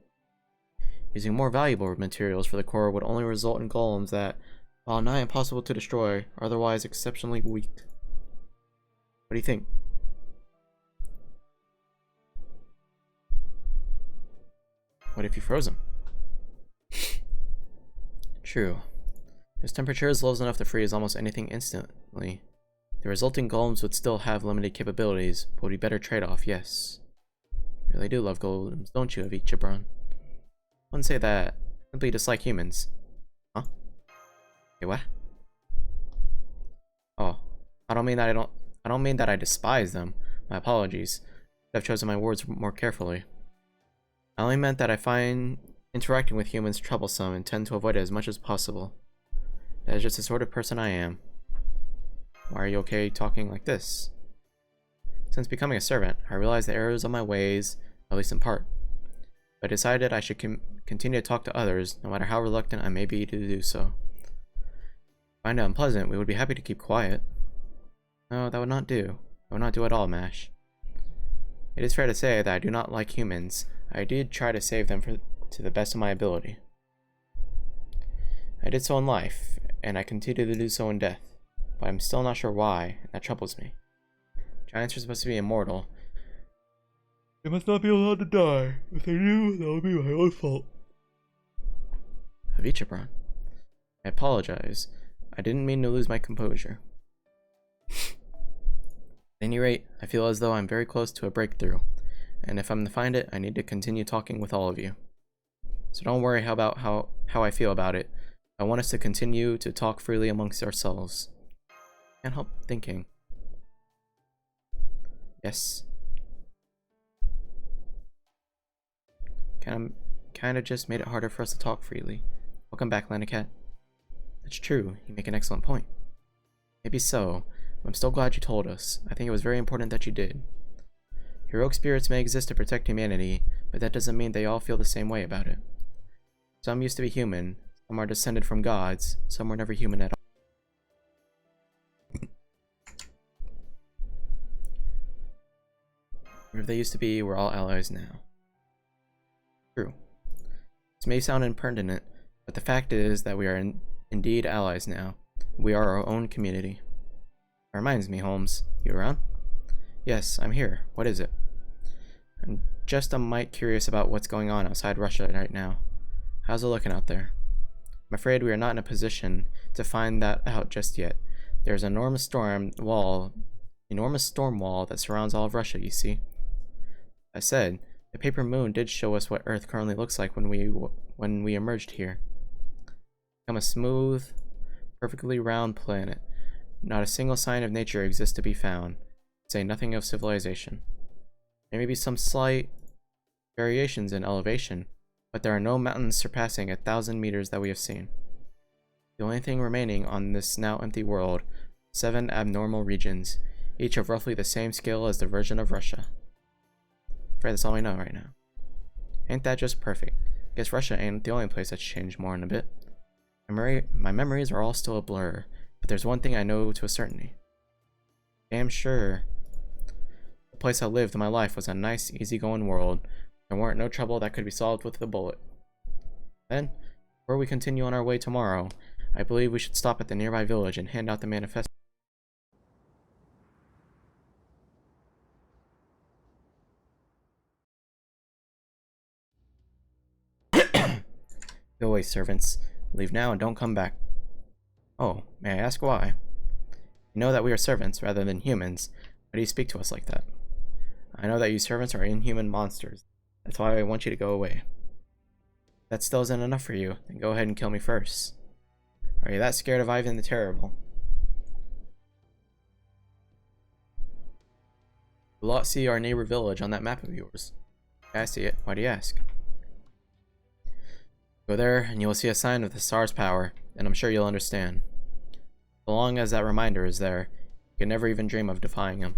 Using more valuable materials for the core would only result in golems that, while nigh impossible to destroy, are otherwise exceptionally weak. What do you think? What if you froze them? True. This temperature is low enough to freeze almost anything instantly. The resulting golems would still have limited capabilities, but would be better trade-off, yes. You really do love golems, don't you, Avicii-bron? I wouldn't say that. Simply dislike humans. Huh? Hey, what? Oh, I don't mean that I despise them. My apologies. I've chosen my words more carefully. I only meant that I find interacting with humans troublesome and tend to avoid it as much as possible. That is just the sort of person I am. Why are you okay talking like this? Since becoming a servant, I realized the errors of my ways, at least in part. I decided I should continue to talk to others, no matter how reluctant I may be to do so. If I find it unpleasant, we would be happy to keep quiet. No, that would not do. That would not do at all, Mash. It is fair to say that I do not like humans. I did try to save them to the best of my ability. I did so in life, and I continue to do so in death, but I'm still not sure why, and that troubles me. Giants are supposed to be immortal. They must not be allowed to die. If they do, that would be my own fault. Avicii-bron, I apologize. I didn't mean to lose my composure. At any rate, I feel as though I'm very close to a breakthrough, and if I'm to find it, I need to continue talking with all of you. So don't worry about how I feel about it. I want us to continue to talk freely amongst ourselves. Can't help thinking. Yes. Kind of just made it harder for us to talk freely. Welcome back, Lanicat. That's true. You make an excellent point. Maybe so, but I'm still glad you told us. I think it was very important that you did. Heroic spirits may exist to protect humanity, but that doesn't mean they all feel the same way about it. Some used to be human, some are descended from gods, some were never human at all. Wherever they used to be, we're all allies now. True. This may sound impertinent, but the fact is that we are indeed allies now. We are our own community. That reminds me, Holmes. You around? Yes, I'm here. What is it? I'm just a mite curious about what's going on outside Russia right now. How's it looking out there? I'm afraid we are not in a position to find that out just yet. There's an enormous storm wall that surrounds all of Russia, you see. I said, the paper moon did show us what Earth currently looks like when we emerged here. Become a smooth, perfectly round planet. Not a single sign of nature exists to be found, say nothing of civilization. There may be some slight variations in elevation, but there are no mountains surpassing 1,000 meters that we have seen. The only thing remaining on this now empty world, 7 abnormal regions, each of roughly the same scale as the version of Russia. Afraid that's all I know right now. Ain't that just perfect? Guess Russia ain't the only place that's changed more in a bit. My memories are all still a blur, but there's one thing I know to a certainty. Damn sure the place I lived in my life was a nice, easygoing world. There weren't no trouble that could be solved with a bullet. Then, before we continue on our way tomorrow, I believe we should stop at the nearby village and hand out the manifesto. Go away, servants. Leave now and don't come back. Oh, may I ask why? You know that we are servants rather than humans. Why do you speak to us like that? I know that you servants are inhuman monsters. That's why I want you to go away. If that still isn't enough for you, then go ahead and kill me first. Are you that scared of Ivan the Terrible? You'll not see our neighbor village on that map of yours. Yeah, I see it. Why do you ask? Go there and you will see a sign of the Tsar's power, and I'm sure you'll understand. So long as that reminder is there, you can never even dream of defying him.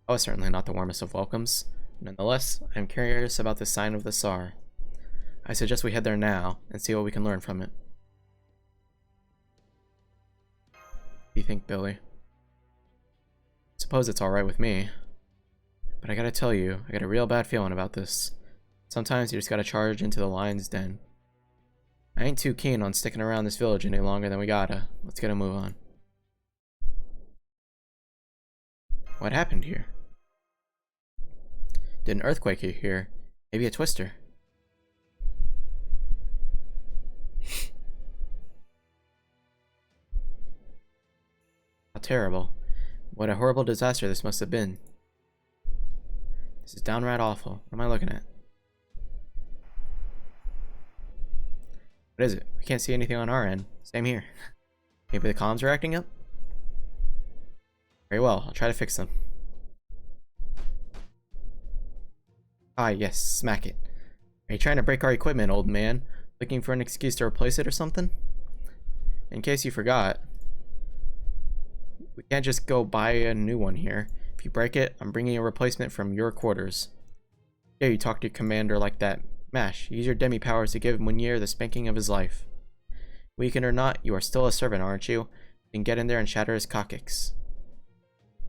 That was certainly not the warmest of welcomes. Nonetheless, I'm curious about the sign of the Tsar. I suggest we head there now and see what we can learn from it. What do you think, Billy? Suppose it's alright with me. But I gotta tell you, I got a real bad feeling about this. Sometimes you just gotta charge into the lion's den. I ain't too keen on sticking around this village any longer than we gotta. Let's get a move on. What happened here? Did an earthquake here? Maybe a twister? How terrible. What a horrible disaster this must have been. This is downright awful. What am I looking at? What is it? I can't see anything on our end. Same here. Maybe the comms are acting up? Very well, I'll try to fix them. Ah, yes, smack it. Are you trying to break our equipment, old man? Looking for an excuse to replace it or something? In case you forgot, we can't just go buy a new one here. If you break it, I'm bringing a replacement from your quarters. Yeah, you talk to your commander like that. Mash, use your demi powers to give Munier the spanking of his life. Weakened or not, you are still a servant, aren't you? You can get in there and shatter his coccyx.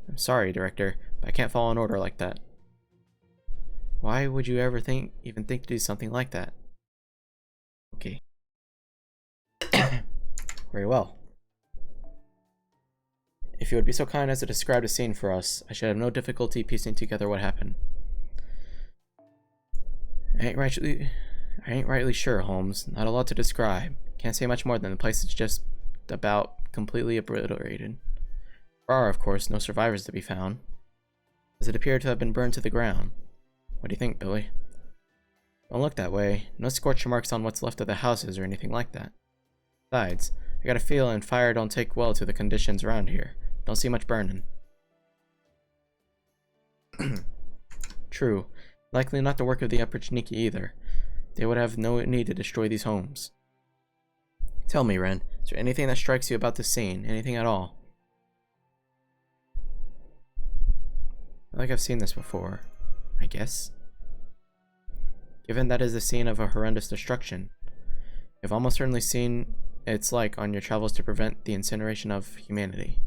I'm sorry, Director, but I can't follow an order like that. Why would you ever even think to do something like that? Okay. Very well. If you would be so kind as to describe the scene for us, I should have no difficulty piecing together what happened. I ain't rightly sure, Holmes. Not a lot to describe. Can't say much more than the place is just about completely obliterated. There are, of course, no survivors to be found, as it appeared to have been burned to the ground. What do you think, Billy? Don't look that way. No scorch marks on what's left of the houses or anything like that. Besides, I got a feeling fire don't take well to the conditions around here. Don't see much burning. True. Likely not the work of the Oprichniki either. They would have no need to destroy these homes. Tell me, Ren, is there anything that strikes you about this scene? Anything at all? I feel like I've seen this before, I guess. Given that is the scene of a horrendous destruction, you've almost certainly seen it's like on your travels to prevent the incineration of humanity.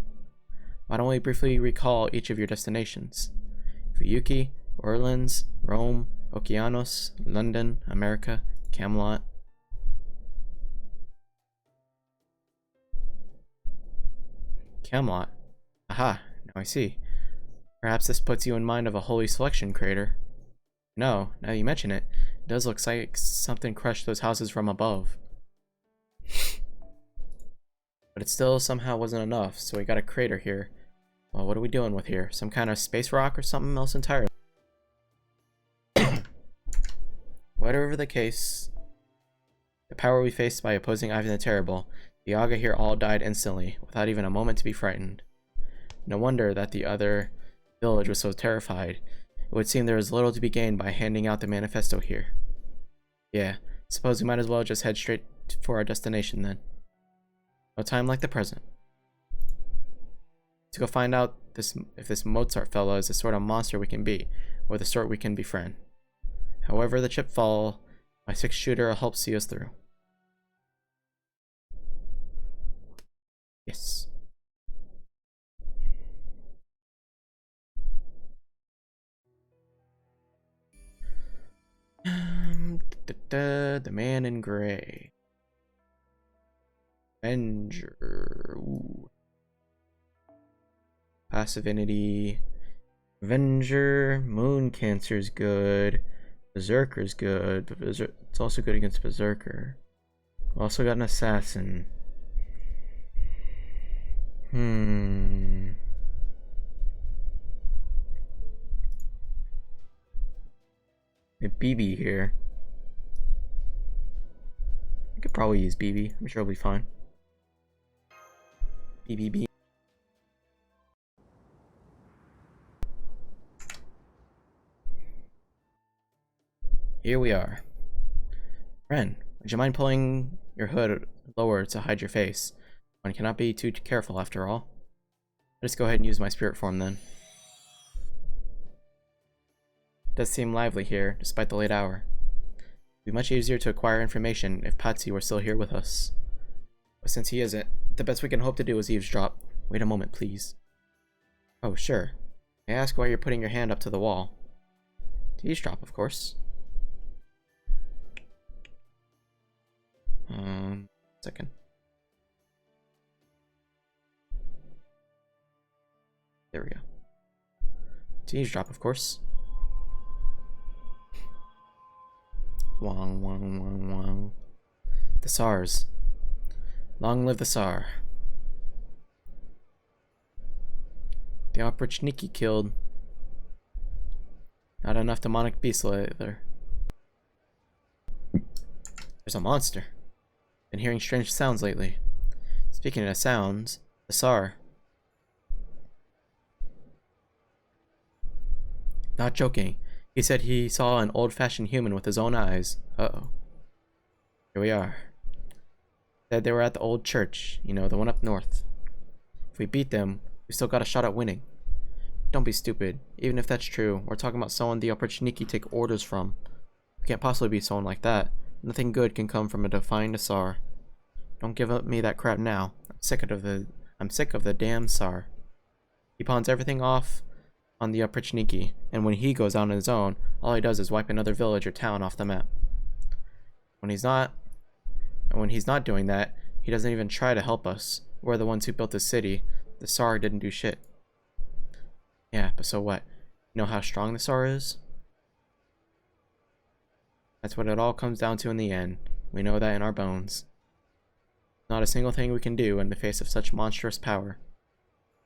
Why don't we briefly recall each of your destinations? Fuyuki, Orleans, Rome, Okeanos, London, America, Camelot. Camelot. Aha, now I see. Perhaps this puts you in mind of a holy selection crater. No, now you mention it, it does look like something crushed those houses from above. But it still somehow wasn't enough, so we got a crater here. Well, what are we dealing with here? Some kind of space rock or something else entirely? Whatever the case, the power we faced by opposing Ivan the Terrible, the Aga here all died instantly, without even a moment to be frightened. No wonder that the other village was so terrified. It would seem there was little to be gained by handing out the manifesto here. Yeah, suppose we might as well just head straight for our destination then. No time like the present. To go find out if this Mozart fella is the sort of monster we can be, or the sort we can befriend. However the chip fall, my 6-shooter will help see us through. Yes. The man in gray. Avenger. Ooh. Passivinity. Avenger. Moon Cancer's good. Berserker's good. But it's also good against Berserker. Also got an assassin. A BB here. I could probably use BB. I'm sure it'll be fine. BBB. Here we are. Ren, would you mind pulling your hood lower to hide your face? One cannot be too careful after all. Let's go ahead and use my spirit form then. It does seem lively here, despite the late hour. It would be much easier to acquire information if Patsy were still here with us. But since he isn't, the best we can hope to do is eavesdrop. Wait a moment, please. Oh, sure. May I ask why you're putting your hand up to the wall? To eavesdrop, of course. Second. There we go. To eavesdrop, of course. Wong, wong, wong, wong. The Tsars. Long live the Tsar. The Oprichniki killed. Not enough demonic beasts either. There's a monster. Been hearing strange sounds lately. Speaking of sounds, the Tsar. Not joking. He said he saw an old-fashioned human with his own eyes. Uh-oh. Here we are. Said they were at the old church, you know, the one up north. If we beat them, we still got a shot at winning. Don't be stupid. Even if that's true, we're talking about someone the Oprichniki take orders from. We can't possibly be someone like that. Nothing good can come from a defying Tsar. Don't give up me that crap now. I'm sick of the damn Tsar. He pawns everything off on the Oprichniki, and when he goes out on his own, all he does is wipe another village or town off the map. When he's not doing that, he doesn't even try to help us. We're the ones who built this city. The Tsar didn't do shit. Yeah, but so what? You know how strong the Tsar is? That's what it all comes down to in the end. We know that in our bones. Not a single thing we can do in the face of such monstrous power.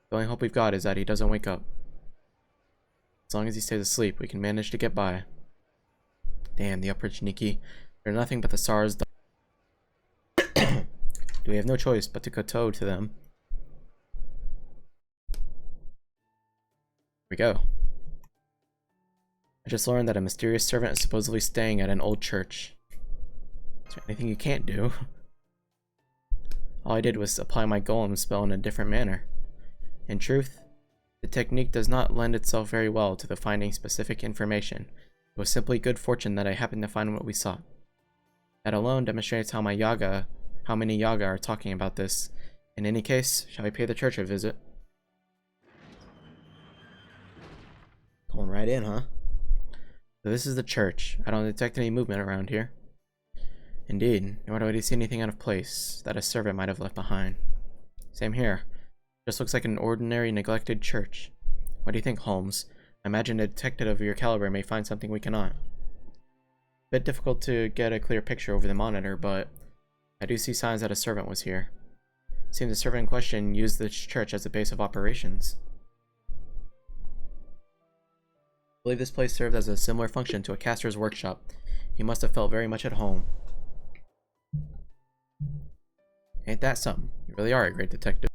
The only hope we've got is that he doesn't wake up. As long as he stays asleep, we can manage to get by. Damn, the Oprichniki. They're nothing but the Tsar's dog. We have no choice but to kowtow to them. Here we go. I just learned that a mysterious servant is supposedly staying at an old church. Is there anything you can't do? All I did was apply my golem spell in a different manner. In truth, the technique does not lend itself very well to the finding specific information. It was simply good fortune that I happened to find what we sought. That alone demonstrates how many Yaga are talking about this. In any case, shall we pay the church a visit? Going right in, huh? So this is the church. I don't detect any movement around here. Indeed, nor do I see anything out of place that a servant might have left behind. Same here. Just looks like an ordinary, neglected church. What do you think, Holmes? I imagine a detective of your caliber may find something we cannot. Bit difficult to get a clear picture over the monitor, but I do see signs that a servant was here. Seems the servant in question used this church as a base of operations. I believe this place served as a similar function to a caster's workshop. He must have felt very much at home. Ain't that something? You really are a great detective.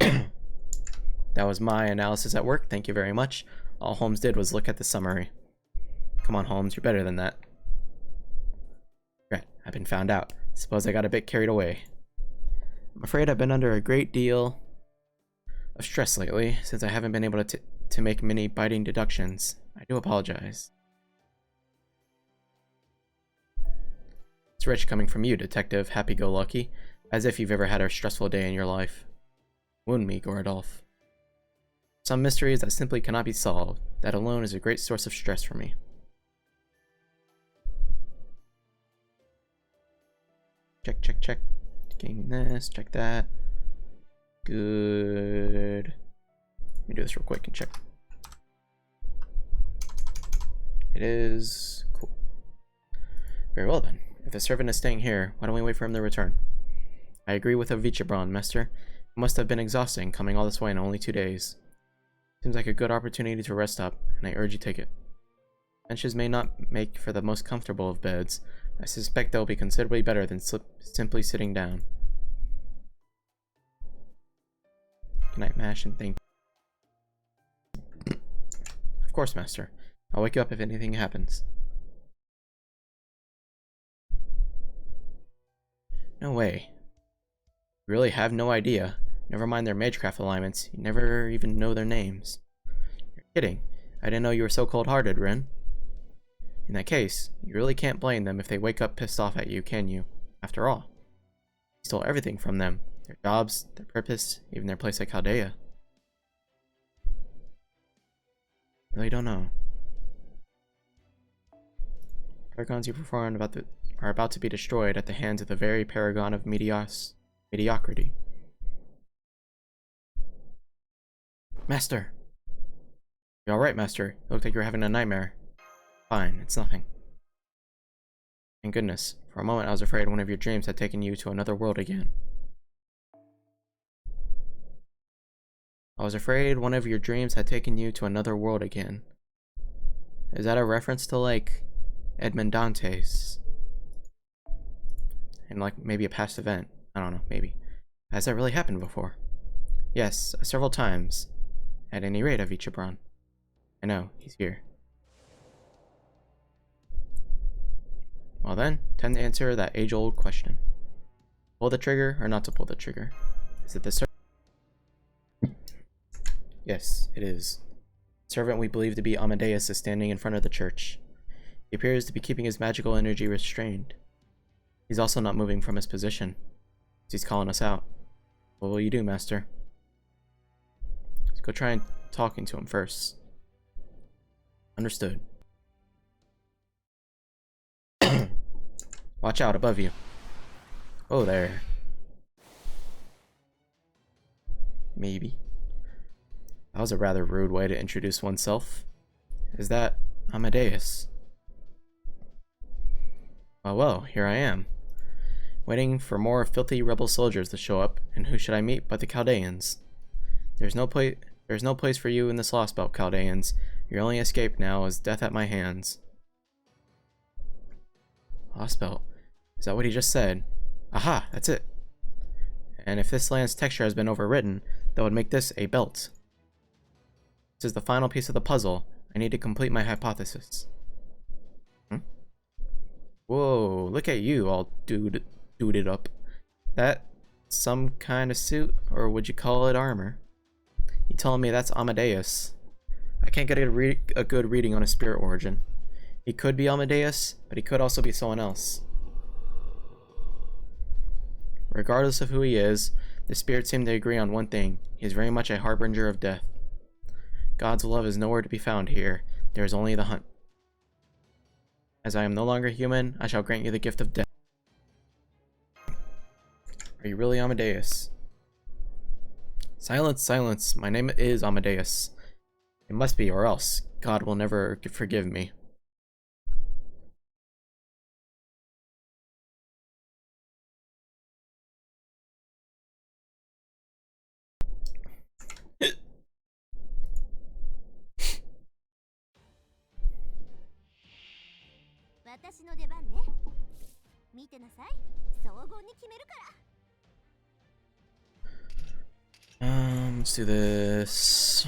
That was my analysis at work, thank you very much. All Holmes did was look at the summary. Come on, Holmes, you're better than that. Right, I've been found out. Suppose I got a bit carried away. I'm afraid I've been under a great deal of stress lately, since I haven't been able to make many biting deductions. I do apologize. It's rich coming from you, Detective Happy-Go-Lucky, as if you've ever had a stressful day in your life. Wound me, Goradolph. Some mysteries that simply cannot be solved. That alone is a great source of stress for me. Check, check, check. Checking this, check that. Good. Let me do this real quick and check. It is cool. Very well then. If the servant is staying here, why don't we wait for him to return? I agree with Avichabron, Master. It must have been exhausting coming all this way in only 2 days. Seems like a good opportunity to rest up, and I urge you take it. Benches may not make for the most comfortable of beds. I suspect they'll be considerably better than simply sitting down. Good night, Mash, and thank you. Of course, Master. I'll wake you up if anything happens. No way. You really have no idea. Never mind their magecraft alignments, you never even know their names. You're kidding. I didn't know you were so cold-hearted, Ren. In that case, you really can't blame them if they wake up pissed off at you, can you? After all, you stole everything from them. Their jobs, their purpose, even their place at Chaldea. Really don't know. Paragons you performed are about to be destroyed at the hands of the very paragon of mediocrity. Master! You alright, Master? You look like you're having a nightmare. Fine, it's nothing. Thank goodness. For a moment I was afraid one of your dreams had taken you to another world again. Is that a reference to, like, Edmond Dantes? And, like, maybe a past event? I don't know, maybe. Has that really happened before? Yes, several times. At any rate, Avichabron. I know, he's here. Well then, time to answer that age-old question. Pull the trigger or not to pull the trigger? Is it the servant? Yes, it is. The servant we believe to be Amadeus is standing in front of the church. He appears to be keeping his magical energy restrained. He's also not moving from his position. He's calling us out. What will you do, Master? Let's go try and talking to him first. Understood. Watch out above you. Oh, there. Maybe. That was a rather rude way to introduce oneself. Is that Amadeus? Well, here I am. Waiting for more filthy rebel soldiers to show up, and who should I meet but the Chaldeans? There's no place for you in this Lostbelt, Chaldeans. Your only escape now is death at my hands. Lostbelt? Is that what he just said? Aha, that's it. And if this land's texture has been overwritten, that would make this a belt. This is the final piece of the puzzle. I need to complete my hypothesis. Whoa, look at you all duded up. that some kind of suit, or would you call it armor? You telling me that's Amadeus? I can't get a good reading on his spirit origin. He could be Amadeus, but he could also be someone else. Regardless of who he is, the spirits seem to agree on one thing. He is very much a harbinger of death. God's love is nowhere to be found here. There is only the hunt. As I am no longer human, I shall grant you the gift of death. Are you really Amadeus? Silence, silence. My name is Amadeus. It must be, or else God will never forgive me. Let's do this.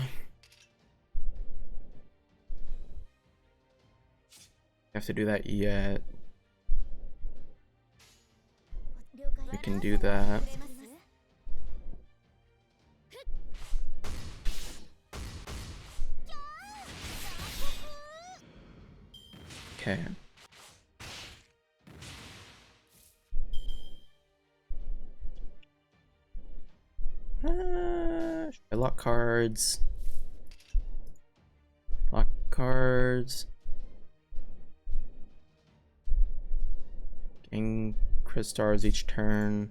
Have to do that yet. We can do that. Okay. Should I lock cards? Lock cards. Gain crystals each turn.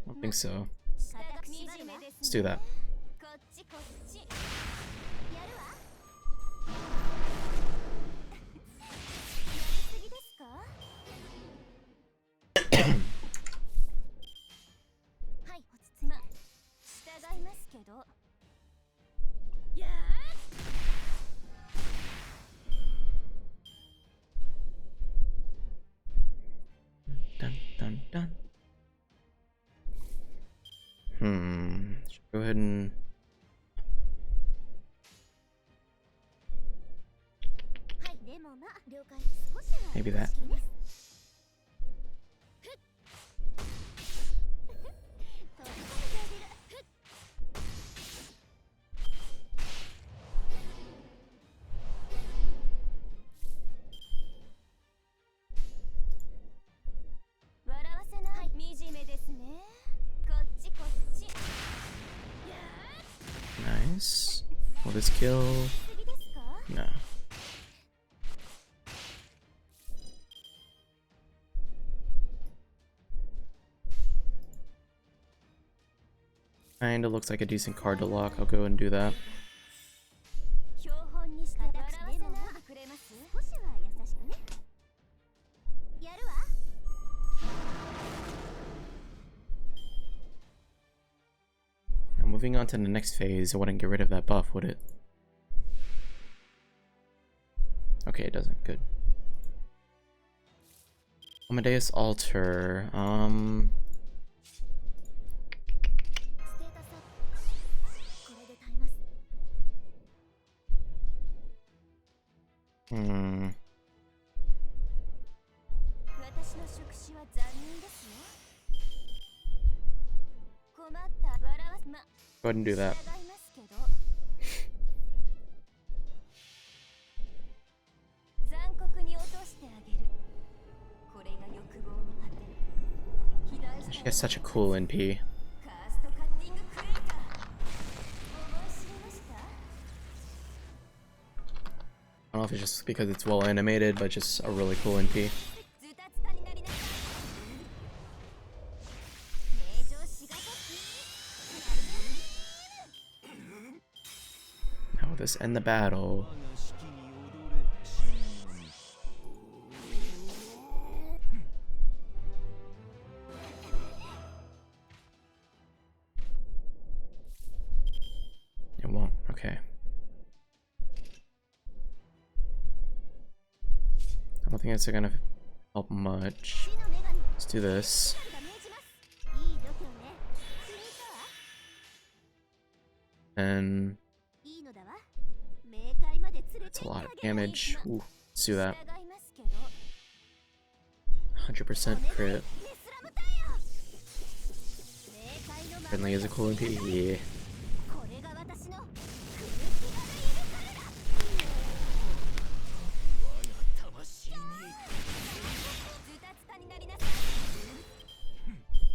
I don't think so. Let's do that. Dun dun dun. Should go ahead and maybe that. Nice. Will this kill? No. Kinda looks like a decent card to lock. I'll go and do that. Now moving on to the next phase, it wouldn't get rid of that buff, would it? Okay, it doesn't. Good. Amadeus Altar. Go ahead and do that. She has such a cool NP. I don't know if it's just because it's well animated, but just a really cool NP. Now will this end the battle? It won't. Okay. I don't think that's gonna help much. Let's do this. And That's a lot of damage. Ooh, let's do that. 100% crit. Friendly is a cool MP. Yeah.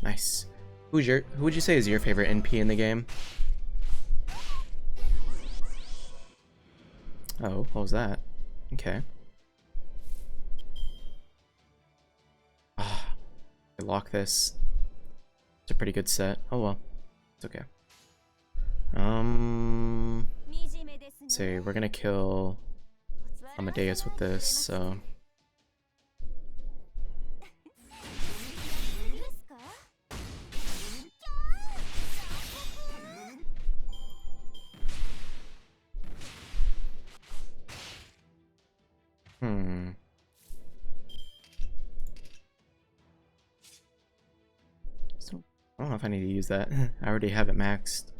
Nice. Who would you say is your favorite NP in the game? Oh, what was that? Okay. Ah, I lock this. It's a pretty good set. Oh well, it's okay. Let's see, we're gonna kill Amadeus with this, so. So, I don't know if I need to use that. I already have it maxed.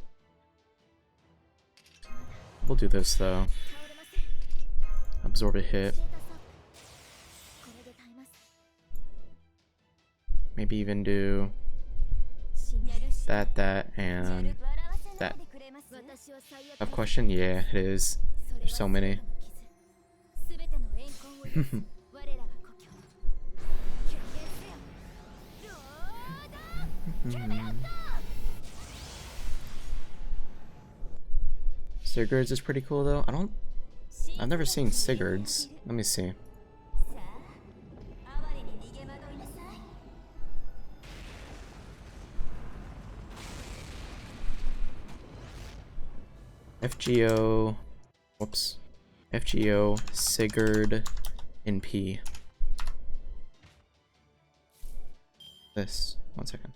We'll do this though. Absorb a hit. Maybe even do that, and that. Tough question? Yeah, it is. There's so many. Sigurds is pretty cool though. I've never seen Sigurds. Let me see. FGO, whoops. FGO, Sigurd, NP. This, 1 second.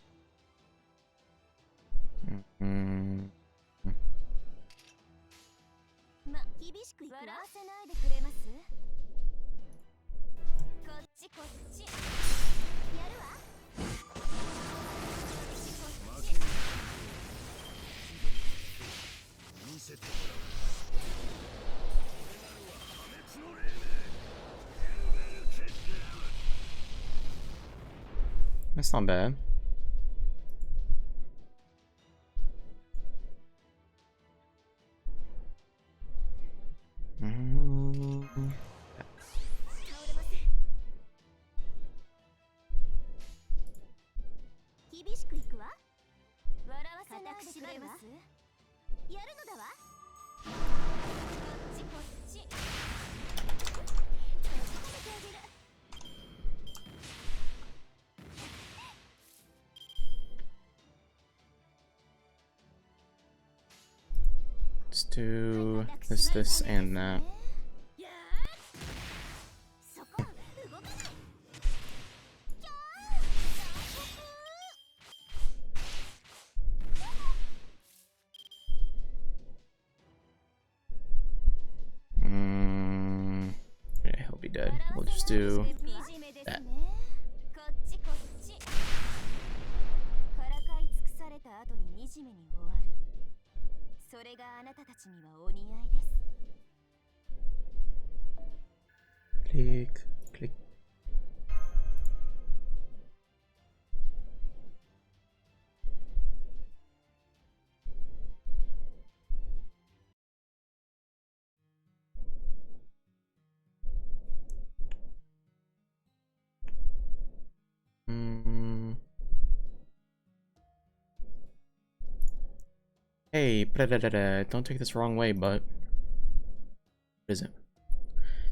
That's not bad. Let's do this, and that. Yeah, he'll be dead. We'll just do that. Click, click. Hey, don't take this wrong way, but what is it?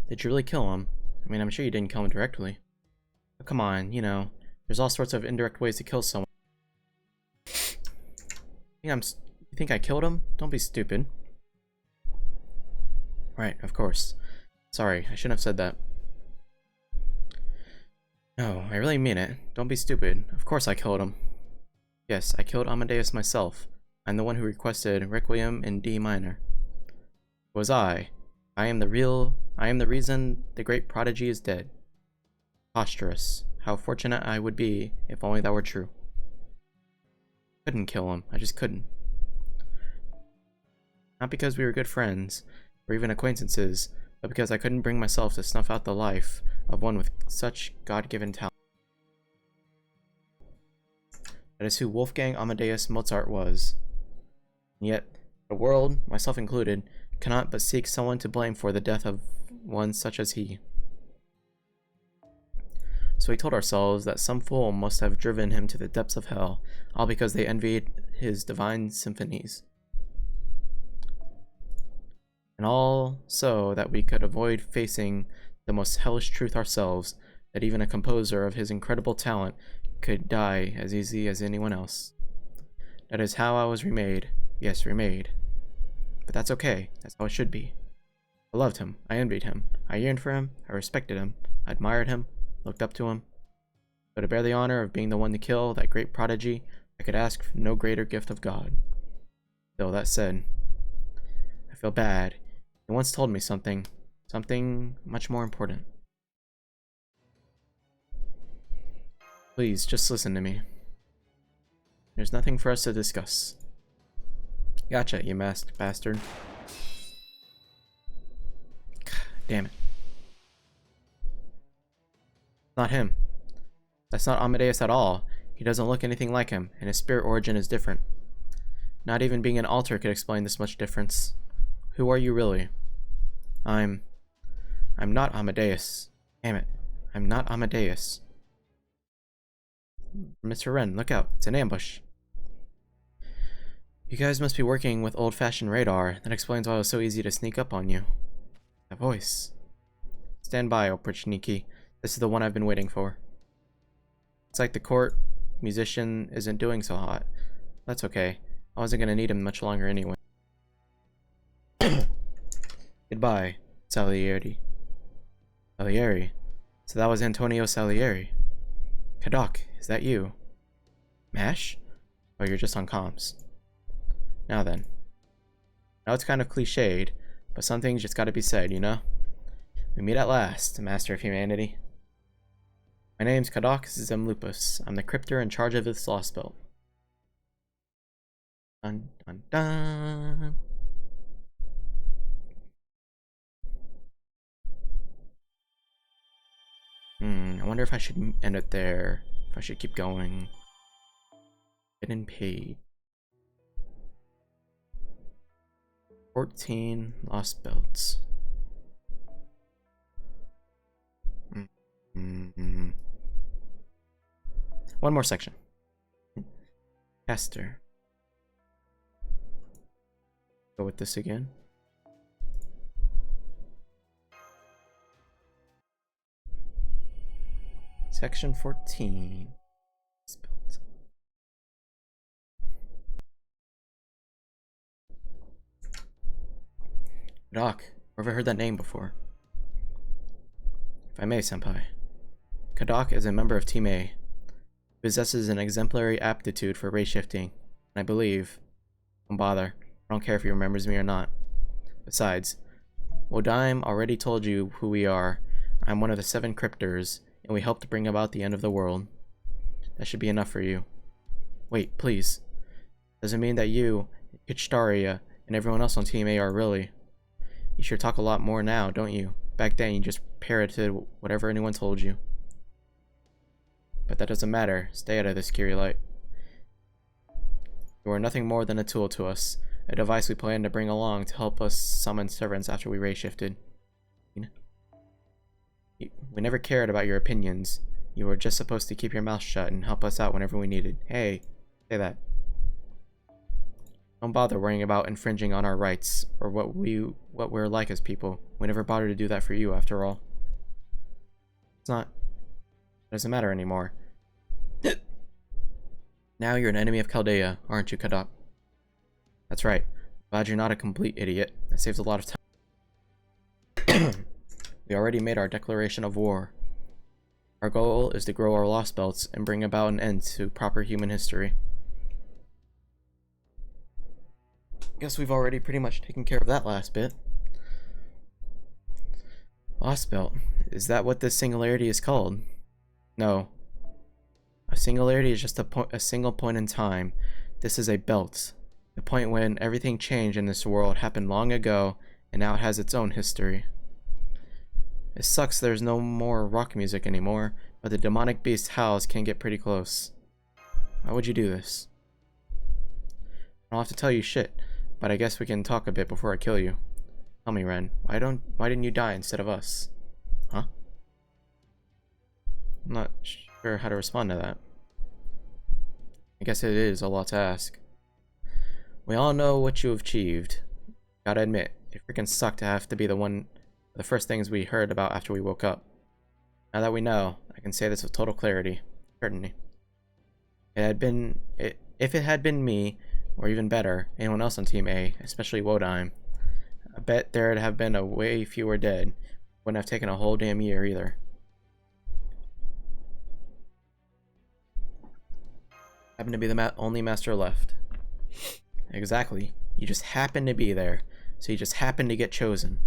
Did you really kill him? I mean, I'm sure you didn't kill him directly. But come on, you know, there's all sorts of indirect ways to kill someone. You think I killed him? Don't be stupid. Right, of course. Sorry, I shouldn't have said that. No, I really mean it. Don't be stupid. Of course I killed him. Yes, I killed Amadeus myself. I'm the one who requested Requiem in D minor. It was I. I am the reason the great prodigy is dead. Preposterous. How fortunate I would be if only that were true. Couldn't kill him. I just couldn't. Not because we were good friends, or even acquaintances, but because I couldn't bring myself to snuff out the life of one with such God-given talent. That is who Wolfgang Amadeus Mozart was. And yet, the world, myself included, cannot but seek someone to blame for the death of one such as he. So we told ourselves that some fool must have driven him to the depths of hell, all because they envied his divine symphonies. And all so that we could avoid facing the most hellish truth ourselves, that even a composer of his incredible talent could die as easy as anyone else. That is how I was remade. Yes, remade. But that's okay. That's how it should be. I loved him. I envied him. I yearned for him. I respected him. I admired him. Looked up to him. But to bear the honor of being the one to kill that great prodigy, I could ask for no greater gift of God. Still, that said, I feel bad. He once told me something much more important. Please, just listen to me. There's nothing for us to discuss. Gotcha, you masked bastard. Damn it. Not him. That's not Amadeus at all. He doesn't look anything like him, and his spirit origin is different. Not even being an altar could explain this much difference. Who are you really? I'm not Amadeus. Damn it. I'm not Amadeus. Mr. Wren, look out. It's an ambush. You guys must be working with old-fashioned radar. That explains why it was so easy to sneak up on you. That voice. Stand by, Oprichniki. This is the one I've been waiting for. It's like the court musician isn't doing so hot. That's okay. I wasn't gonna need him much longer anyway. Goodbye, Salieri. Salieri? So that was Antonio Salieri. Kadok, is that you? MASH? Oh, you're just on comms. Now then. Now it's kind of cliched, but some things just gotta be said, you know? We meet at last, Master of Humanity. My name's Kadok Zemlupus. I'm the cryptor in charge of this Lostbelt. Dun dun dun. I wonder if I should end it there. If I should keep going. Getting paid. 14 lost belts. One more section. Caster. Go with this again. Section 14. Spelt. Doc, where have I heard that name before? If I may, Senpai. Kadok is a member of Team A. He possesses an exemplary aptitude for race shifting, and I believe... Don't bother. I don't care if he remembers me or not. Besides, Wodaim already told you who we are. I'm one of the 7 cryptors, and we helped bring about the end of the world. That should be enough for you. Wait, please. Doesn't mean that you, Kichtaria, and everyone else on Team A are really. You sure talk a lot more now, don't you? Back then, you just parroted whatever anyone told you. But that doesn't matter. Stay out of this, Kirillite. You are nothing more than a tool to us. A device we plan to bring along to help us summon servants after we race shifted. We never cared about your opinions. You were just supposed to keep your mouth shut and help us out whenever we needed. Hey, say that. Don't bother worrying about infringing on our rights, or what we're like as people. We never bothered to do that for you, after all. It doesn't matter anymore. Now you're an enemy of Chaldea, aren't you, Kadok? That's right. Glad you're not a complete idiot. That saves a lot of time. We already made our declaration of war. Our goal is to grow our lost belts and bring about an end to proper human history. Guess we've already pretty much taken care of that last bit. Lostbelt. Is that what this singularity is called? No. A singularity is just a single point in time. This is a belt. The point when everything changed in this world happened long ago, and now it has its own history. It sucks there's no more rock music anymore, but the demonic beast howls can get pretty close. Why would you do this? I don't have to tell you shit, but I guess we can talk a bit before I kill you. Tell me, Ren, why didn't you die instead of us? Huh? I'm not sure how to respond to that. I guess it is a lot to ask. We all know what you have achieved. Gotta admit, it freaking sucked to have to be the first things we heard about after we woke up. Now that we know, I can say this with total clarity. Certainty. If it had been me, or even better, anyone else on Team A, especially Wodheim, I bet there'd have been a way fewer dead. Wouldn't have taken a whole damn year either. Happened to be the only master left. Exactly. You just happened to be there, so you just happened to get chosen.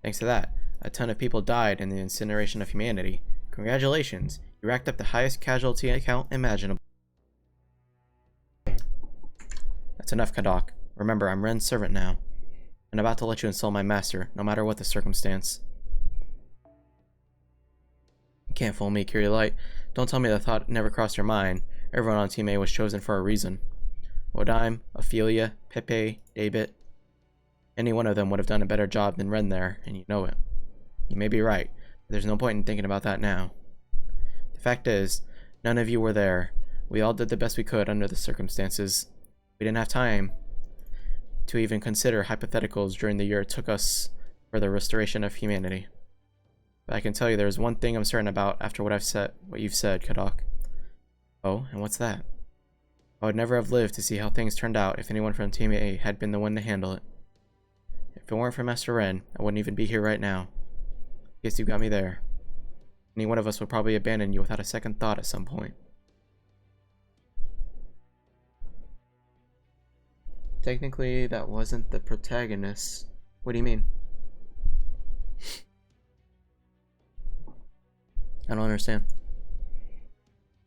Thanks to that, a ton of people died in the incineration of humanity. Congratulations, you racked up the highest casualty count imaginable. That's enough, Kadok. Remember, I'm Ren's servant now. I'm about to let you insult my master, no matter what the circumstance. You can't fool me, Curie Light. Don't tell me the thought never crossed your mind. Everyone on Team A was chosen for a reason. Wodheim, Ophelia, Pepe, David. Any one of them would have done a better job than Ren there, and you know it. You may be right, but there's no point in thinking about that now. The fact is, none of you were there. We all did the best we could under the circumstances. We didn't have time to even consider hypotheticals during the year it took us for the restoration of humanity. But I can tell you there's one thing I'm certain about after what you've said, Kadok. Oh, and what's that? I would never have lived to see how things turned out if anyone from Team A had been the one to handle it. If it weren't for Master Ren, I wouldn't even be here right now. Guess you got me there. Any one of us would probably abandon you without a second thought at some point. Technically, that wasn't the protagonist. What do you mean? I don't understand.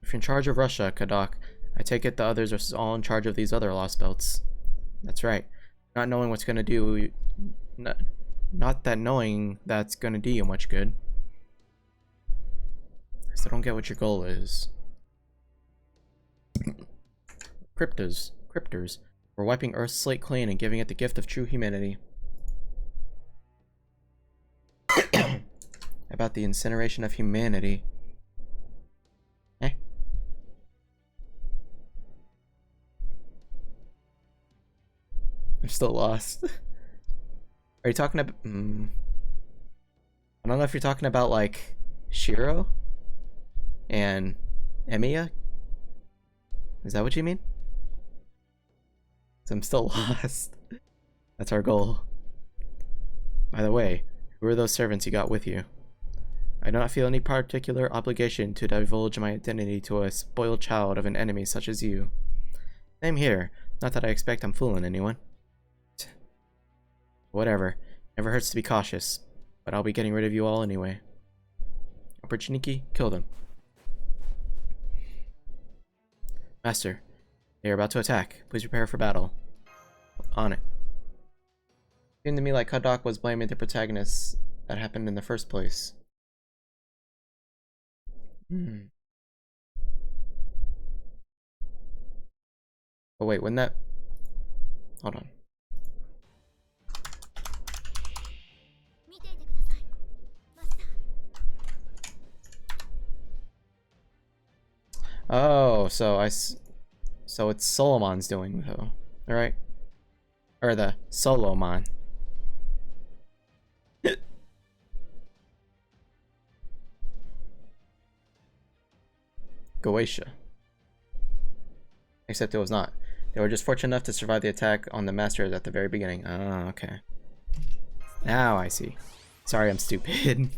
If you're in charge of Russia, Kadok, I take it the others are all in charge of these other Lostbelts. That's right. Not knowing what's gonna do... Not that knowing that's gonna do you much good. I still don't get what your goal is. Cryptors. We're wiping Earth's slate clean and giving it the gift of true humanity. About the incineration of humanity. Eh? I'm still lost. Are you talking about... I don't know if you're talking about, like, Shiro? And Emiya? Is that what you mean? I'm still lost. That's our goal. By the way, who are those servants you got with you? I do not feel any particular obligation to divulge my identity to a spoiled child of an enemy such as you. Same here. Not that I expect I'm fooling anyone. Whatever. Never hurts to be cautious. But I'll be getting rid of you all anyway. Opportunity, kill them. Master, they are about to attack. Please prepare for battle. On it. It seemed to me like Kadok was blaming the protagonists that happened in the first place. Oh wait, wouldn't that... Hold on. Oh, so it's Solomon's doing though, alright? Or the Solomon. Goetia. Except it was not. They were just fortunate enough to survive the attack on the masters at the very beginning. Oh, okay. Now I see. Sorry, I'm stupid.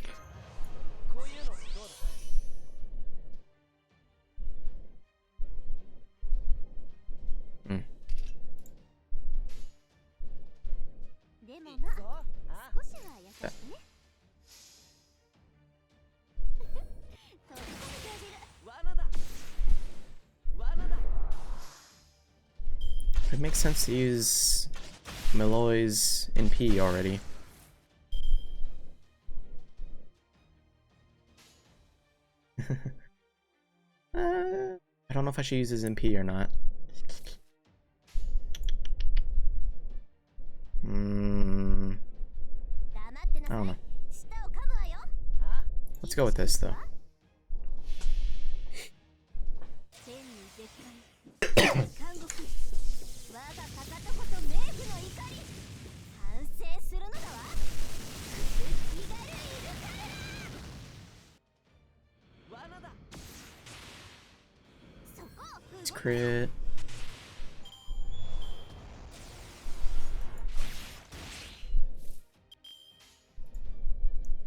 It makes sense to use Malloy's in P already. I don't know if I should use his MP or not. I don't know. Let's go with this though. It's crit.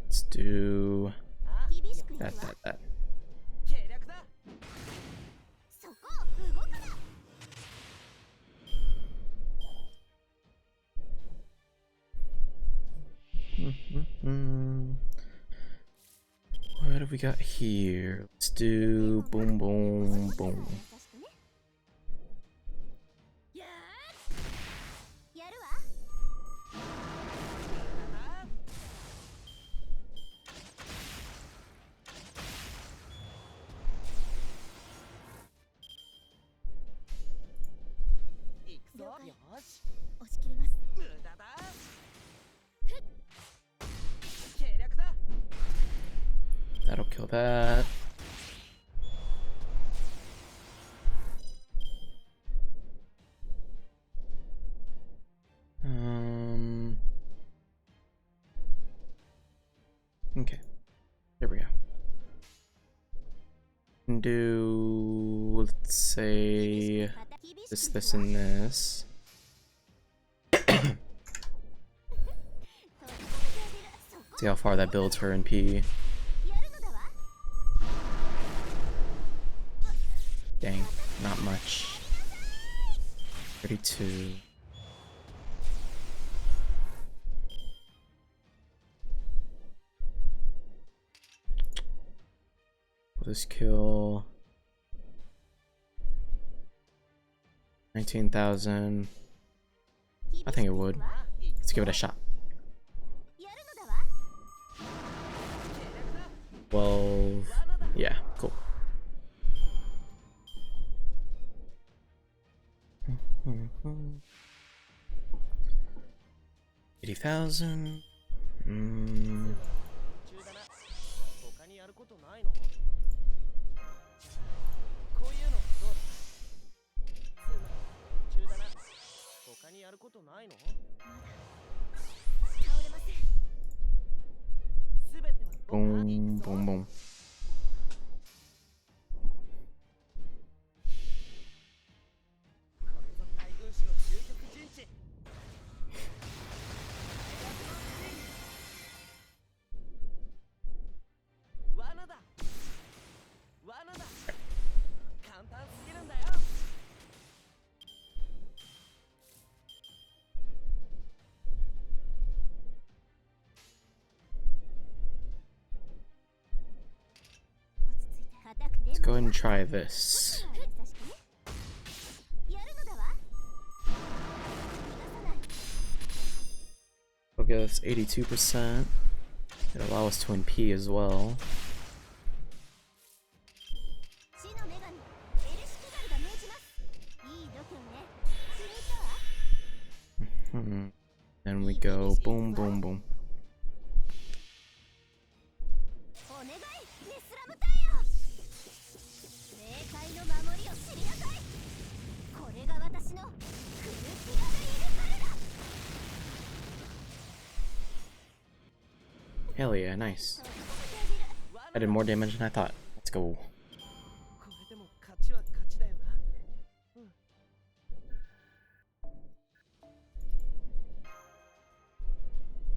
Let's do that. What have we got here? Let's do boom, boom, boom. That'll kill that. Okay. There we go. And do, let's say, this, and this. See how far that builds her in P. Dang, not much. 32. Will this kill 19,000? I think it would. Let's give it a shot. 12. Yeah, cool. 80,000. Boom, boom, boom. Let's go ahead and try this. We'll get us 82%. It'll allow us to NP as well. Then we go boom, boom, boom. Hell yeah, nice. I did more damage than I thought. Let's go.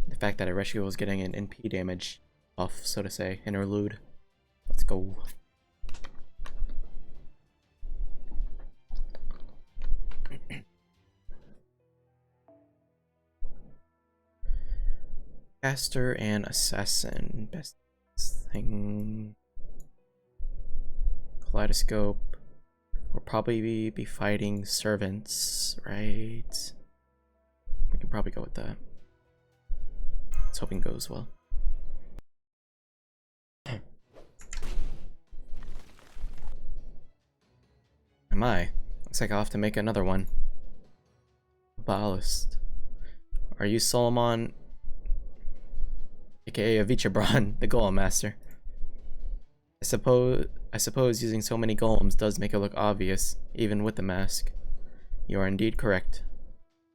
The fact that Ereshkigal was getting an NP damage buff, so to say, interlude. Let's go. Caster and Assassin. Best thing. Kaleidoscope. We'll probably be fighting servants, right? We can probably go with that. Let's hope it goes well. Am I? Looks like I'll have to make another one. Ballast. Are you Solomon, aka Avichabron, the Golem Master? I suppose using so many golems does make it look obvious, even with the mask. You are indeed correct.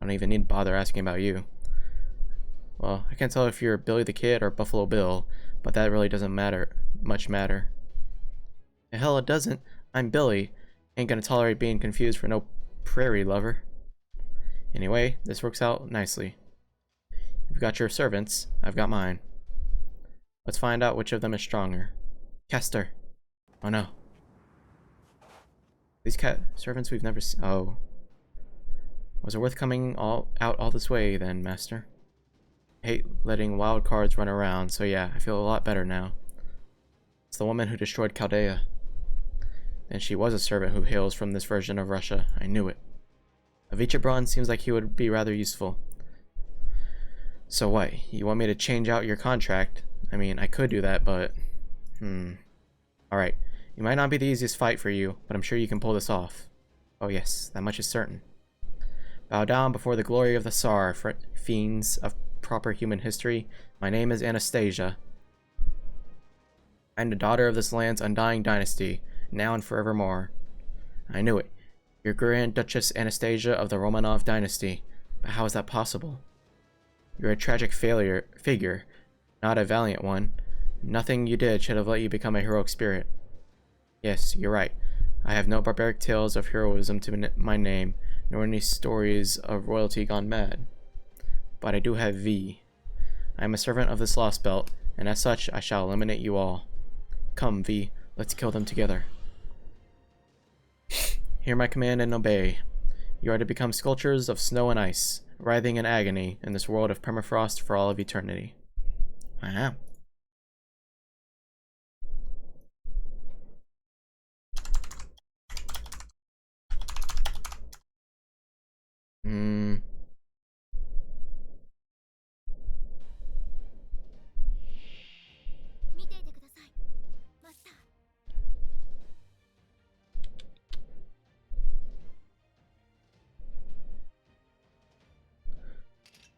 I don't even need to bother asking about you. Well, I can't tell if you're Billy the Kid or Buffalo Bill, but that really doesn't much matter. The hell it doesn't. I'm Billy. Ain't gonna tolerate being confused for no prairie lover. Anyway, this works out nicely. You've got your servants, I've got mine. Let's find out which of them is stronger. Kester. Oh no. These servants we've never seen. Oh. Was it worth coming out all this way then, Master? I hate letting wild cards run around, so yeah, I feel a lot better now. It's the woman who destroyed Chaldea. And she was a servant who hails from this version of Russia. I knew it. Avichabron seems like he would be rather useful. So what? You want me to change out your contract? I mean, I could do that, but... Alright. It might not be the easiest fight for you, but I'm sure you can pull this off. Oh yes, that much is certain. Bow down before the glory of the Tsar, fiends of proper human history. My name is Anastasia. I'm the daughter of this land's undying dynasty, now and forevermore. I knew it. You're Grand Duchess Anastasia of the Romanov dynasty. But how is that possible? You're a tragic figure, not a valiant one. Nothing you did should have let you become a heroic spirit. Yes, you're right. I have no barbaric tales of heroism to my name, nor any stories of royalty gone mad. But I do have V. I am a servant of this Lostbelt, and as such, I shall eliminate you all. Come, V, let's kill them together. Hear my command and obey. You are to become sculptures of snow and ice, writhing in agony in this world of permafrost for all of eternity. Wow.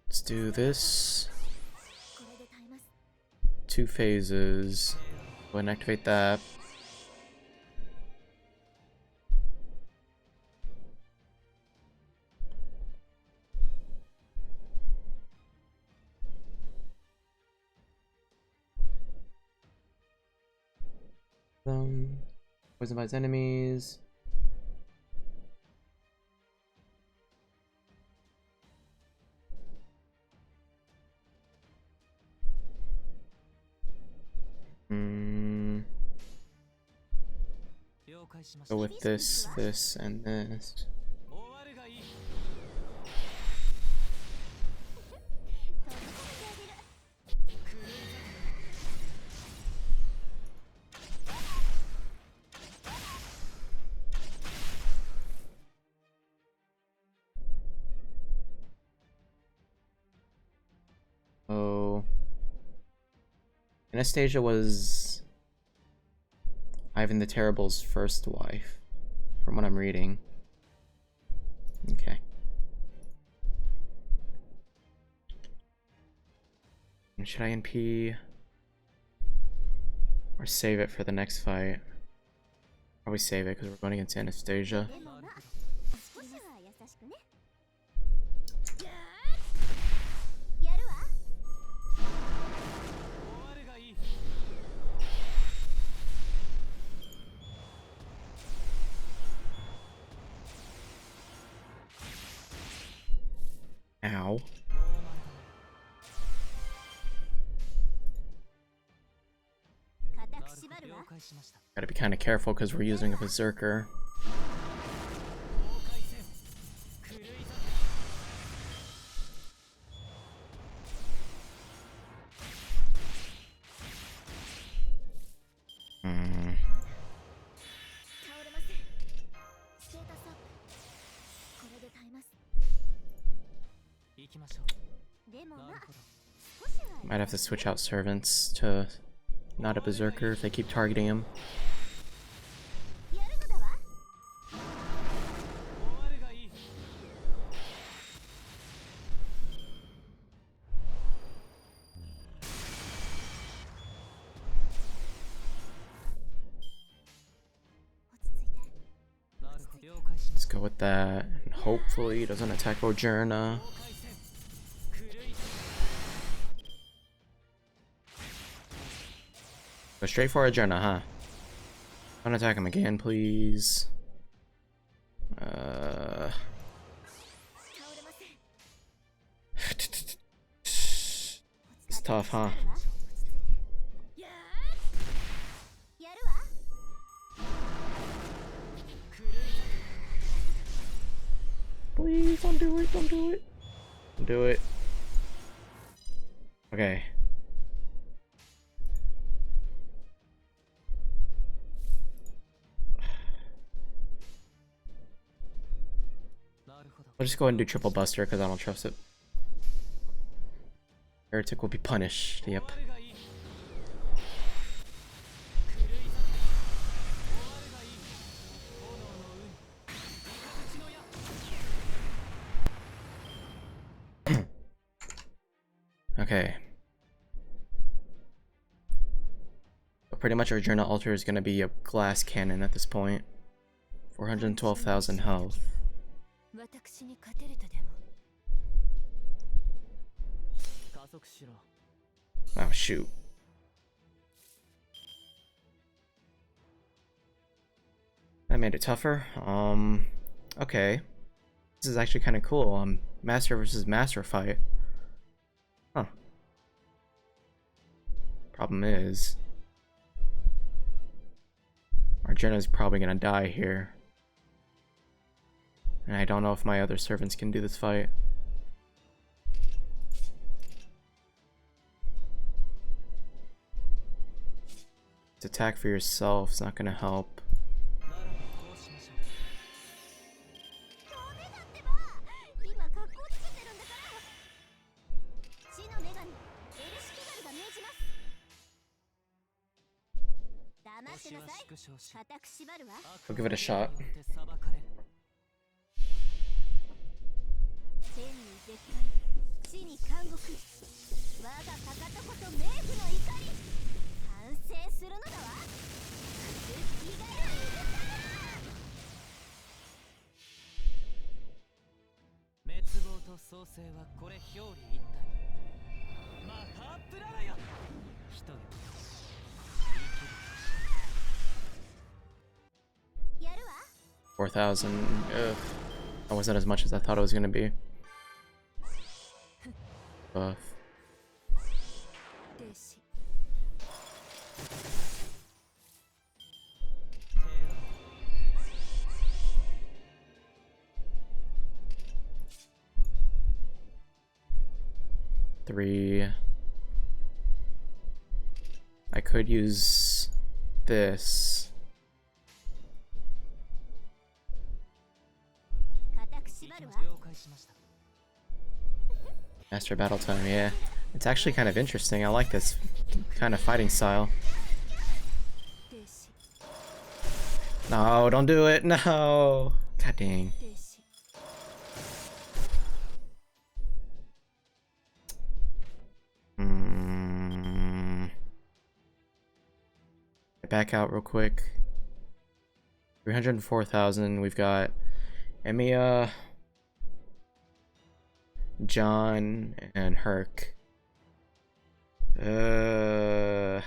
Let's do this. 2 phases. Go ahead and activate that. Poison bites enemies. Go with this, this, and this. Oh. Anastasia was Ivan the Terrible's first wife, from what I'm reading. Okay. Should I NP or save it for the next fight? Probably save it because we're going against Anastasia. Ow. Gotta be kind of careful because we're using a berserker. Might have to switch out servants to not a berserker if they keep targeting him. しま Let's す go with that. And hopefully it doesn't attack Ojerna. 境界線狂い Go straight for Ojerna, huh? Don't attack him again, please. 倒れません It's tough, huh? やるわ Please don't do it, don't do it. Don't do it. Okay. We'll just go ahead and do triple buster because I don't trust it. Heretic will be punished. Yep. 終わるがいい狂い咲け炎の海形の矢 Okay. So pretty much our journal altar is going to be a glass cannon at this point. 412,000 health. 私に勝てるとでも 加速しろ Oh, shoot. That made it tougher. Okay. This is actually kind of cool. Master versus master fight. Huh. Problem is, Arjuna's probably gonna die here. And I don't know if my other servants can do this fight. This attack for yourself is not gonna help. ならばこうしましょうダメだってば今格好つけてるんだから死の女神エルシキガルが命じます黙ってなさい星は縮小し固く縛るわ I'll give it a shot. 悪によって裁かれる天に絶海地に監獄我がかかとこと冥府の怒り反省するのだわエルシキガルいる滅亡と創生はこれ表裏一体マハープララよ一人はやるわ 4,000. Ugh. That wasn't as much as I thought it was gonna be. Buff. 弟子 3. I could use this. 固く縛るわ了解しました Master battle time, yeah. It's actually kind of interesting. I like this kind of fighting style. 弟子 No, don't do it. No. God dang. 弟子 Back out real quick. 304,000. We've got Emiya, John, and Herc. I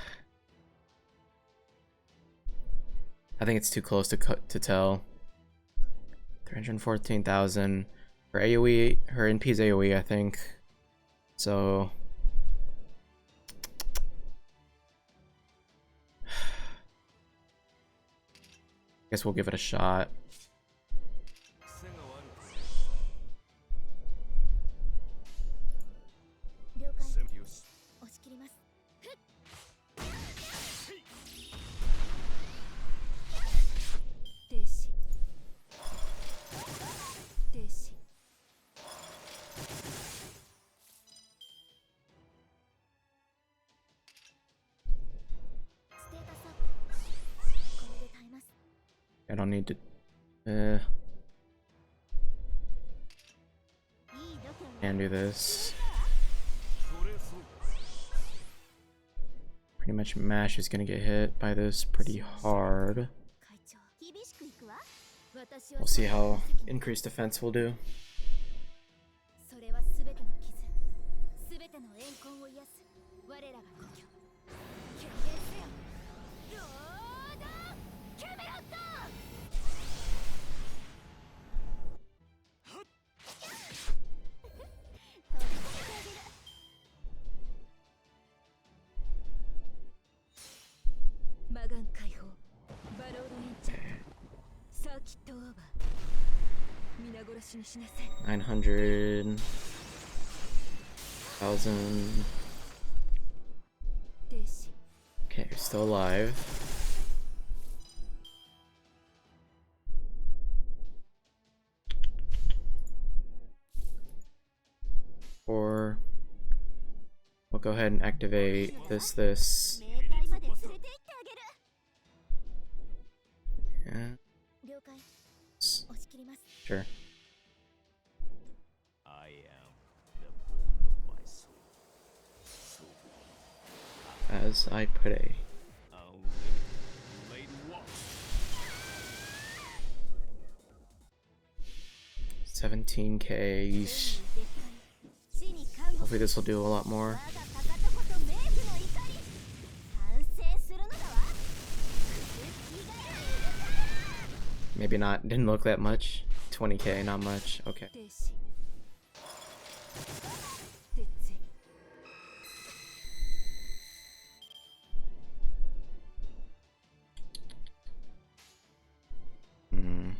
think it's too close to tell. 314,000. Her AoE, her NP's AoE, I think. So guess we'll give it a shot. 癖が悪く了解よし押し切ります弟子弟子ステータスアップこれで耐えます I don't need to. いい度胸 Can do this. それそう Pretty much MASH is gonna get hit by this pretty hard. 会長厳しくいくわ We'll see how increased defense will do. それは全ての傷、全ての怨恨を癒す我らが故郷。権限せよ、ロードキャメロット。魔眼解放、バロードエンチャント、サーキットオーバー。皆殺しにしなさい。 900,000. 停止。 Okay, you're still alive. Or we'll go ahead and activate this. 冥界まで連れて行ってあげる。 Yeah. 了解。押し切ります。 Sure. I am the bone of my soul. As I pray. Unlimited walk. 17k. Yeesh. 死に看護。 Hopefully this will do a lot more. 我がかかとこと冥府の怒り。反省するのだわ。Maybe not. Didn't look that much. 20k, not much. Okay. 停止。鉄槌。 Hmm.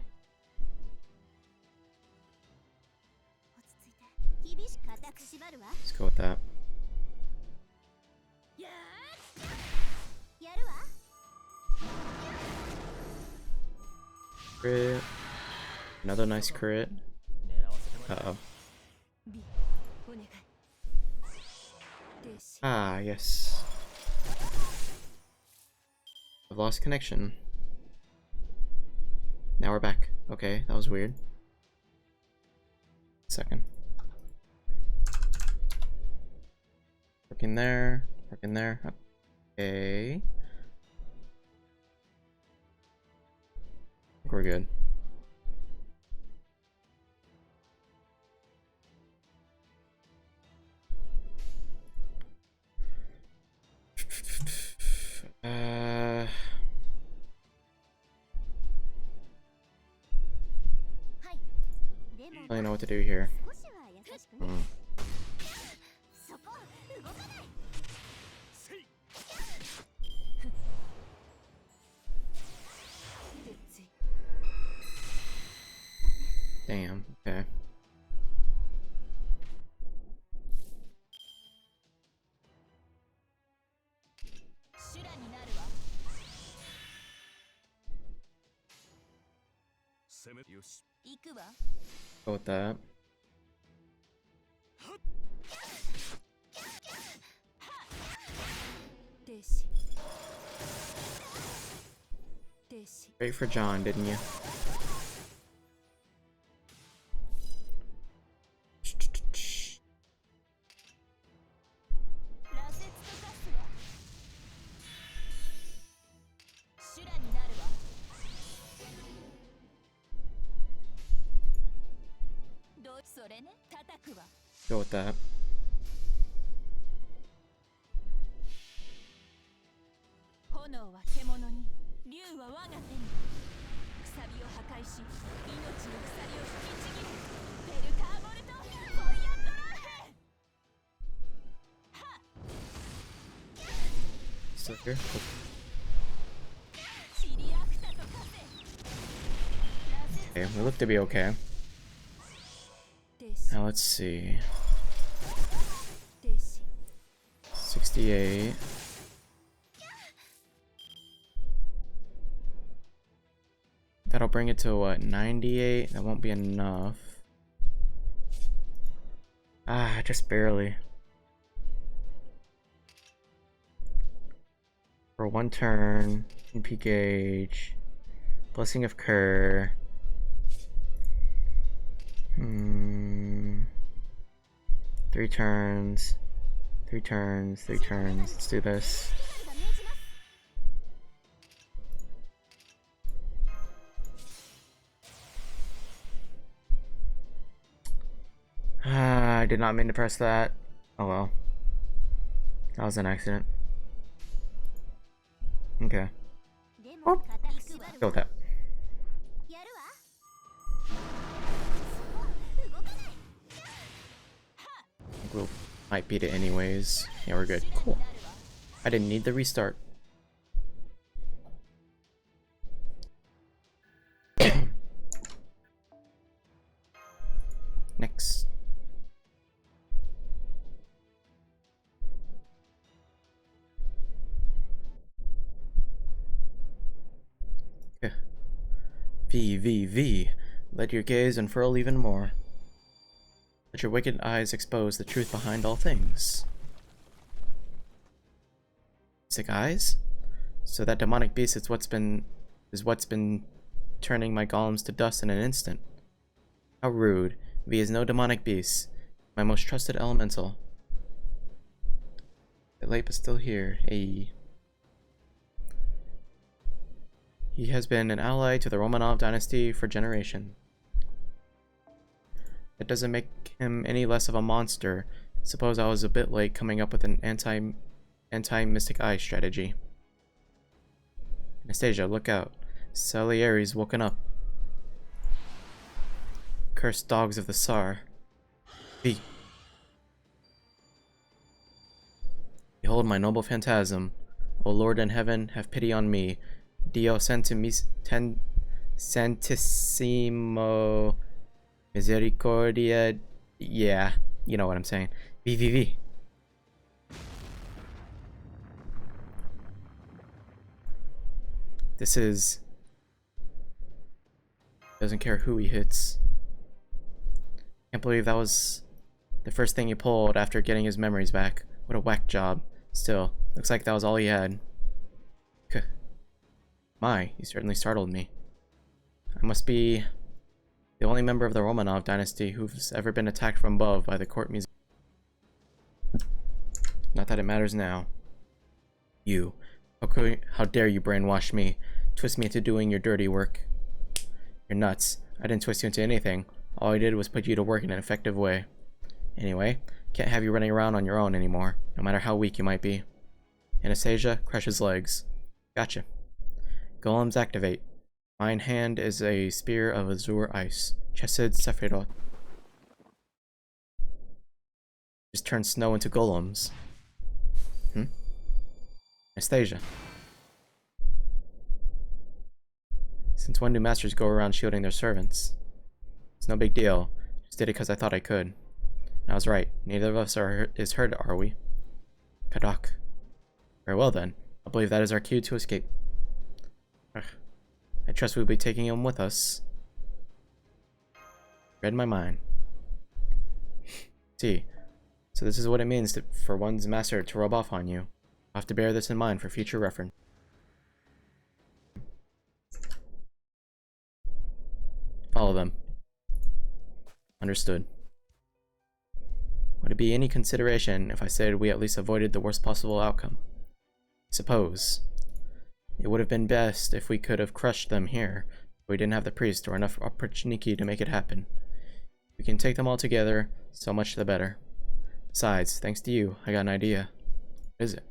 落ち着いて。厳しく固く縛るわ。 Let's go with that. やるわ。 Crit. Another nice crit. 狙わせてもらう。 Uh oh. ビお願い。停止。 Ah, yes. I've lost connection. Now we're back. Okay, that was weird. Second. Working there. Working there. Okay. I think we're good. I don't know what to do here. 少しは優しくね。 Hmm. そこ動かない。 鉄槌。 Damn. Okay. 修羅になるわ。攻めよし。行くわ。 Go with that. 停止。停止。 Wait for John, didn't you? 羅刹と化すわ。修羅になるわ。それね、叩くわ。 Go with that. 炎は獣に、竜は我が手に。鎖を破壊し、命の鎖を引きちぎる。ペルカーボルト、フォイアンドラーヘン。 Still here? Cool. チリアクタと化せ。 Okay, we look to be okay. 停止。 Now let's see. 停止。 68. That'll bring it to what, 98? That won't be enough. Ah, just barely. For one turn, MP gauge, Blessing of Kerr. 3 turns, 3 turns, 3 turns. Let's do this. did not mean to press that. Oh well. That was an accident. Okay. でも Oh. 私は Go with that. やるわそう動かない I think we'll might beat it anyways. Yeah, we're good. Cool. I didn't need the restart. Next. Okay. V. Let your gaze unfurl even more. Let your wicked eyes expose the truth behind all things. Sick eyes? So that demonic beast is what's been turning my golems to dust in an instant. How rude. V is no demonic beast. My most trusted elemental. The late but still here. Hey. He has been an ally to the Romanov dynasty for generations. That doesn't make him any less of a monster. Suppose I was a bit late coming up with an anti-mystic eye strategy. Anastasia, look out. Salieri's woken up. Cursed dogs of the Tsar. V. Behold my noble phantasm. O Lord in heaven, have pity on me. Dio Santissimo Misericordia. Yeah, you know what I'm saying. V. This is... doesn't care who he hits. Can't believe that was the first thing he pulled after getting his memories back. What a whack job. Still, looks like that was all he had. My, he certainly startled me. I must be the only member of the Romanov dynasty who's ever been attacked from above by the court museum. Not that it matters now. You. How dare you brainwash me, twist me into doing your dirty work. You're nuts. I didn't twist you into anything. All I did was put you to work in an effective way. Anyway, can't have you running around on your own anymore, no matter how weak you might be. Anastasia, crush his legs. Gotcha. Golems activate. Mine hand is a spear of azure ice. Chesed Sephiroth. Just turn snow into golems. Anastasia. Since when do masters go around shielding their servants? It's no big deal. Just did it because I thought I could. And I was right. Neither of us is hurt, are we? Kadak. Very well then. I believe that is our cue to escape. Ugh. I trust we'll be taking him with us. Read my mind. See. So this is what it means for one's master to rub off on you. I'll have to bear this in mind for future reference. Follow them. Understood. Would it be any consideration if I said we at least avoided the worst possible outcome? Suppose. It would have been best if we could have crushed them here, but we didn't have the priest or enough opportunity to make it happen. We can take them all together, so much the better. Besides, thanks to you, I got an idea. What is it?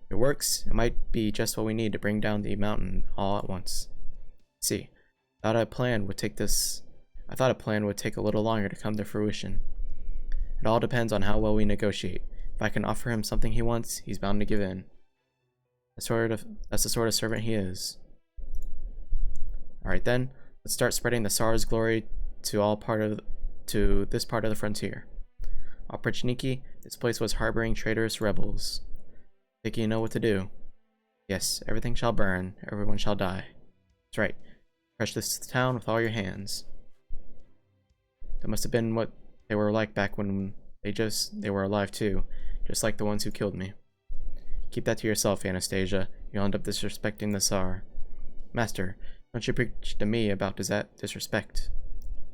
If it works, it might be just what we need to bring down the mountain all at once. See, I thought a plan would take a little longer to come to fruition. It all depends on how well we negotiate. If I can offer him something he wants, he's bound to give in. That's the sort of servant he is. Alright then, let's start spreading the Tsar's glory to this part of the frontier. Oprichniki, this place was harboring traitorous rebels. Think you know what to do? Yes, everything shall burn, everyone shall die. That's right. Crush this town with all your hands. That must have been what they were like back when they were alive too, just like the ones who killed me. Keep that to yourself, Anastasia. You'll end up disrespecting the Tsar. Master, don't you preach to me about disrespect.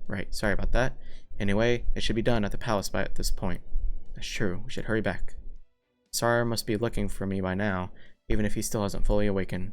Right, sorry about that. Anyway, it should be done at the palace at this point. That's true, we should hurry back. Tsar must be looking for me by now, even if he still hasn't fully awakened.